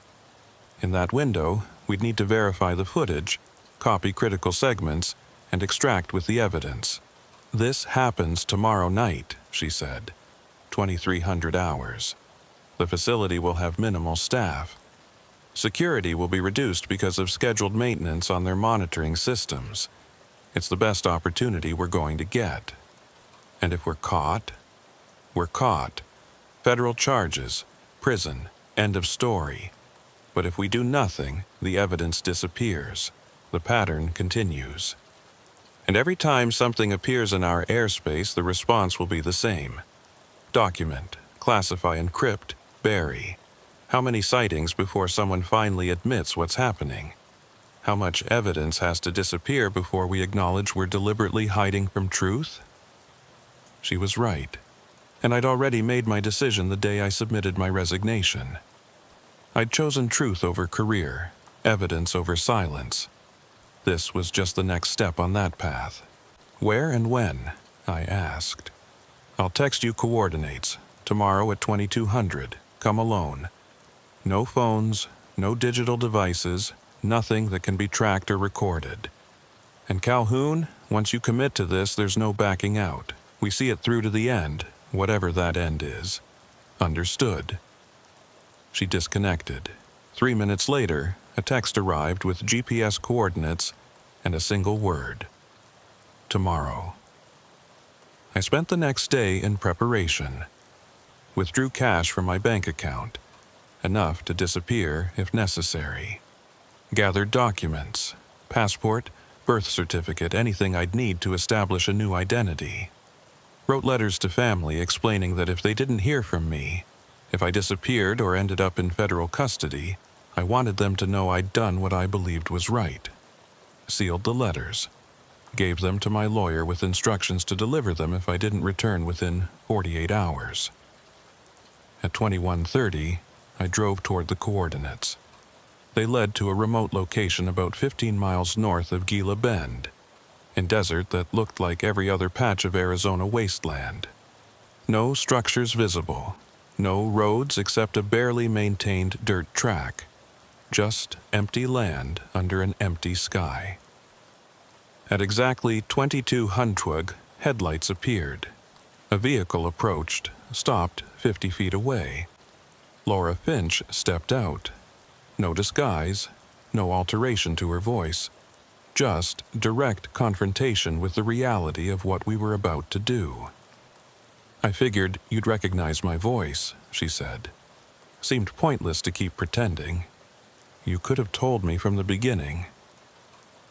In that window, we'd need to verify the footage, copy critical segments, and extract with the evidence. This happens tomorrow night, she said. 2300 hours. The facility will have minimal staff. Security will be reduced because of scheduled maintenance on their monitoring systems. It's the best opportunity we're going to get. And if we're caught, we're caught. Federal charges, prison, end of story. But if we do nothing, the evidence disappears. The pattern continues. And every time something appears in our airspace, the response will be the same. Document, classify, encrypt, bury. How many sightings before someone finally admits what's happening? How much evidence has to disappear before we acknowledge we're deliberately hiding from truth? She was right. And I'd already made my decision the day I submitted my resignation. I'd chosen truth over career, evidence over silence. This was just the next step on that path. Where and when? I asked. I'll text you coordinates. Tomorrow at 2200. Come alone. No phones, no digital devices, nothing that can be tracked or recorded. And Calhoun, once you commit to this, there's no backing out. We see it through to the end, whatever that end is. Understood. She disconnected. 3 minutes later, a text arrived with GPS coordinates and a single word. Tomorrow. I spent the next day in preparation. Withdrew cash from my bank account, enough to disappear if necessary. Gathered documents, passport, birth certificate, anything I'd need to establish a new identity. Wrote letters to family explaining that if they didn't hear from me, if I disappeared or ended up in federal custody, I wanted them to know I'd done what I believed was right. Sealed the letters. Gave them to my lawyer with instructions to deliver them if I didn't return within 48 hours. At 21:30, I drove toward the coordinates. They led to a remote location about 15 miles north of Gila Bend, in desert that looked like every other patch of Arizona wasteland. No structures visible, no roads except a barely maintained dirt track, just empty land under an empty sky. At exactly 22 Huntwug, headlights appeared. A vehicle approached, stopped 50 feet away. Laura Finch stepped out. No disguise, no alteration to her voice, just direct confrontation with the reality of what we were about to do. "I figured you'd recognize my voice," she said. "Seemed pointless to keep pretending. You could have told me from the beginning.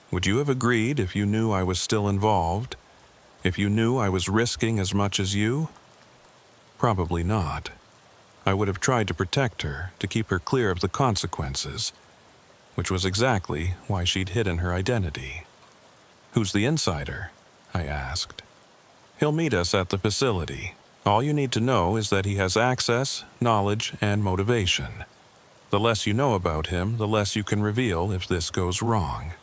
Would you have agreed if you knew I was still involved? If you knew I was risking as much as you?" Probably not. I would have tried to protect her, to keep her clear of the consequences, which was exactly why she'd hidden her identity. "Who's the insider?" I asked. "He'll meet us at the facility. All you need to know is that he has access, knowledge, and motivation. The less you know about him, the less you can reveal if this goes wrong."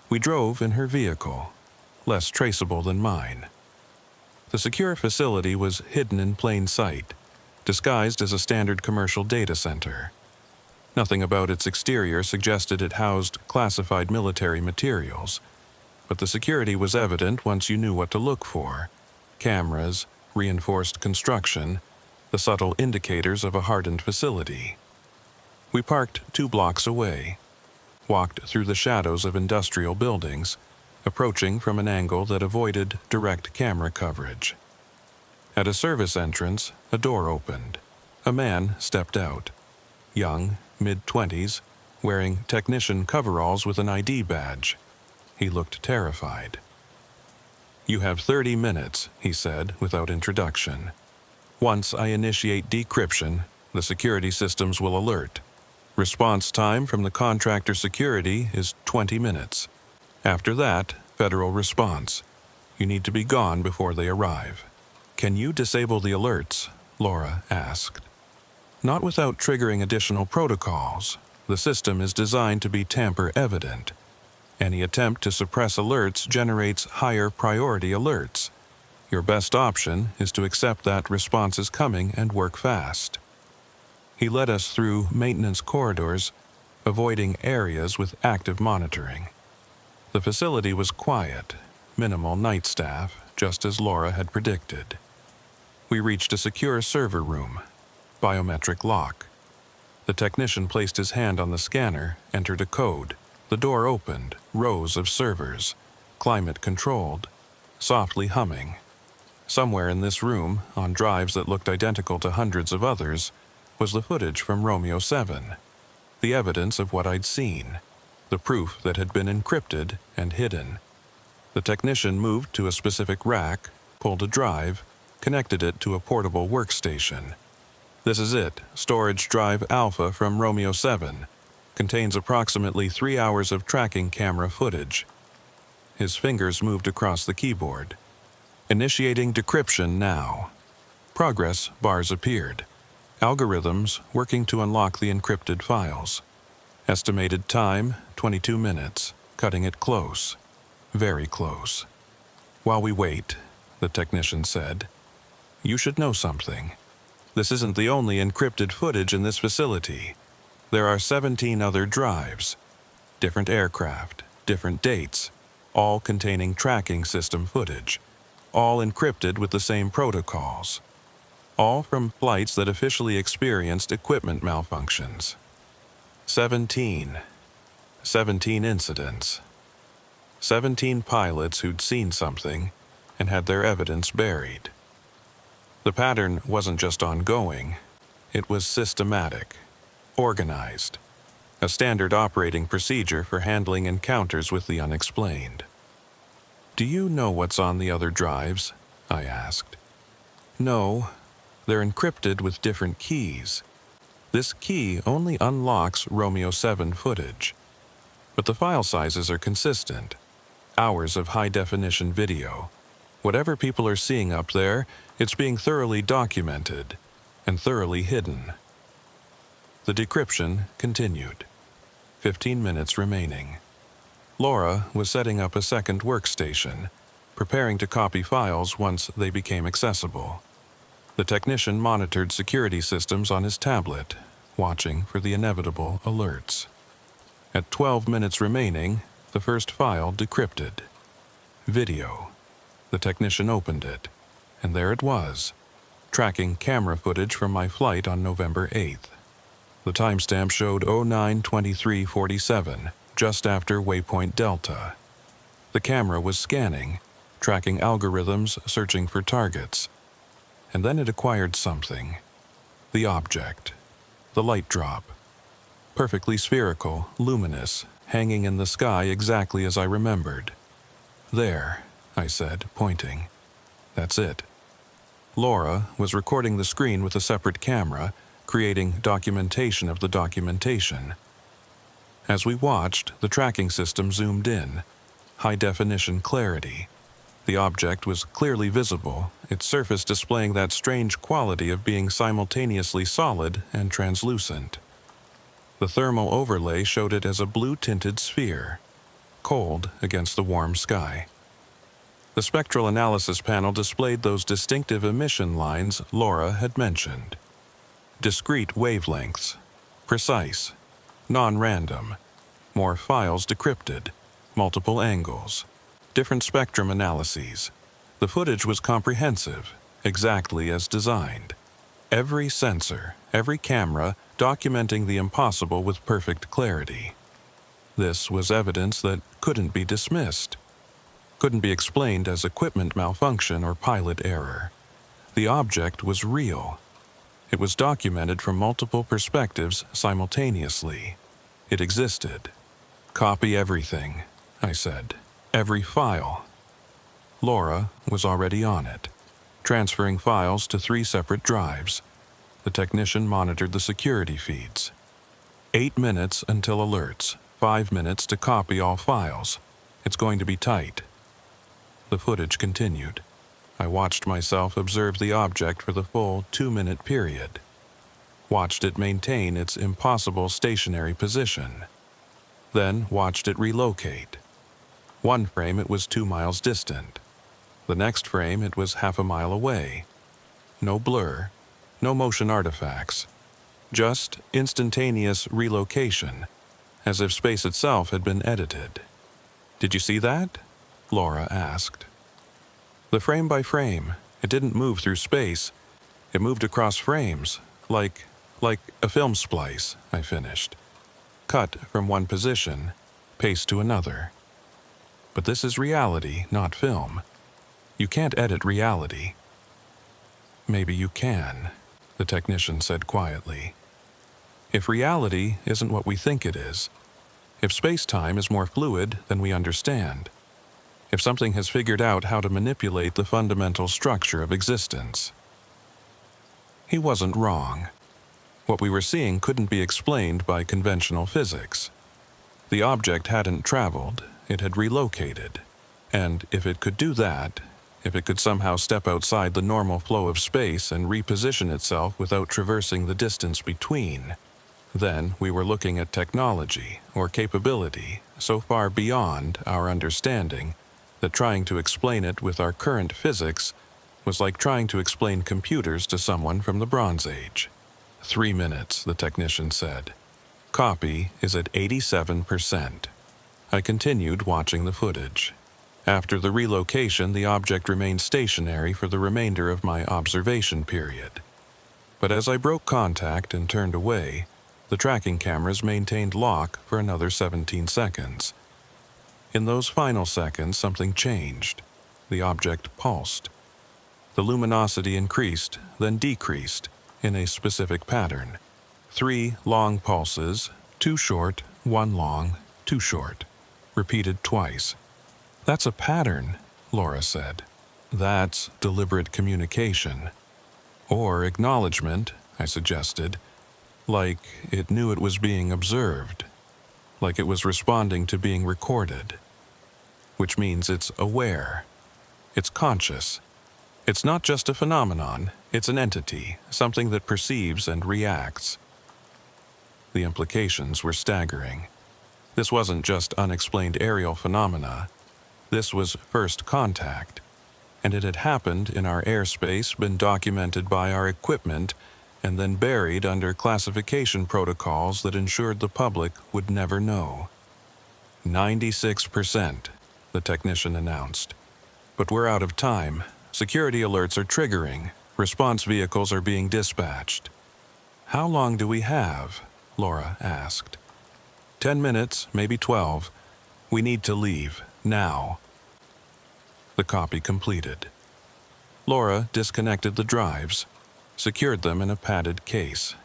We drove in her vehicle, less traceable than mine. The secure facility was hidden in plain sight, disguised as a standard commercial data center. Nothing about its exterior suggested it housed classified military materials, but the security was evident once you knew what to look for: cameras, reinforced construction, the subtle indicators of a hardened facility. We parked 2 blocks away, walked through the shadows of industrial buildings, approaching from an angle that avoided direct camera coverage. At a service entrance, a door opened. A man stepped out. Young, mid-20s, wearing technician coveralls with an ID badge. He looked terrified. "You have 30 minutes, he said without introduction. "Once I initiate decryption, the security systems will alert. Response time from the contractor security is 20 minutes. After that, federal response. You need to be gone before they arrive." "Can you disable the alerts?" Laura asked. "Not without triggering additional protocols. The system is designed to be tamper-evident. Any attempt to suppress alerts generates higher priority alerts. Your best option is to accept that response is coming and work fast." He led us through maintenance corridors, avoiding areas with active monitoring. The facility was quiet, minimal night staff, just as Laura had predicted. We reached a secure server room, biometric lock. The technician placed his hand on the scanner, entered a code. The door opened, rows of servers, climate-controlled, softly humming. Somewhere in this room, on drives that looked identical to hundreds of others, was the footage from Romeo 7, the evidence of what I'd seen, the proof that had been encrypted and hidden. The technician moved to a specific rack, pulled a drive, connected it to a portable workstation. "This is it, storage drive Alpha from Romeo 7. Contains approximately 3 hours of tracking camera footage." His fingers moved across the keyboard. "Initiating decryption now." Progress bars appeared. Algorithms working to unlock the encrypted files. Estimated time, 22 minutes, cutting it close. Very close. "While we wait," the technician said, "you should know something. This isn't the only encrypted footage in this facility. There are 17 other drives. Different aircraft, different dates, all containing tracking system footage. All encrypted with the same protocols. All from flights that officially experienced equipment malfunctions. 17 incidents. 17 pilots who'd seen something and had their evidence buried. The pattern wasn't just ongoing, it was systematic, organized, a standard operating procedure for handling encounters with the unexplained. "Do you know what's on the other drives?" I asked. "No. They're encrypted with different keys. This key only unlocks Romeo 7 footage. But the file sizes are consistent. Hours of high-definition video. Whatever people are seeing up there, it's being thoroughly documented and thoroughly hidden." The decryption continued. 15 minutes remaining. Laura was setting up a second workstation, preparing to copy files once they became accessible. The technician monitored security systems on his tablet, watching for the inevitable alerts. At 12 minutes remaining, the first file decrypted. Video. The technician opened it, and there it was, tracking camera footage from my flight on November 8th. The timestamp showed 09:23:47, just after waypoint Delta. The camera was scanning, tracking algorithms searching for targets. And then it acquired something. The object. The light drop. Perfectly spherical, luminous, hanging in the sky exactly as I remembered. There, I said, pointing. That's it. Laura was recording the screen with a separate camera, creating documentation of the documentation. As we watched, the tracking system zoomed in. High-definition clarity. The object was clearly visible, its surface displaying that strange quality of being simultaneously solid and translucent. The thermal overlay showed it as a blue-tinted sphere, cold against the warm sky. The spectral analysis panel displayed those distinctive emission lines Laura had mentioned. Discrete wavelengths, precise, non-random, more files decrypted, multiple angles, different spectrum analyses. The footage was comprehensive, exactly as designed. Every sensor, every camera, documenting the impossible with perfect clarity. This was evidence that couldn't be dismissed, couldn't be explained as equipment malfunction or pilot error. The object was real. It was documented from multiple perspectives simultaneously. It existed. Copy everything, I said. Every file. Laura was already on it, transferring files to 3 separate drives. The technician monitored the security feeds. 8 minutes until alerts, 5 minutes to copy all files. It's going to be tight. The footage continued. I watched myself observe the object for the full 2-minute period. Watched it maintain its impossible stationary position. Then watched it relocate. One frame it was 2 miles distant. The next frame it was half a mile away. No blur, no motion artifacts. Just instantaneous relocation, as if space itself had been edited. Did you see that? Laura asked. The frame by frame, it didn't move through space. It moved across frames, like a film splice, I finished. Cut from one position, paste to another. But this is reality, not film. You can't edit reality. Maybe you can, the technician said quietly. If reality isn't what we think it is, if space-time is more fluid than we understand, if something has figured out how to manipulate the fundamental structure of existence. He wasn't wrong. What we were seeing couldn't be explained by conventional physics. The object hadn't traveled, it had relocated. And if it could do that, if it could somehow step outside the normal flow of space and reposition itself without traversing the distance between, then we were looking at technology or capability so far beyond our understanding that trying to explain it with our current physics was like trying to explain computers to someone from the Bronze Age. 3 minutes, the technician said. Copy is at 87%. I continued watching the footage. After the relocation, the object remained stationary for the remainder of my observation period. But as I broke contact and turned away, the tracking cameras maintained lock for another 17 seconds. In those final seconds, something changed. The object pulsed. The luminosity increased, then decreased, in a specific pattern. 3 long pulses, 2 short, 1 long, 2 short. Repeated twice. That's a pattern, Laura said. That's deliberate communication. Or acknowledgement, I suggested. Like it knew it was being observed. Like it was responding to being recorded. Which means it's aware. It's conscious. It's not just a phenomenon, it's an entity, something that perceives and reacts. The implications were staggering. This wasn't just unexplained aerial phenomena. This was first contact, and it had happened in our airspace, been documented by our equipment, and then buried under classification protocols that ensured the public would never know. 96%, the technician announced. But we're out of time. Security alerts are triggering. Response vehicles are being dispatched. How long do we have? Laura asked. 10 minutes, maybe 12. We need to leave, now. The copy completed. Laura disconnected the drives, secured them in a padded case.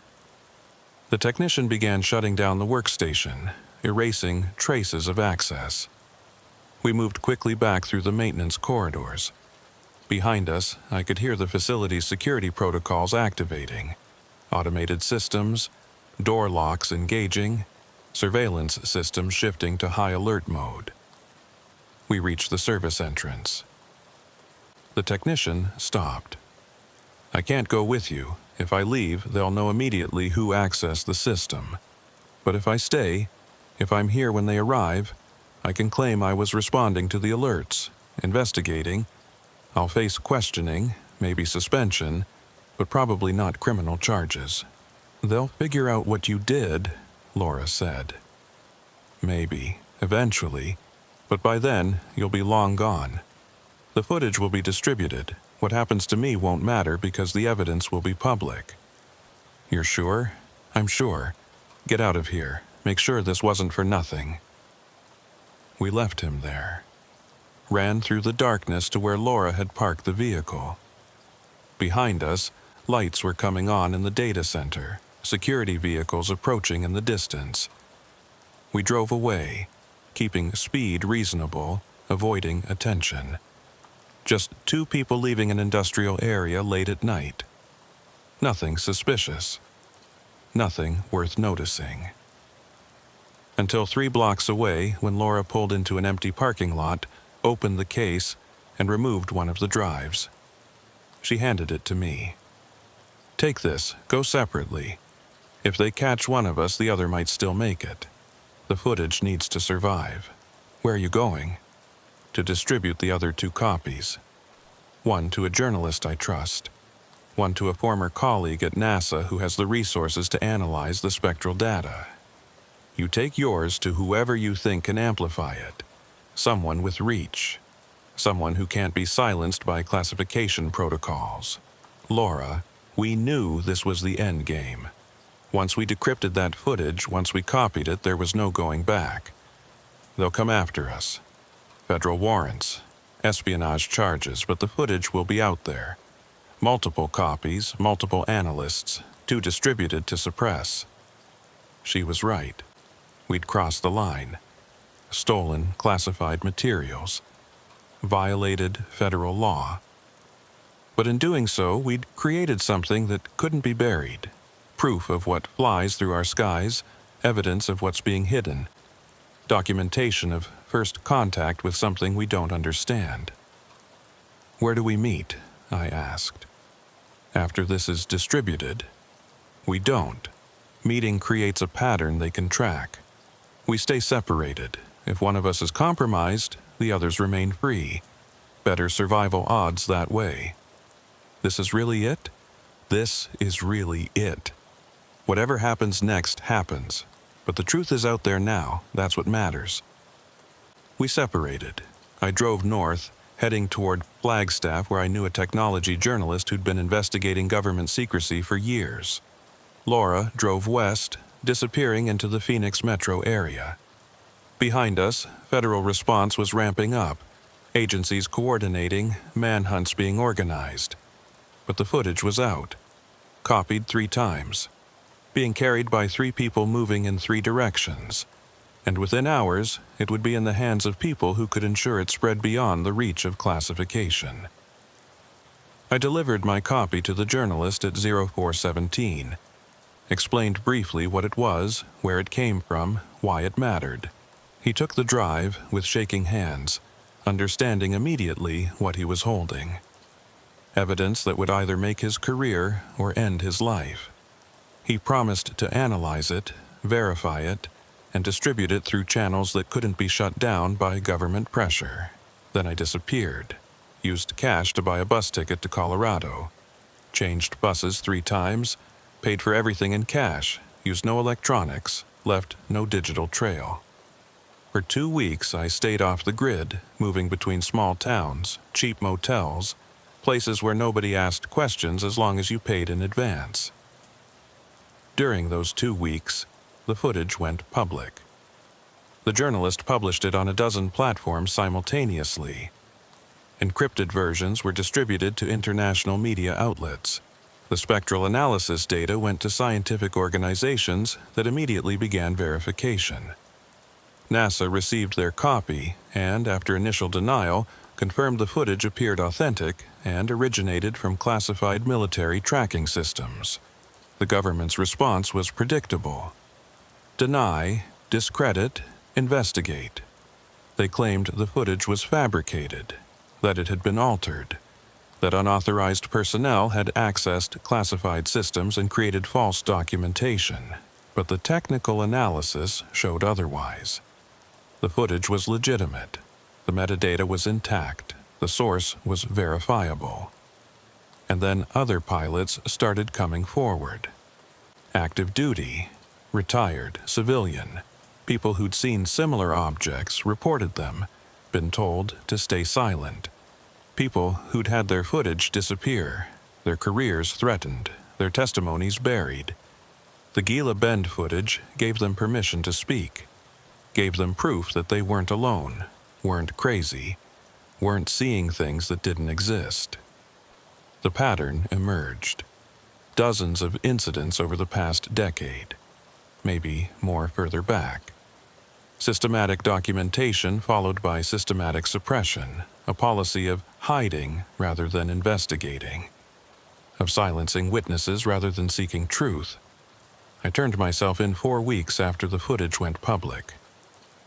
The technician began shutting down the workstation, erasing traces of access. We moved quickly back through the maintenance corridors. Behind us, I could hear the facility's security protocols activating. Automated systems, door locks engaging, surveillance systems shifting to high alert mode. We reached the service entrance. The technician stopped. I can't go with you. If I leave, they'll know immediately who accessed the system. But if I stay, if I'm here when they arrive, I can claim I was responding to the alerts, investigating. I'll face questioning, maybe suspension, but probably not criminal charges. They'll figure out what you did, Laura said. Maybe, eventually, but by then you'll be long gone. The footage will be distributed. What happens to me won't matter because the evidence will be public. You're sure? I'm sure. Get out of here. Make sure this wasn't for nothing. We left him there. Ran through the darkness to where Laura had parked the vehicle. Behind us, lights were coming on in the data center, security vehicles approaching in the distance. We drove away, keeping speed reasonable, avoiding attention. Just 2 people leaving an industrial area late at night. Nothing suspicious. Nothing worth noticing. Until 3 blocks away, when Laura pulled into an empty parking lot, opened the case, and removed one of the drives. She handed it to me. Take this, go separately. If they catch one of us, the other might still make it. The footage needs to survive. Where are you going? To distribute the other 2 copies. One to a journalist I trust. One to a former colleague at NASA who has the resources to analyze the spectral data. You take yours to whoever you think can amplify it. Someone with reach. Someone who can't be silenced by classification protocols. Laura, we knew this was the end game. Once we decrypted that footage, once we copied it, there was no going back. They'll come after us. Federal warrants, espionage charges, but the footage will be out there. Multiple copies, multiple analysts, too distributed to suppress. She was right. We'd crossed the line. Stolen classified materials. Violated federal law. But in doing so, we'd created something that couldn't be buried. Proof of what flies through our skies, evidence of what's being hidden. Documentation of first contact with something we don't understand. Where do we meet? I asked. After this is distributed. We don't. Meeting creates a pattern they can track. We stay separated. If one of us is compromised, the others remain free. Better survival odds that way. This is really it? This is really it. Whatever happens next happens. But the truth is out there now. That's what matters. We separated. I drove north, heading toward Flagstaff, where I knew a technology journalist who'd been investigating government secrecy for years. Laura drove west, disappearing into the Phoenix metro area. Behind us, federal response was ramping up, agencies coordinating, manhunts being organized. But the footage was out, copied 3 times, being carried by 3 people moving in 3 directions, and within hours, it would be in the hands of people who could ensure it spread beyond the reach of classification. I delivered my copy to the journalist at 0417, explained briefly what it was, where it came from, why it mattered. He took the drive with shaking hands, understanding immediately what he was holding. Evidence that would either make his career or end his life. He promised to analyze it, verify it, and distribute it through channels that couldn't be shut down by government pressure. Then I disappeared, used cash to buy a bus ticket to Colorado, changed buses 3 times, paid for everything in cash, used no electronics, left no digital trail. For 2 weeks, I stayed off the grid, moving between small towns, cheap motels, places where nobody asked questions as long as you paid in advance. During those 2 weeks, the footage went public. The journalist published it on a dozen platforms simultaneously. Encrypted versions were distributed to international media outlets. The spectral analysis data went to scientific organizations that immediately began verification. NASA received their copy and, after initial denial, confirmed the footage appeared authentic and originated from classified military tracking systems. The government's response was predictable. Deny, discredit, investigate. They claimed the footage was fabricated, that it had been altered, that unauthorized personnel had accessed classified systems and created false documentation, but the technical analysis showed otherwise. The footage was legitimate, the metadata was intact, the source was verifiable. And then other pilots started coming forward. Active duty, retired, civilian, people who'd seen similar objects reported them, been told to stay silent. People who'd had their footage disappear, their careers threatened, their testimonies buried. The Gila Bend footage gave them permission to speak, gave them proof that they weren't alone, weren't crazy, weren't seeing things that didn't exist. The pattern emerged. Dozens of incidents over the past decade, maybe more further back. Systematic documentation followed by systematic suppression, a policy of hiding rather than investigating, of silencing witnesses rather than seeking truth. I turned myself in 4 weeks after the footage went public.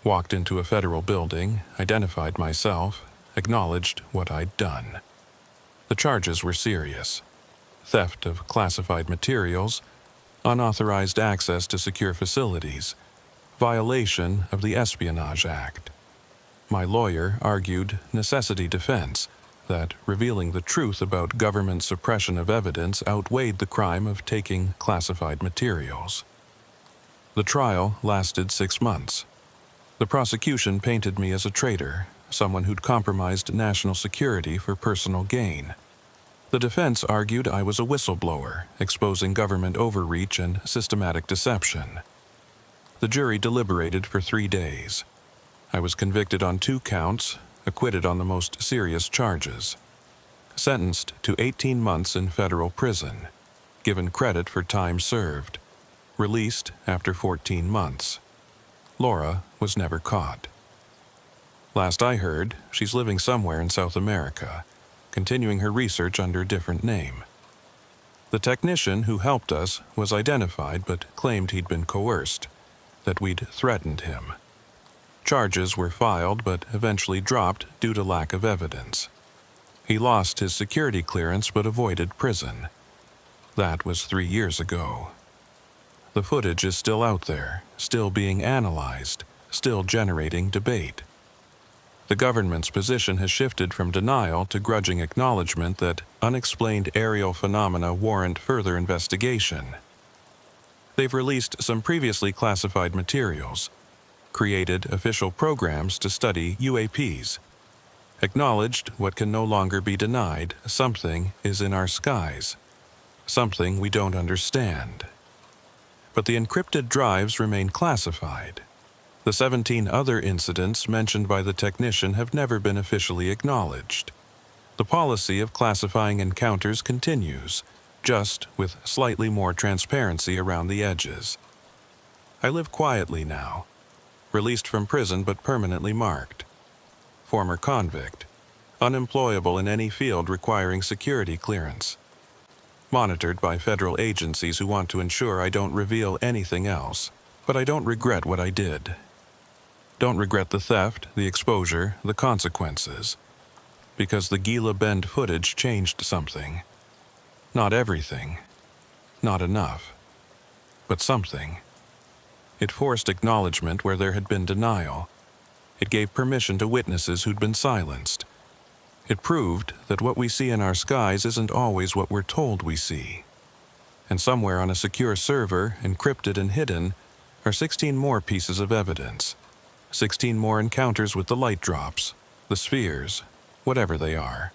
Walked into a federal building, identified myself, acknowledged what I'd done. The charges were serious. Theft of classified materials, unauthorized access to secure facilities, violation of the Espionage Act. My lawyer argued necessity defense, that revealing the truth about government suppression of evidence outweighed the crime of taking classified materials. The trial lasted 6 months. The prosecution painted me as a traitor, someone who'd compromised national security for personal gain. The defense argued I was a whistleblower, exposing government overreach and systematic deception. The jury deliberated for 3 days. I was convicted on 2 counts, acquitted on the most serious charges. Sentenced to 18 months in federal prison, given credit for time served. Released after 14 months. Laura was never caught. Last I heard, she's living somewhere in South America, continuing her research under a different name. The technician who helped us was identified but claimed he'd been coerced, that we'd threatened him. Charges were filed but eventually dropped due to lack of evidence. He lost his security clearance but avoided prison. That was 3 years ago. The footage is still out there, still being analyzed, still generating debate. The government's position has shifted from denial to grudging acknowledgement that unexplained aerial phenomena warrant further investigation. They've released some previously classified materials, created official programs to study UAPs, acknowledged what can no longer be denied: something is in our skies, something we don't understand. But the encrypted drives remain classified. The 17 other incidents mentioned by the technician have never been officially acknowledged. The policy of classifying encounters continues, just with slightly more transparency around the edges. I live quietly now, released from prison but permanently marked. Former convict, unemployable in any field requiring security clearance. Monitored by federal agencies who want to ensure I don't reveal anything else, but I don't regret what I did. Don't regret the theft, the exposure, the consequences. Because the Gila Bend footage changed something. Not everything. Not enough. But something. It forced acknowledgement where there had been denial. It gave permission to witnesses who'd been silenced. It proved that what we see in our skies isn't always what we're told we see. And somewhere on a secure server, encrypted and hidden, are 16 more pieces of evidence. 16 more encounters with the light drops, the spheres, whatever they are.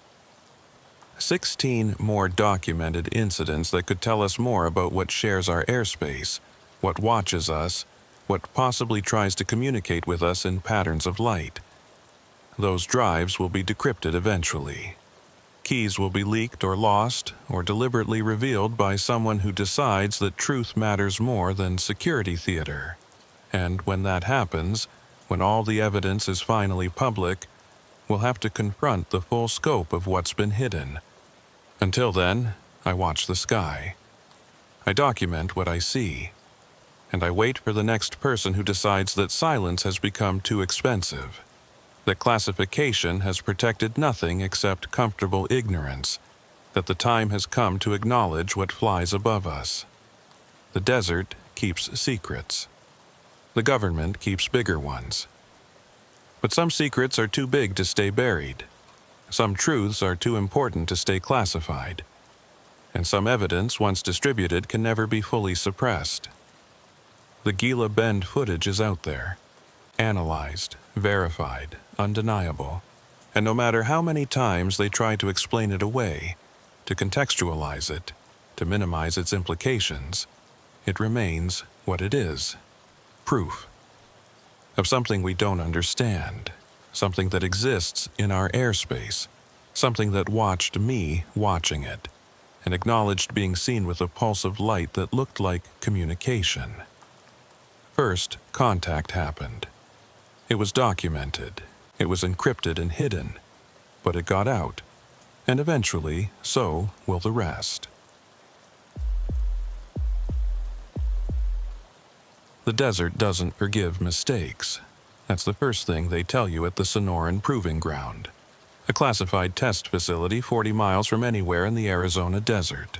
16 more documented incidents that could tell us more about what shares our airspace, what watches us, what possibly tries to communicate with us in patterns of light. Those drives will be decrypted eventually. Keys will be leaked or lost or deliberately revealed by someone who decides that truth matters more than security theater. And when that happens, when all the evidence is finally public, we'll have to confront the full scope of what's been hidden. Until then, I watch the sky. I document what I see. And I wait for the next person who decides that silence has become too expensive, that classification has protected nothing except comfortable ignorance, that the time has come to acknowledge what flies above us. The desert keeps secrets. The government keeps bigger ones. But some secrets are too big to stay buried. Some truths are too important to stay classified. And some evidence, once distributed, can never be fully suppressed. The Gila Bend footage is out there, analyzed, verified, undeniable, and no matter how many times they try to explain it away, to contextualize it, to minimize its implications, it remains what it is: proof of something we don't understand, something that exists in our airspace, something that watched me watching it, and acknowledged being seen with a pulse of light that looked like communication. First, contact happened. It was documented, it was encrypted and hidden, but it got out, and eventually, so will the rest. The desert doesn't forgive mistakes. That's the first thing they tell you at the Sonoran Proving Ground, a classified test facility 40 miles from anywhere in the Arizona desert.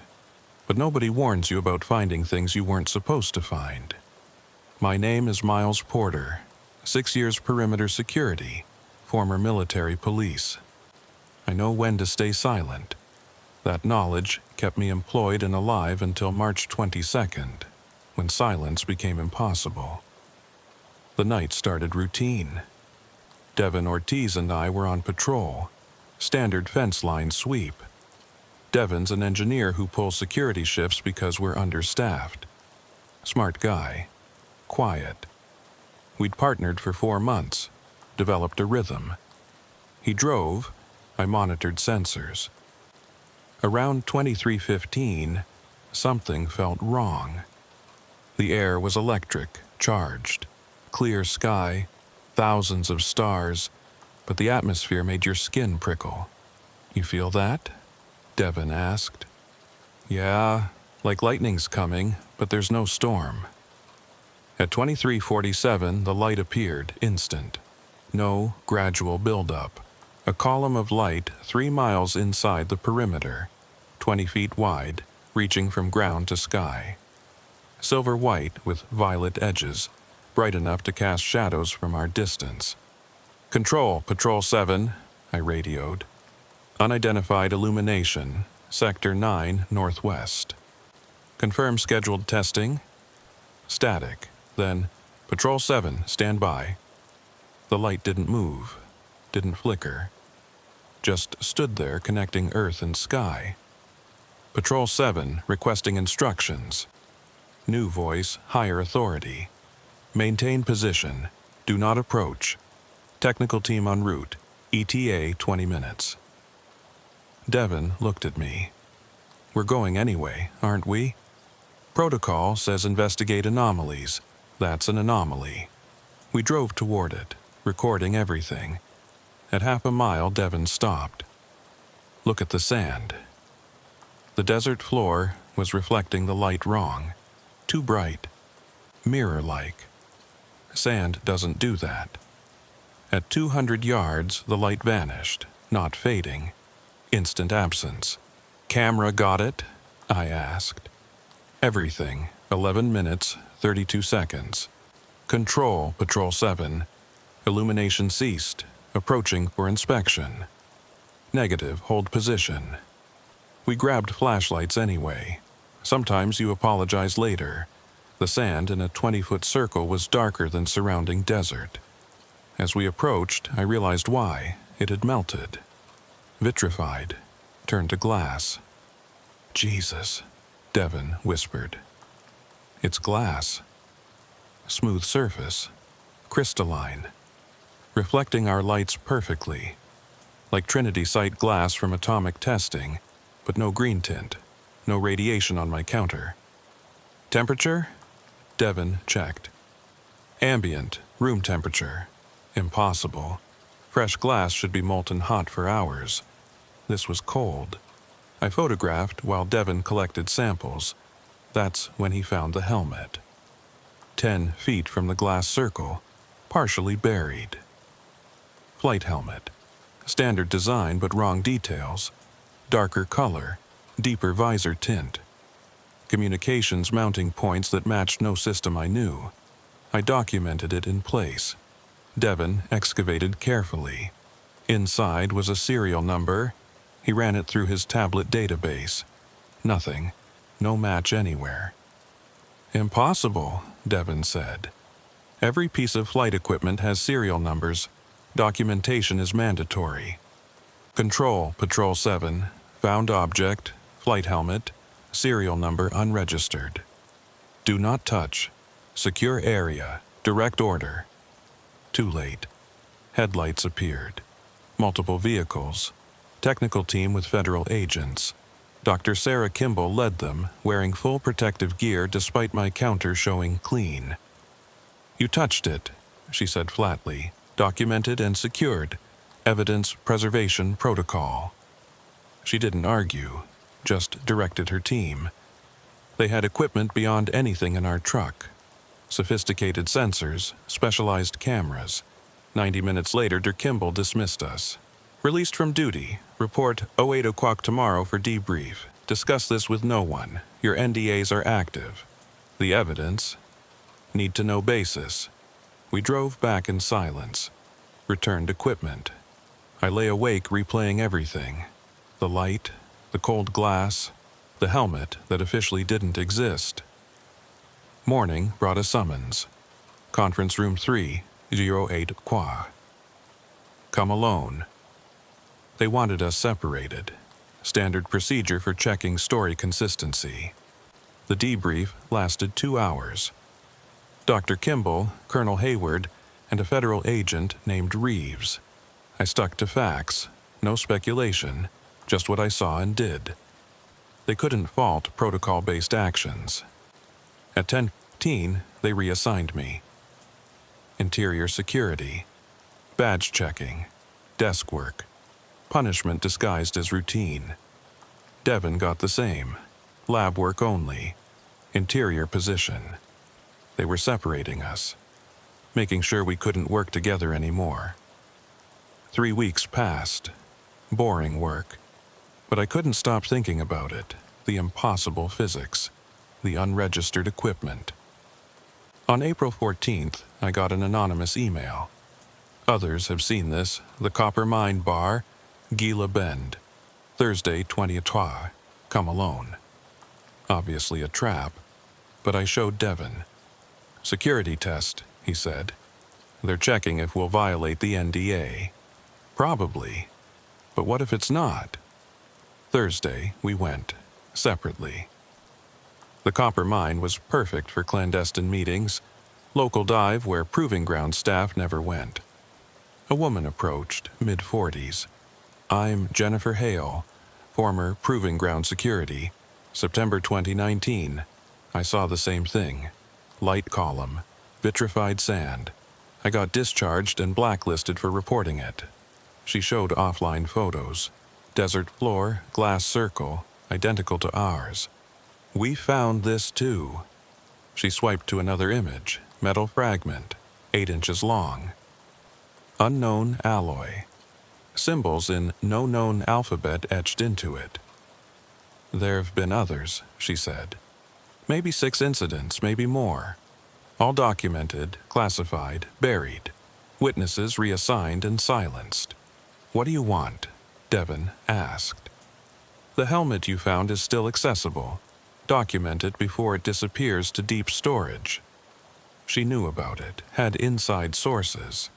But nobody warns you about finding things you weren't supposed to find. My name is Miles Porter, 6 years perimeter security, former military police. I know when to stay silent. That knowledge kept me employed and alive until March 22nd, when silence became impossible. The night started routine. Devin Ortiz and I were on patrol, standard fence line sweep. Devin's an engineer who pulls security shifts because we're understaffed. Smart guy. Quiet. We'd partnered for 4 months, developed a rhythm. He drove, I monitored sensors. Around 23:15, something felt wrong. The air was electric, charged. Clear sky, thousands of stars, but the atmosphere made your skin prickle. You feel that? Devin asked. Yeah, like lightning's coming, but there's no storm. At 23:47, the light appeared, instant. No gradual buildup. A column of light 3 miles inside the perimeter, 20 feet wide, reaching from ground to sky. Silver white with violet edges, bright enough to cast shadows from our distance. Control, Patrol 7, I radioed. Unidentified illumination, Sector 9 Northwest. Confirm scheduled testing. Static. Then, Patrol 7, stand by. The light didn't move, didn't flicker. Just stood there connecting Earth and sky. Patrol 7, requesting instructions. New voice, higher authority. Maintain position. Do not approach. Technical team en route. ETA 20 minutes. Devin looked at me. We're going anyway, aren't we? Protocol says investigate anomalies. That's an anomaly. We drove toward it, recording everything. At half a mile, Devin stopped. Look at the sand. The desert floor was reflecting the light wrong. Too bright. Mirror-like. Sand doesn't do that. At 200 yards, the light vanished, not fading. Instant absence. Camera got it? I asked. Everything. 11 minutes, 32 seconds. Control, Patrol 7. Illumination ceased. Approaching for inspection. Negative, hold position. We grabbed flashlights anyway. Sometimes you apologize later. The sand in a 20-foot circle was darker than surrounding desert. As we approached, I realized why. It had melted. Vitrified. Turned to glass. Jesus, Devon whispered. It's glass. Smooth surface. Crystalline. Reflecting our lights perfectly. Like Trinity Site glass from atomic testing, but no green tint. No radiation on my counter. Temperature? Devon checked. Ambient, room temperature. Impossible. Fresh glass should be molten hot for hours. This was cold. I photographed while Devon collected samples. That's when he found the helmet. 10 feet from the glass circle, partially buried. Flight helmet. Standard design but wrong details. Darker color, deeper visor tint. Communications mounting points that matched no system I knew. I documented it in place. Devon excavated carefully. Inside was a serial number. He ran it through his tablet database. Nothing. No match anywhere. Impossible, Devon said. Every piece of flight equipment has serial numbers. Documentation is mandatory. Control, Patrol 7. Found object, flight helmet, serial number unregistered. Do not touch. Secure area. Direct order. Too late. Headlights appeared. Multiple vehicles. Technical team with federal agents. Dr. Sarah Kimball led them, wearing full protective gear despite my counter showing clean. You touched it, she said flatly. Documented and secured. Evidence preservation protocol. She didn't argue, just directed her team. They had equipment beyond anything in our truck. Sophisticated sensors, specialized cameras. 90 minutes later, Dr. Kimball dismissed us. Released from duty. Report 08 o'clock tomorrow for debrief. Discuss this with no one. Your NDAs are active. The evidence? Need to know basis. We drove back in silence. Returned equipment. I lay awake replaying everything. The light, the cold glass, the helmet that officially didn't exist. Morning brought a summons. Conference room 308 Qua. Come alone. They wanted us separated. Standard procedure for checking story consistency. The debrief lasted 2 hours. Dr. Kimball, Colonel Hayward, and a federal agent named Reeves. I stuck to facts, no speculation, just what I saw and did. They couldn't fault protocol-based actions. At 10:15, they reassigned me. Interior security, badge checking, desk work, punishment disguised as routine. Devon got the same, lab work only, interior position. They were separating us, making sure we couldn't work together anymore. 3 weeks passed, boring work, but I couldn't stop thinking about it, the impossible physics, the unregistered equipment. On April 14th, I got an anonymous email. Others have seen this, the Copper Mine Bar, Gila Bend, Thursday 20th, come alone. Obviously a trap, but I showed Devon. Security test, he said. They're checking if we'll violate the NDA. Probably. But what if it's not? Thursday, we went, separately. The copper mine was perfect for clandestine meetings, local dive where proving ground staff never went. A woman approached, mid-40s. I'm Jennifer Hale, former proving ground security. September 2019. I saw the same thing. Light column, vitrified sand. I got discharged and blacklisted for reporting it. She showed offline photos. Desert floor, glass circle, identical to ours. We found this too. She swiped to another image, metal fragment, 8 inches long. Unknown alloy. Symbols in no known alphabet etched into it. There have been others, she said. Maybe 6 incidents, maybe more. All documented, classified, buried. Witnesses reassigned and silenced. What do you want? Devon asked. The helmet you found is still accessible. Document it before it disappears to deep storage. She knew about it, had inside sources.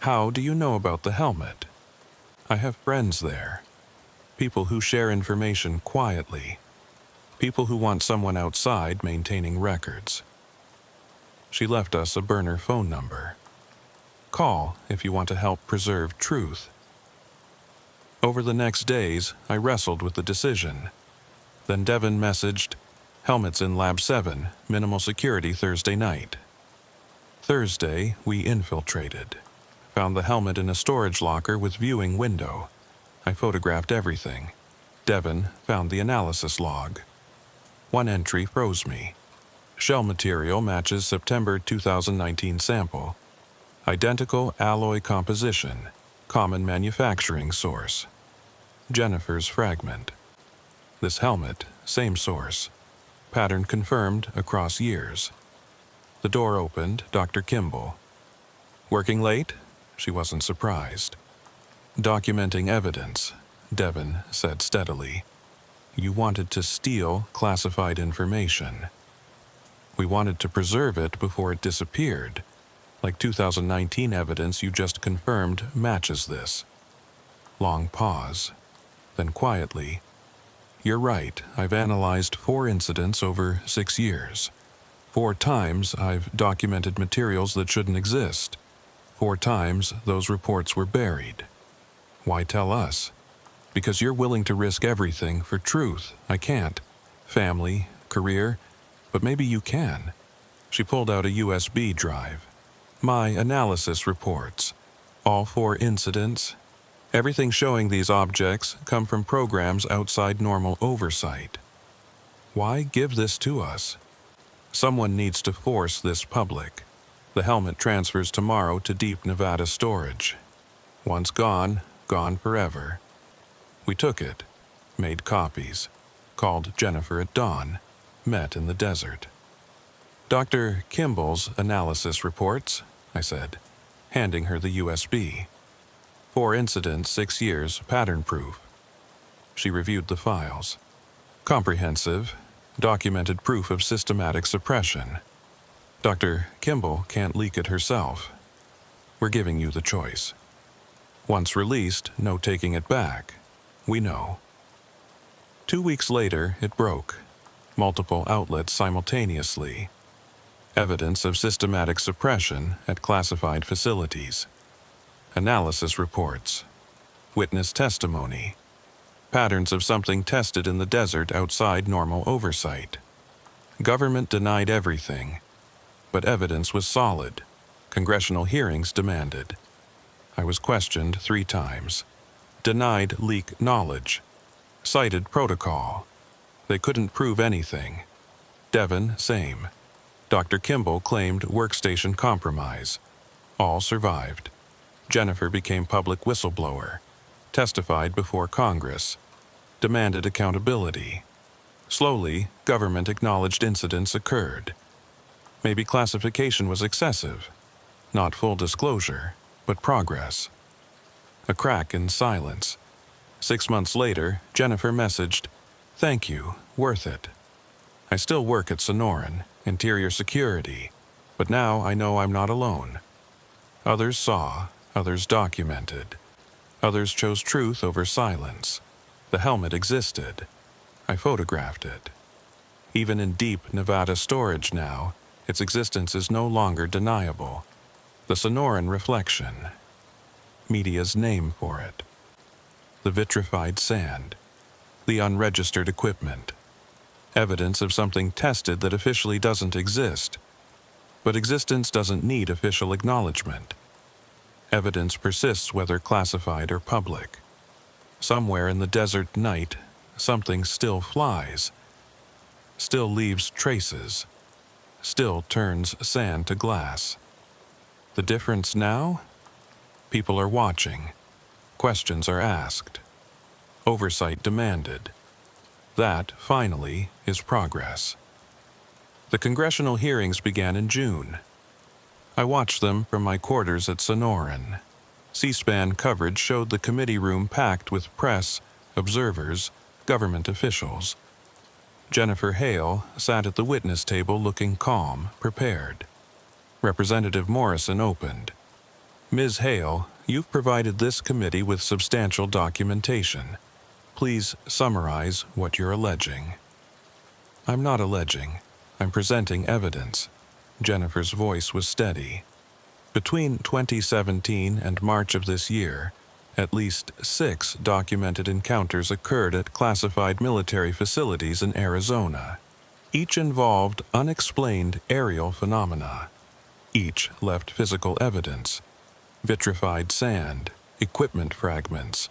How do you know about the helmet? I have friends there. People who share information quietly. People who want someone outside maintaining records. She left us a burner phone number. Call if you want to help preserve truth. Over the next days, I wrestled with the decision. Then Devin messaged, "Helmets in Lab 7, minimal security Thursday night." Thursday, we infiltrated. Found the helmet in a storage locker with viewing window. I photographed everything. Devin found the analysis log. One entry froze me. Shell material matches September 2019 sample. Identical alloy composition. Common manufacturing source. Jennifer's fragment. This helmet, same source. Pattern confirmed across years. The door opened, Dr. Kimball. "Working late?" She wasn't surprised. "Documenting evidence," Devin said steadily. "You wanted to steal classified information. We wanted to preserve it before it disappeared. Like 2019 evidence you just confirmed matches this." Long pause. Then quietly, "You're right, I've analyzed 4 incidents over 6 years. 4 times I've documented materials that shouldn't exist. 4 times those reports were buried. Why tell us? Because you're willing to risk everything for truth. I can't. Family, career, but maybe you can." She pulled out a USB drive. "My analysis reports. All 4 incidents. Everything showing these objects come from programs outside normal oversight. Why give this to us? Someone needs to force this public. The helmet transfers tomorrow to deep Nevada storage. Once gone, gone forever." We took it, made copies, called Jennifer at dawn, met in the desert. "Dr. Kimball's analysis reports," I said, handing her the USB. 4 incidents, 6 years, pattern proof." She reviewed the files. "Comprehensive, documented proof of systematic suppression. Dr. Kimball can't leak it herself. We're giving you the choice. Once released, no taking it back. We know." 2 weeks later, it broke. Multiple outlets simultaneously. Evidence of systematic suppression at classified facilities. Analysis reports. Witness testimony. Patterns of something tested in the desert outside normal oversight. Government denied everything, but evidence was solid. Congressional hearings demanded. I was questioned 3 times. Denied leak knowledge. Cited protocol. They couldn't prove anything. Devin, same. Dr. Kimball claimed workstation compromise. All survived. Jennifer became public whistleblower. Testified before Congress. Demanded accountability. Slowly, government acknowledged incidents occurred. Maybe classification was excessive. Not full disclosure, but progress. A crack in silence. 6 months later, Jennifer messaged, "Thank you, worth it. I still work at Sonoran, interior security, but now I know I'm not alone. Others saw, others documented. Others chose truth over silence. The helmet existed. I photographed it. Even in deep Nevada storage now, its existence is no longer deniable. The Sonoran reflection. Media's name for it. The vitrified sand. The unregistered equipment. Evidence of something tested that officially doesn't exist. But existence doesn't need official acknowledgement. Evidence persists whether classified or public. Somewhere in the desert night, something still flies. Still leaves traces. Still turns sand to glass. The difference now? People are watching. Questions are asked. Oversight demanded. That, finally, is progress. The congressional hearings began in June. I watched them from my quarters at Sonoran. C-SPAN coverage showed the committee room packed with press, observers, government officials. Jennifer Hale sat at the witness table looking calm, prepared. Representative Morrison opened. Ms. Hale, you've provided this committee with substantial documentation. Please summarize what you're alleging. I'm not alleging. I'm presenting evidence. Jennifer's voice was steady. Between 2017 and March of this year, at least 6 documented encounters occurred at classified military facilities in Arizona. Each involved unexplained aerial phenomena. Each left physical evidence: vitrified sand, equipment fragments,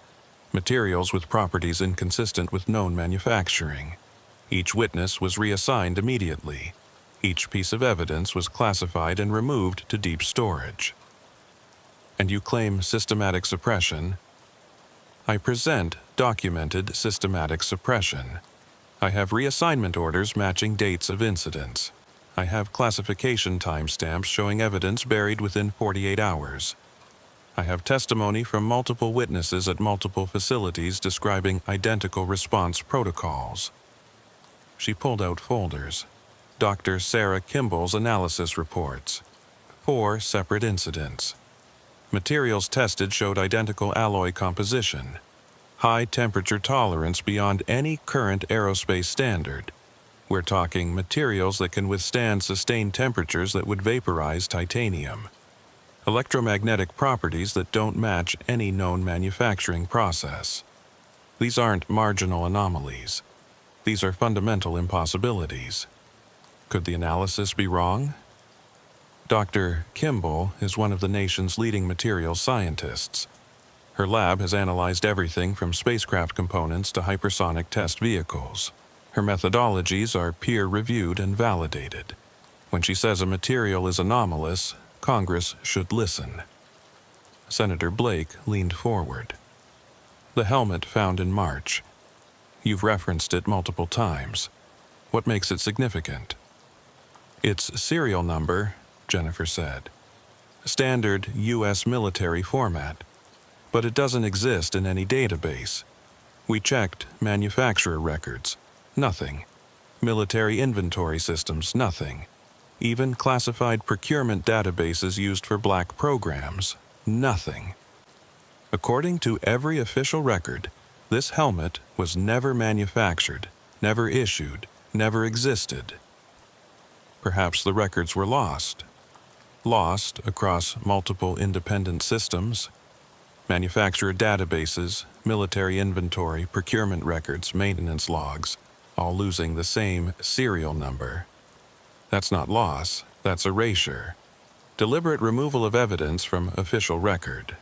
materials with properties inconsistent with known manufacturing. Each witness was reassigned immediately. Each piece of evidence was classified and removed to deep storage. And you claim systematic suppression? I present documented systematic suppression. I have reassignment orders matching dates of incidents. I have classification timestamps showing evidence buried within 48 hours. I have testimony from multiple witnesses at multiple facilities describing identical response protocols. She pulled out folders. Dr. Sarah Kimball's analysis reports. 4 separate incidents. Materials tested showed identical alloy composition. High temperature tolerance beyond any current aerospace standard. We're talking materials that can withstand sustained temperatures that would vaporize titanium. Electromagnetic properties that don't match any known manufacturing process. These aren't marginal anomalies. These are fundamental impossibilities. Could the analysis be wrong? Dr. Kimball is one of the nation's leading materials scientists. Her lab has analyzed everything from spacecraft components to hypersonic test vehicles. Her methodologies are peer-reviewed and validated. When she says a material is anomalous, Congress should listen. Senator Blake leaned forward. The helmet found in March. You've referenced it multiple times. What makes it significant? Its serial number, Jennifer said. Standard U.S. military format. But it doesn't exist in any database. We checked manufacturer records. Nothing. Military inventory systems. Nothing. Even classified procurement databases used for black programs. Nothing. According to every official record, this helmet was never manufactured, never issued, never existed. Perhaps the records were lost. Lost across multiple independent systems. Manufacturer databases, military inventory, procurement records, maintenance logs, all losing the same serial number. That's not loss, that's erasure. Deliberate removal of evidence from official record.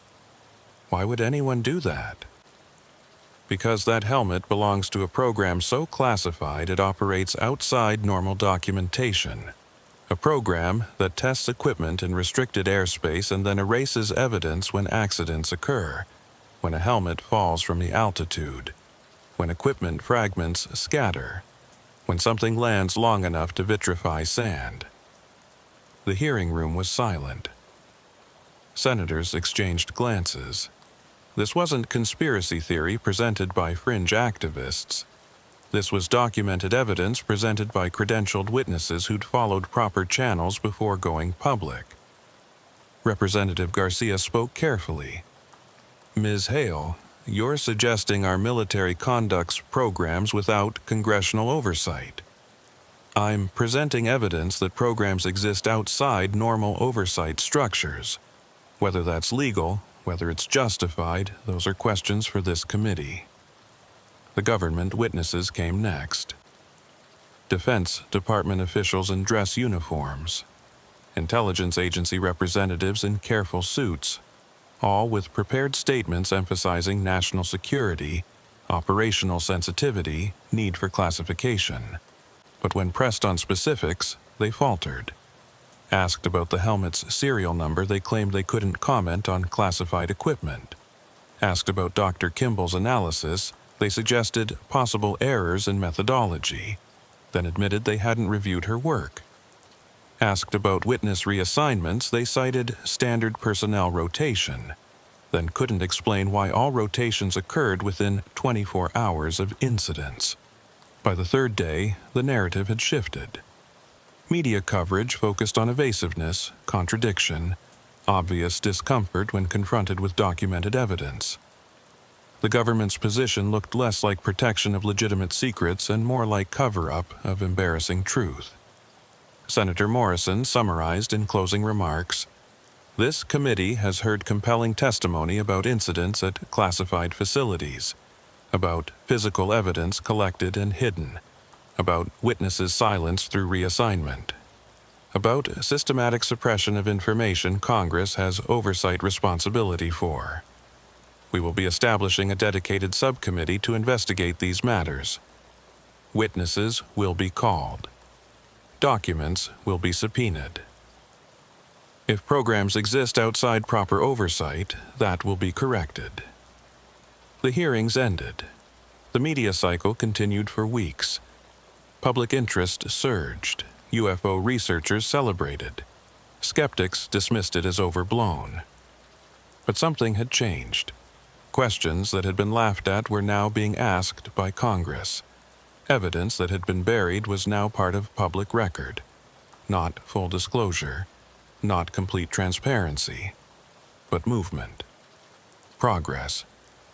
Why would anyone do that? Because that helmet belongs to a program so classified it operates outside normal documentation. A program that tests equipment in restricted airspace and then erases evidence when accidents occur, when a helmet falls from the altitude, when equipment fragments scatter, when something lands long enough to vitrify sand. The hearing room was silent. Senators exchanged glances. This wasn't conspiracy theory presented by fringe activists. This was documented evidence presented by credentialed witnesses who'd followed proper channels before going public. Representative Garcia spoke carefully. Ms. Hale, you're suggesting our military conducts programs without congressional oversight. I'm presenting evidence that programs exist outside normal oversight structures. Whether that's legal, whether it's justified, those are questions for this committee. The government witnesses came next. Defense Department officials in dress uniforms. Intelligence agency representatives in careful suits, all with prepared statements emphasizing national security, operational sensitivity, need for classification. But when pressed on specifics, they faltered. Asked about the helmet's serial number, they claimed they couldn't comment on classified equipment. Asked about Dr. Kimball's analysis, they suggested possible errors in methodology, then admitted they hadn't reviewed her work. Asked about witness reassignments, they cited standard personnel rotation, then couldn't explain why all rotations occurred within 24 hours of incidents. By the third day, the narrative had shifted. Media coverage focused on evasiveness, contradiction, obvious discomfort when confronted with documented evidence. The government's position looked less like protection of legitimate secrets and more like cover-up of embarrassing truth. Senator Morrison summarized in closing remarks, "This committee has heard compelling testimony about incidents at classified facilities, about physical evidence collected and hidden, about witnesses silenced through reassignment, about systematic suppression of information Congress has oversight responsibility for. We will be establishing a dedicated subcommittee to investigate these matters. Witnesses will be called. Documents will be subpoenaed. If programs exist outside proper oversight, that will be corrected." The hearings ended. The media cycle continued for weeks. Public interest surged. UFO researchers celebrated. Skeptics dismissed it as overblown. But something had changed. Questions that had been laughed at were now being asked by Congress. Evidence that had been buried was now part of public record. Not full disclosure, not complete transparency, but movement. Progress,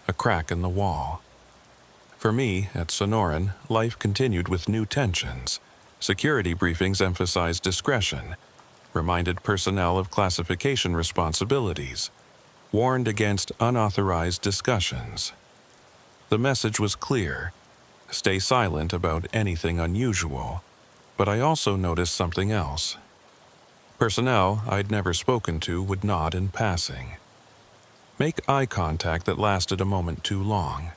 a crack in the wall. For me, at Sonoran, life continued with new tensions. Security briefings emphasized discretion, reminded personnel of classification responsibilities, warned against unauthorized discussions. The message was clear: stay silent about anything unusual. But I also noticed something else. Personnel I'd never spoken to would nod in passing. Make eye contact that lasted a moment too long.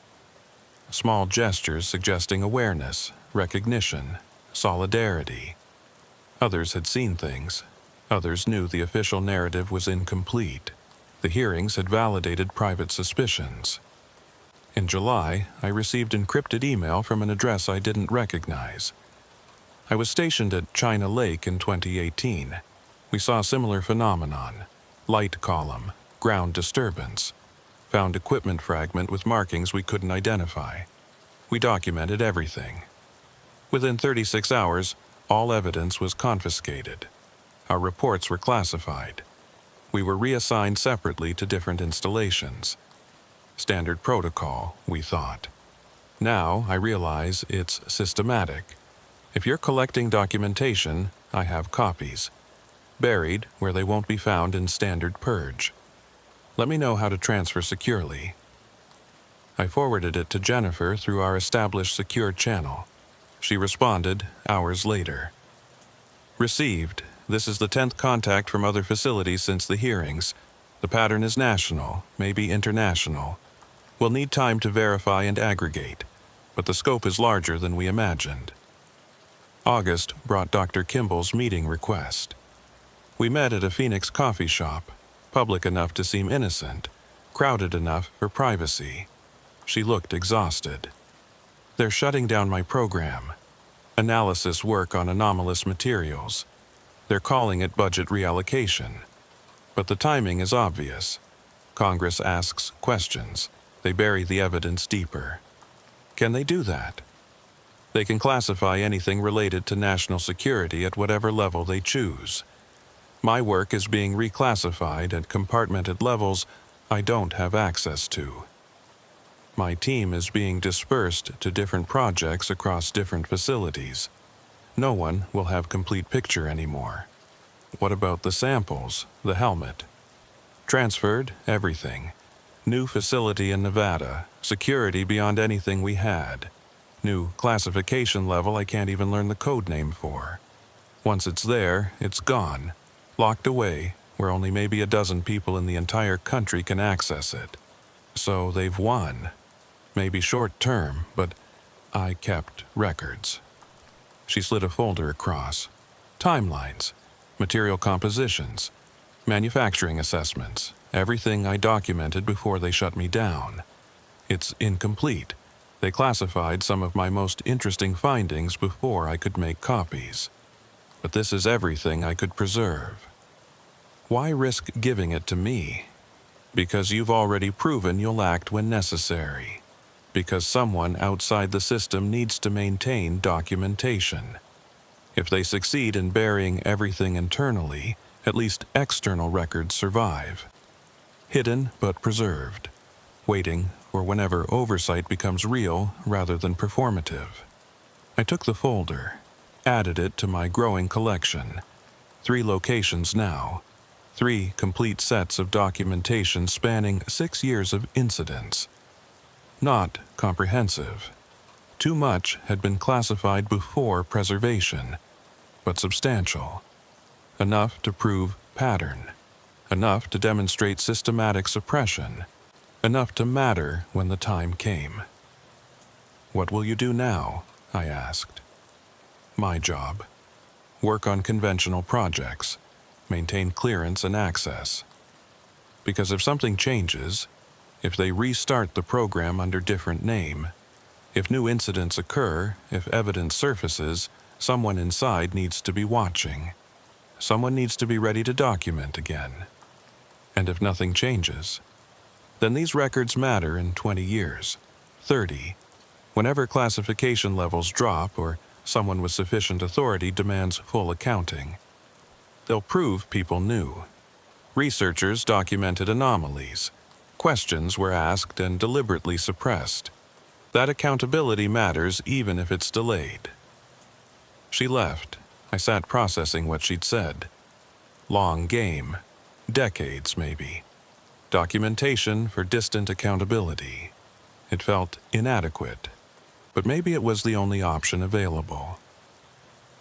Small gestures suggesting awareness, recognition, solidarity. Others had seen things. Others knew the official narrative was incomplete. The hearings had validated private suspicions. In July, I received encrypted email from an address I didn't recognize. I was stationed at China Lake in 2018. We saw a similar phenomenon: light column, ground disturbance. Found equipment fragment with markings we couldn't identify. We documented everything. Within 36 hours, all evidence was confiscated. Our reports were classified. We were reassigned separately to different installations. Standard protocol, we thought. Now I realize it's systematic. If you're collecting documentation, I have copies. Buried where they won't be found in standard purge. Let me know how to transfer securely. I forwarded it to Jennifer through our established secure channel. She responded hours later. Received. This is the 10th contact from other facilities since the hearings. The pattern is national, maybe international. We'll need time to verify and aggregate, but the scope is larger than we imagined. August brought Dr. Kimball's meeting request. We met at a Phoenix coffee shop, public enough to seem innocent, crowded enough for privacy. She looked exhausted. "They're shutting down my program. Analysis work on anomalous materials. They're calling it budget reallocation. But the timing is obvious. Congress asks questions. They bury the evidence deeper. Can they do that? They can classify anything related to national security at whatever level they choose. My work is being reclassified at compartmented levels I don't have access to. My team is being dispersed to different projects across different facilities. No one will have complete picture anymore. What about the samples, the helmet? Transferred, everything. New facility in Nevada, security beyond anything we had. New classification level I can't even learn the code name for. Once it's there, it's gone. Locked away, where only maybe a dozen people in the entire country can access it. So they've won. Maybe short term, but I kept records." She slid a folder across. Timelines, material compositions, manufacturing assessments, everything I documented before they shut me down. It's incomplete. They classified some of my most interesting findings before I could make copies. But this is everything I could preserve. Why risk giving it to me? Because you've already proven you'll act when necessary. Because someone outside the system needs to maintain documentation. If they succeed in burying everything internally At least external records survive. Hidden but preserved, waiting for whenever oversight becomes real rather than performative. I took the folder, added it to my growing collection. 3 locations now, 3 complete sets of documentation spanning 6 years of incidents. Not comprehensive. Too much had been classified before preservation, but substantial. Enough to prove pattern. Enough to demonstrate systematic suppression. Enough to matter when the time came. "What will you do now?" I asked. "My job. Work on conventional projects. Maintain clearance and access. Because if something changes, if they restart the program under different name, if new incidents occur, if evidence surfaces, someone inside needs to be watching. Someone needs to be ready to document again. And if nothing changes, then these records matter in 20 years, 30, whenever classification levels drop or someone with sufficient authority demands full accounting. They'll prove people knew. Researchers documented anomalies. Questions were asked and deliberately suppressed. That accountability matters even if it's delayed." She left. I sat processing what she'd said. Long game. Decades, maybe. Documentation for distant accountability. It felt inadequate, but maybe it was the only option available.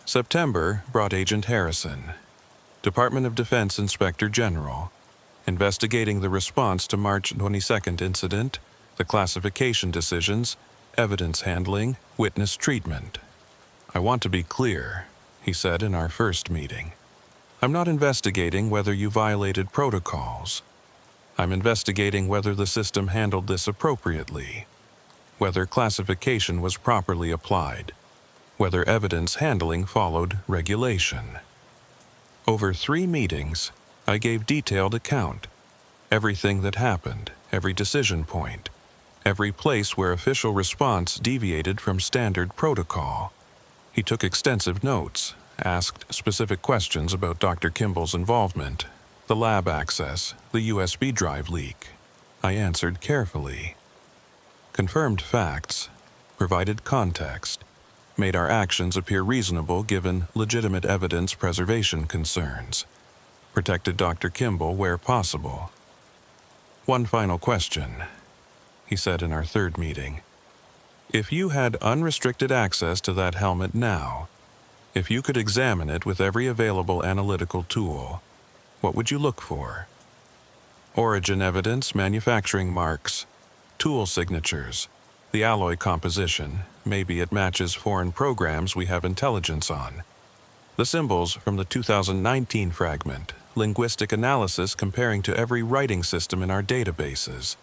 September brought Agent Harrison, Department of Defense Inspector General, investigating the response to March 22nd incident, the classification decisions, evidence handling, witness treatment. "I want to be clear," he said in our first meeting. "I'm not investigating whether you violated protocols. I'm investigating whether the system handled this appropriately, whether classification was properly applied, whether evidence handling followed regulation." Over 3 meetings, I gave detailed account. Everything that happened, every decision point, every place where official response deviated from standard protocol. He took extensive notes, asked specific questions about Dr. Kimball's involvement, the lab access, the USB drive leak. I answered carefully. Confirmed facts, provided context, made our actions appear reasonable given legitimate evidence preservation concerns, protected Dr. Kimball where possible. "One final question," he said in our third meeting. "If you had unrestricted access to that helmet now, if you could examine it with every available analytical tool, what would you look for? Origin evidence, manufacturing marks, tool signatures, the alloy composition, maybe it matches foreign programs we have intelligence on. The symbols from the 2019 fragment, linguistic analysis comparing to every writing system in our databases.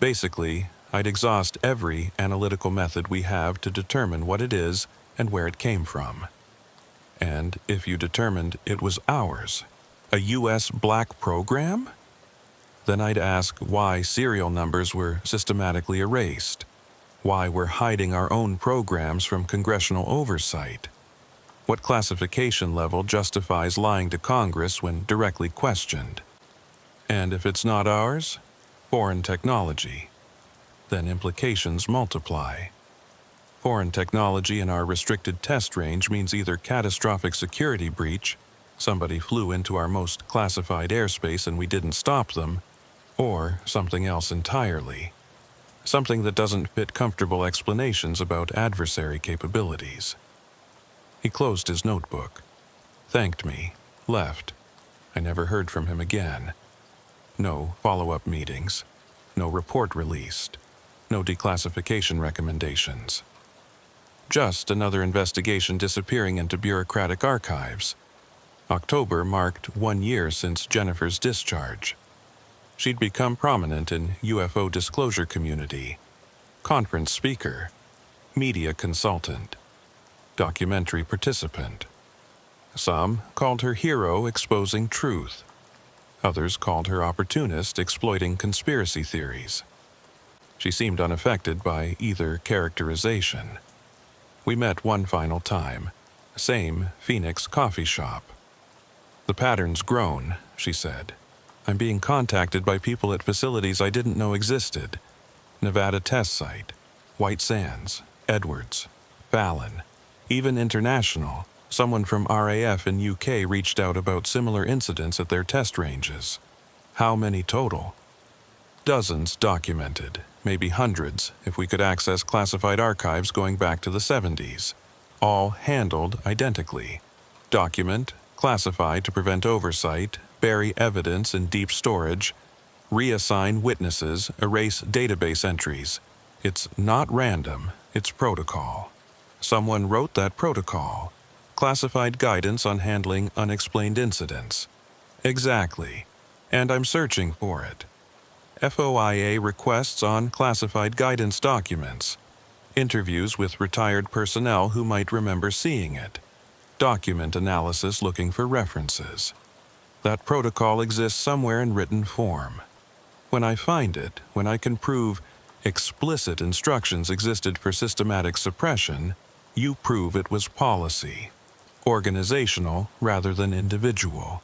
Basically, I'd exhaust every analytical method we have to determine what it is and where it came from. And if you determined it was ours, a US black program? Then I'd ask why serial numbers were systematically erased, why we're hiding our own programs from congressional oversight. What classification level justifies lying to Congress when directly questioned? And if it's not ours, foreign technology, then implications multiply. Foreign technology in our restricted test range means either catastrophic security breach, somebody flew into our most classified airspace and we didn't stop them, or something else entirely. Something that doesn't fit comfortable explanations about adversary capabilities. He closed his notebook, thanked me, left. I never heard from him again. No follow-up meetings, no report released, no declassification recommendations. Just another investigation disappearing into bureaucratic archives. October marked 1 year since Jennifer's discharge. She'd become prominent in UFO disclosure community, conference speaker, media consultant, documentary participant. Some called her hero exposing truth. Others called her opportunist exploiting conspiracy theories. She seemed unaffected by either characterization. We met one final time, same Phoenix coffee shop. The pattern's grown, she said. I'm being contacted by people at facilities I didn't know existed. Nevada Test Site, White Sands, Edwards, Fallon, even international. Someone from RAF in UK reached out about similar incidents at their test ranges. How many total? Dozens documented, maybe hundreds if we could access classified archives going back to the 70s. All handled identically. Document, classify to prevent oversight, bury evidence in deep storage, reassign witnesses, erase database entries. It's not random, it's protocol. Someone wrote that protocol. Classified guidance on handling unexplained incidents. Exactly. And I'm searching for it. FOIA requests on classified guidance documents. Interviews with retired personnel who might remember seeing it. Document analysis looking for references. That protocol exists somewhere in written form. When I find it, when I can prove explicit instructions existed for systematic suppression, you prove it was policy. Organizational rather than individual.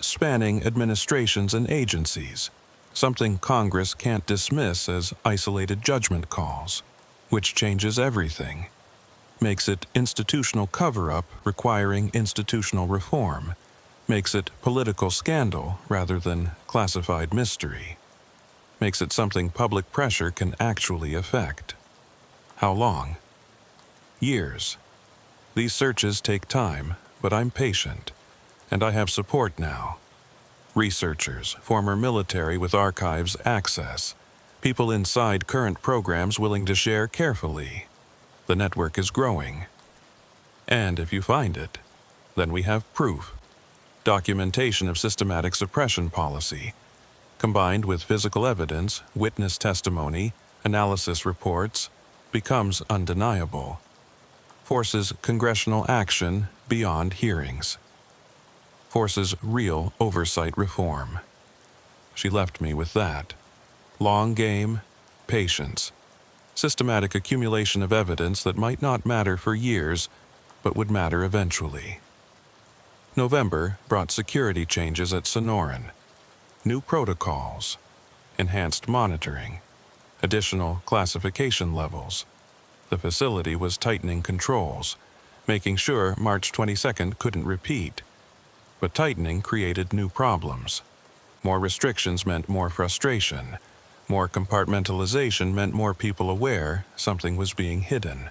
Spanning administrations and agencies. Something Congress can't dismiss as isolated judgment calls, which changes everything. Makes it institutional cover-up requiring institutional reform. Makes it political scandal rather than classified mystery. Makes it something public pressure can actually affect. How long? Years. These searches take time, but I'm patient, and I have support now. Researchers, former military with archives access, people inside current programs willing to share carefully. The network is growing. And if you find it, then we have proof. Documentation of systematic suppression policy, combined with physical evidence, witness testimony, analysis reports, becomes undeniable. Forces congressional action beyond hearings. Forces real oversight reform. She left me with that. Long game, patience, systematic accumulation of evidence that might not matter for years, but would matter eventually. November brought security changes at Sonoran. New protocols, enhanced monitoring, additional classification levels. The facility was tightening controls, making sure March 22nd couldn't repeat. But tightening created new problems. More restrictions meant more frustration. More compartmentalization meant more people aware something was being hidden.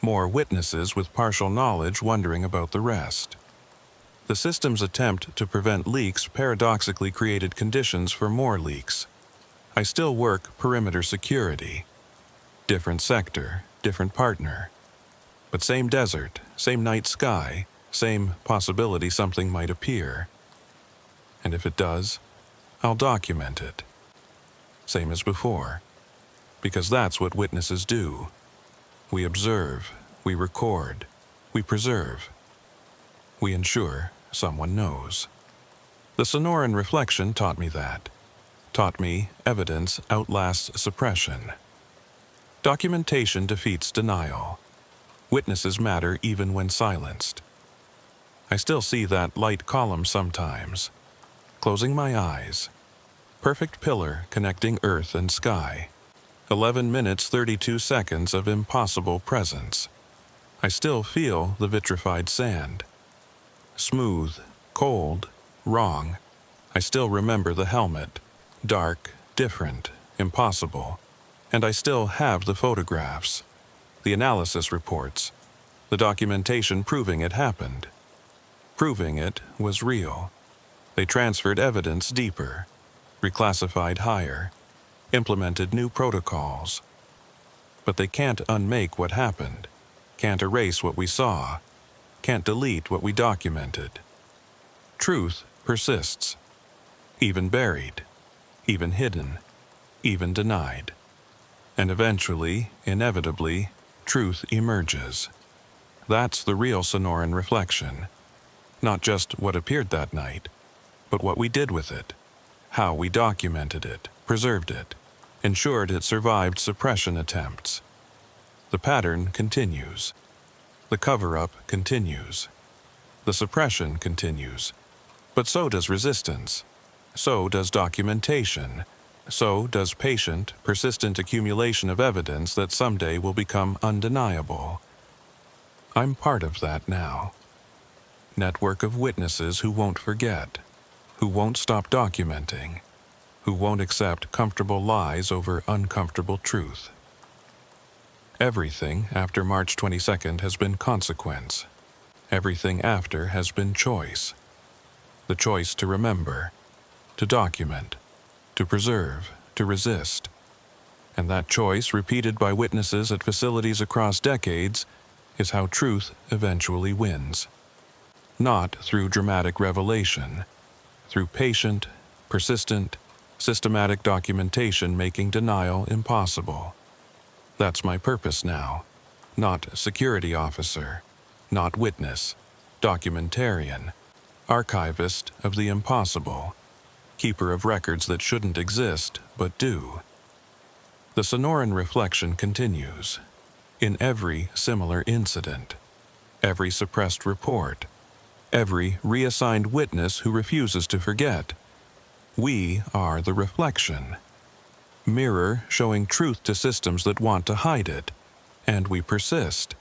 More witnesses with partial knowledge wondering about the rest. The system's attempt to prevent leaks paradoxically created conditions for more leaks. I still work perimeter security. Different sector, different partner. But same desert, same night sky, same possibility something might appear. And if it does, I'll document it. Same as before. Because that's what witnesses do. We observe, we record, we preserve. We ensure someone knows. The Sonoran reflection taught me that. Taught me evidence outlasts suppression. Documentation defeats denial. Witnesses matter even when silenced. I still see that light column sometimes. Closing my eyes. Perfect pillar connecting earth and sky. 11 minutes 32 seconds of impossible presence. I still feel the vitrified sand. Smooth, cold, wrong. I still remember the helmet. Dark, different, impossible. And I still have the photographs, the analysis reports, the documentation proving it happened. Proving it was real. They transferred evidence deeper, reclassified higher, implemented new protocols. But they can't unmake what happened, can't erase what we saw, can't delete what we documented. Truth persists, even buried, even hidden, even denied. And eventually, inevitably, truth emerges. That's the real Sonoran reflection. Not just what appeared that night, but what we did with it, how we documented it, preserved it, ensured it survived suppression attempts. The pattern continues. The cover-up continues. The suppression continues, But so does resistance. So does documentation. So does patient, persistent accumulation of evidence that someday will become undeniable. I'm part of that now. Network of witnesses who won't forget, who won't stop documenting, who won't accept comfortable lies over uncomfortable truth. Everything after March 22nd has been consequence. Everything after has been choice. The choice to remember, to document, to preserve, to resist. And that choice, repeated by witnesses at facilities across decades, is how truth eventually wins. Not through dramatic revelation, through patient, persistent, systematic documentation making denial impossible. That's my purpose now. Not security officer, not witness, documentarian, archivist of the impossible, keeper of records that shouldn't exist but do. The Sonoran reflection continues. In every similar incident, every suppressed report, every reassigned witness who refuses to forget, we are the reflection. Mirror showing truth to systems that want to hide it, and we persist,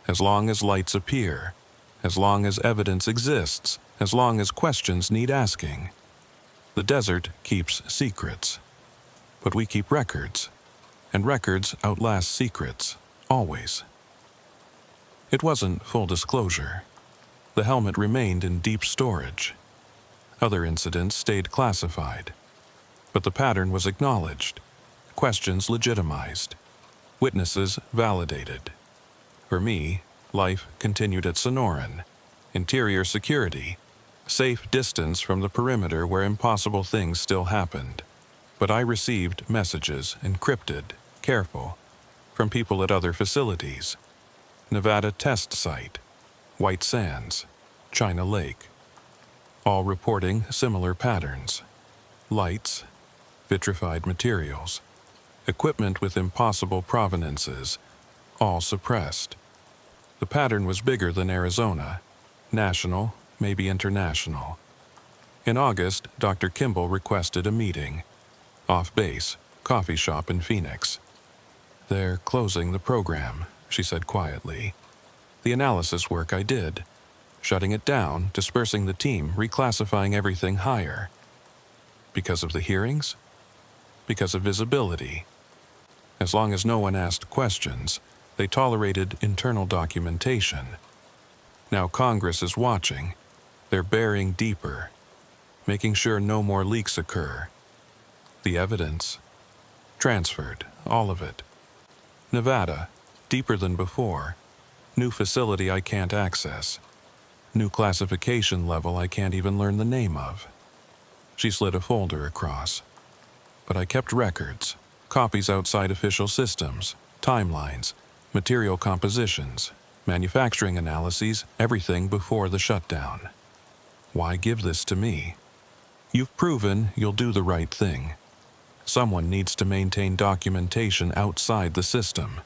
as long as lights appear, as long as evidence exists, as long as questions need asking. The desert keeps secrets, but we keep records, and records outlast secrets, always. It wasn't full disclosure. The helmet remained in deep storage. Other incidents stayed classified, but the pattern was acknowledged, questions legitimized, witnesses validated. For me, life continued at Sonoran, interior security, safe distance from the perimeter where impossible things still happened. But I received messages, encrypted, careful, from people at other facilities. Nevada test site, White Sands, China Lake. All reporting similar patterns. Lights, vitrified materials, equipment with impossible provenances, all suppressed. The pattern was bigger than Arizona, national, maybe international. In August, Dr. Kimball requested a meeting. Off base, coffee shop in Phoenix. "They're closing the program," she said quietly. "The analysis work I did. Shutting it down, dispersing the team, reclassifying everything higher. Because of the hearings? Because of visibility. As long as no one asked questions, they tolerated internal documentation. Now Congress is watching. They're burying deeper, making sure no more leaks occur. The evidence? Transferred, all of it. Nevada, deeper than before. New facility I can't access. New classification level I can't even learn the name of." She slid a folder across. "But I kept records, copies outside official systems, timelines, material compositions, manufacturing analyses, everything before the shutdown. Why give this to me? You've proven you'll do the right thing. Someone needs to maintain documentation outside the system.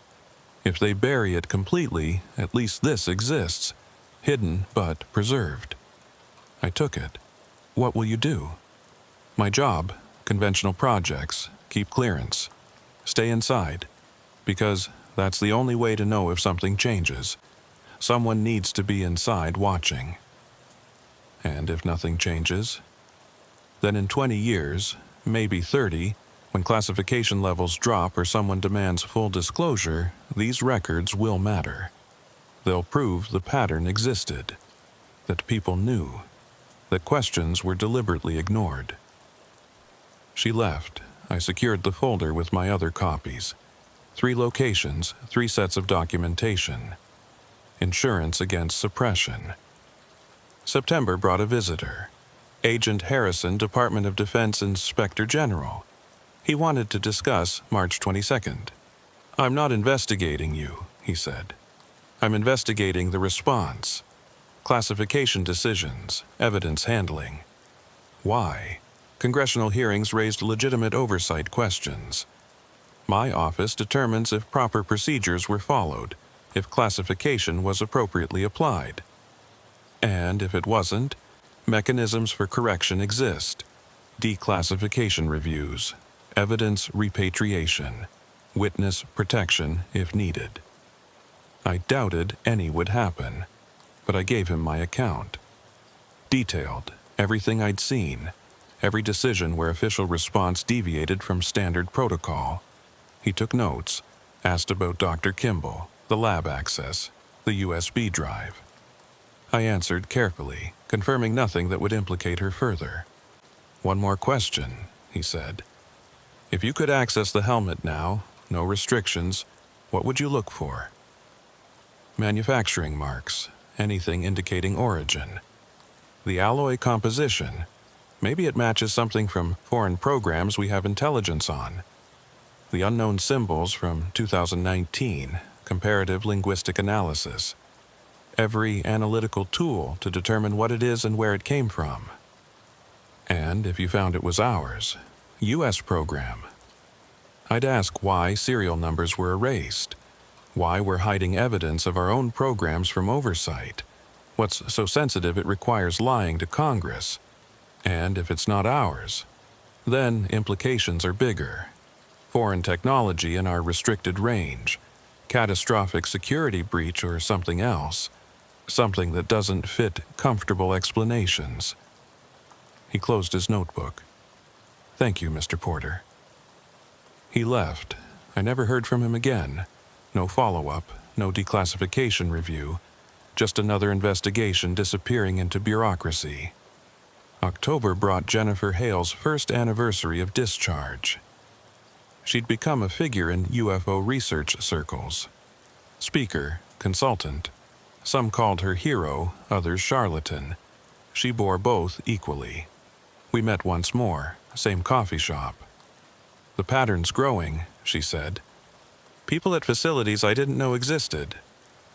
If they bury it completely, at least this exists, hidden but preserved. I took it. What will you do? My job, conventional projects, keep clearance. Stay inside, because that's the only way to know if something changes. Someone needs to be inside watching. And if nothing changes, then in 20 years, maybe 30, when classification levels drop or someone demands full disclosure, these records will matter. They'll prove the pattern existed, that people knew, that questions were deliberately ignored." She left. I secured the folder with my other copies. 3 locations, 3 sets of documentation. Insurance against suppression. September brought a visitor. Agent Harrison, Department of Defense Inspector General. He wanted to discuss March 22nd. "I'm not investigating you," he said. "I'm investigating the response. Classification decisions, evidence handling. Why? Congressional hearings raised legitimate oversight questions. My office determines if proper procedures were followed, if classification was appropriately applied. And if it wasn't, Mechanisms for correction exist. Declassification reviews, evidence repatriation, witness protection if needed. I doubted any would happen, but I gave him my account. Detailed, everything I'd seen, every decision where official response deviated from standard protocol. He took notes, asked about Dr. Kimball, the lab access, the USB drive. I answered carefully, confirming nothing that would implicate her further. "One more question," he said. "If you could access the helmet now, no restrictions, what would you look for?" Manufacturing marks, anything indicating origin. The alloy composition, maybe it matches something from foreign programs we have intelligence on. The unknown symbols from 2019, comparative linguistic analysis. Every analytical tool to determine what it is and where it came from. And if you found it was ours, U.S. program. I'd ask why serial numbers were erased, why we're hiding evidence of our own programs from oversight, what's so sensitive it requires lying to Congress, and if it's not ours, then implications are bigger. Foreign technology in our restricted range, catastrophic security breach or something else, something that doesn't fit comfortable explanations. He closed his notebook. "Thank you, Mr. Porter." He left. I never heard from him again. No follow-up, no declassification review, just another investigation disappearing into bureaucracy. October brought Jennifer Hale's first anniversary of discharge. She'd become a figure in UFO research circles. Speaker, consultant. Some called her hero, others charlatan. She bore both equally. We met once more, same coffee shop. "The pattern's growing," she said. "People at facilities I didn't know existed,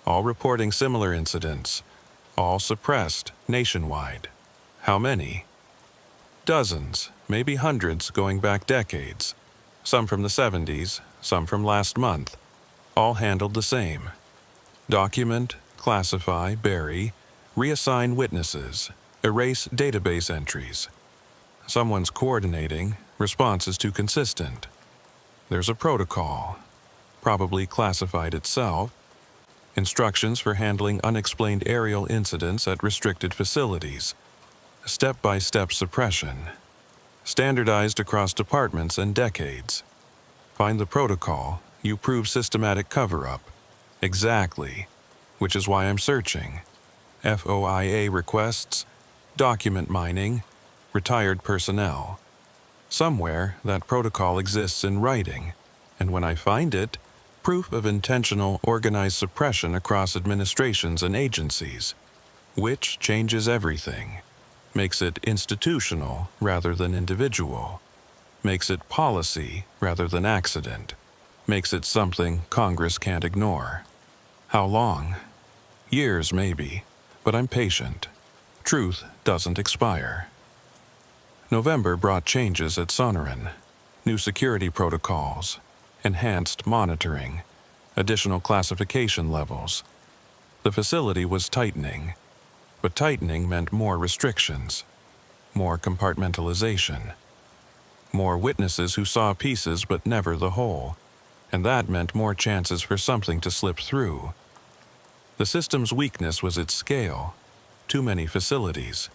all reporting similar incidents, all suppressed nationwide. How many? Dozens, maybe hundreds going back decades. Some from the 70s, some from last month, all handled the same. Document, classify, bury, reassign witnesses, erase database entries. Someone's coordinating, response is too consistent. There's a protocol, probably classified itself, instructions for handling unexplained aerial incidents at restricted facilities, step-by-step suppression, standardized across departments and decades. Find the protocol, you prove systematic cover-up. Exactly, which is why I'm searching. FOIA requests, document mining, retired personnel. Somewhere that protocol exists in writing, and when I find it, proof of intentional organized suppression across administrations and agencies, which changes everything. Makes it institutional rather than individual. Makes it policy rather than accident. Makes it something Congress can't ignore. How long? Years, maybe, but I'm patient. Truth doesn't expire. November brought changes at Sonoran. New security protocols, enhanced monitoring, additional classification levels. The facility was tightening. But tightening meant more restrictions, more compartmentalization, more witnesses who saw pieces but never the whole, and that meant more chances for something to slip through. The system's weakness was its scale. Too many facilities,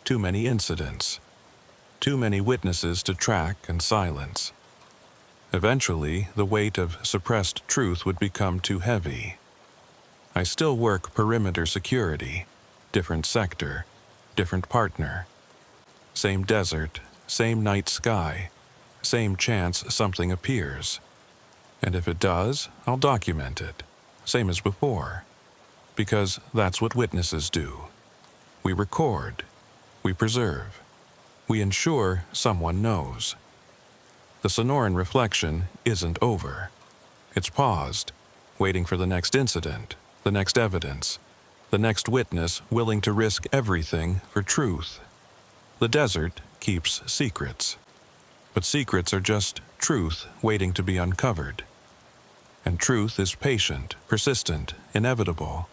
too many incidents, too many witnesses to track and silence. Eventually, the weight of suppressed truth would become too heavy. I still work perimeter security. Different sector, different partner. Same desert, same night sky, same chance something appears. And if it does, I'll document it, same as before. Because that's what witnesses do. We record, we preserve, we ensure someone knows. The Sonoran reflection isn't over. It's paused, waiting for the next incident, the next evidence, the next witness willing to risk everything for truth. The desert keeps secrets, but secrets are just truth waiting to be uncovered. And truth is patient, persistent, inevitable.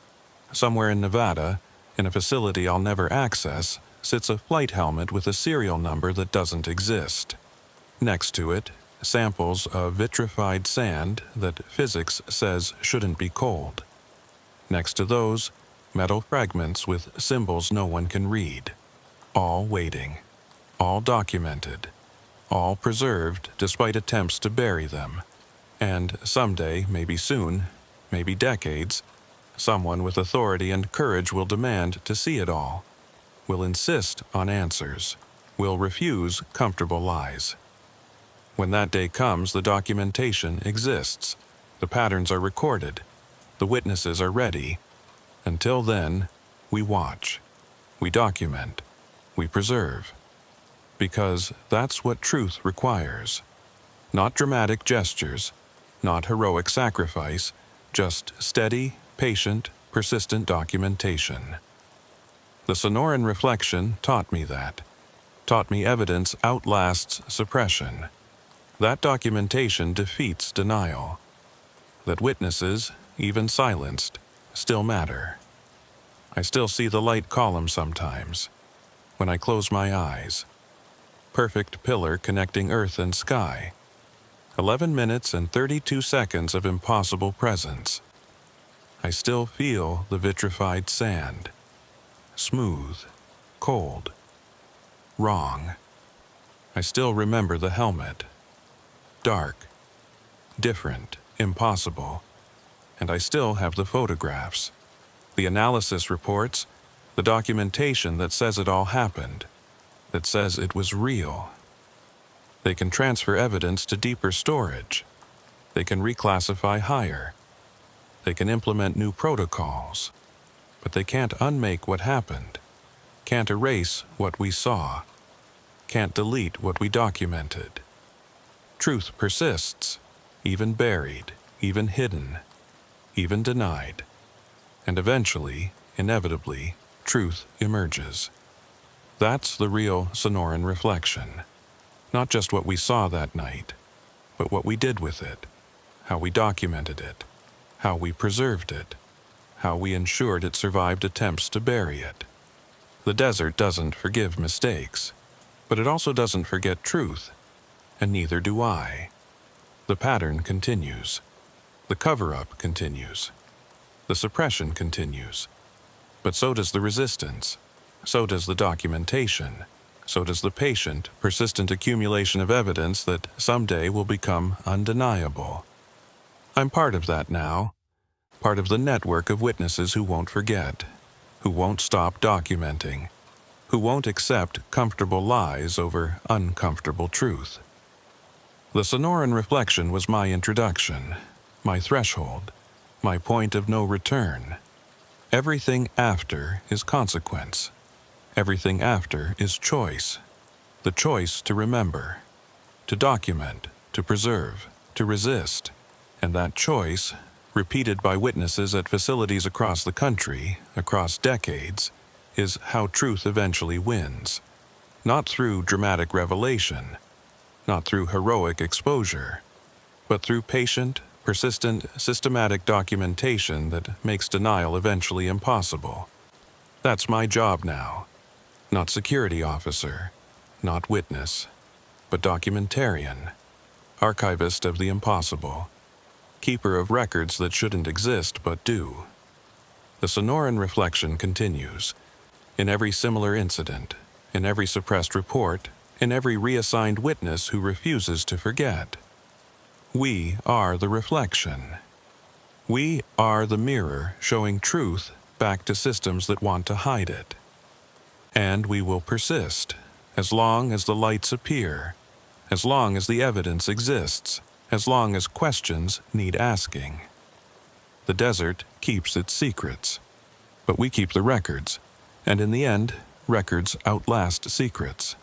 Somewhere in Nevada, in a facility I'll never access, sits a flight helmet with a serial number that doesn't exist. Next to it, samples of vitrified sand that physics says shouldn't be cold. Next to those, metal fragments with symbols no one can read. All waiting. All documented. All preserved despite attempts to bury them. And someday, maybe soon, maybe decades, someone with authority and courage will demand to see it all, will insist on answers, will refuse comfortable lies. When that day comes, the documentation exists. The patterns are recorded. The witnesses are ready. Until then, we watch. We document. We preserve. Because that's what truth requires. Not dramatic gestures, not heroic sacrifice, just steady, patient, persistent documentation. The Sonoran reflection taught me that. Taught me evidence outlasts suppression. That documentation defeats denial. That witnesses, even silenced, still matter. I still see the light column sometimes, when I close my eyes. Perfect pillar connecting earth and sky. 11 minutes and 32 seconds of impossible presence. I still feel the vitrified sand. Smooth, cold, wrong. I still remember the helmet. Dark, different, impossible. And I still have the photographs, the analysis reports, the documentation that says it all happened, that says it was real. They can transfer evidence to deeper storage. They can reclassify higher. They can implement new protocols. But they can't unmake what happened, can't erase what we saw, can't delete what we documented. Truth persists, even buried, even hidden, even denied. And eventually, inevitably, truth emerges. That's the real Sonoran reflection. Not just what we saw that night, but what we did with it, how we documented it, how we preserved it, how we ensured it survived attempts to bury it. The desert doesn't forgive mistakes, but it also doesn't forget truth, and neither do I. The pattern continues. The cover-up continues. The suppression continues. But so does the resistance. So does the documentation. So does the patient, persistent accumulation of evidence that someday will become undeniable. I'm part of that now. Part of the network of witnesses who won't forget, who won't stop documenting, who won't accept comfortable lies over uncomfortable truth. The Sonoran reflection was my introduction, my threshold, my point of no return. Everything after is consequence. Everything after is choice. The choice to remember, to document, to preserve, to resist. And that choice, repeated by witnesses at facilities across the country, across decades, is how truth eventually wins. Not through dramatic revelation, not through heroic exposure, but through patient, persistent, systematic documentation that makes denial eventually impossible. That's my job now. Not security officer, not witness, but documentarian, archivist of the impossible, keeper of records that shouldn't exist but do. The Sonoran reflection continues. In every similar incident, in every suppressed report, in every reassigned witness who refuses to forget. We are the reflection. We are the mirror showing truth back to systems that want to hide it. And we will persist, as long as the lights appear, as long as the evidence exists, as long as questions need asking. The desert keeps its secrets, but we keep the records, and in the end, records outlast secrets.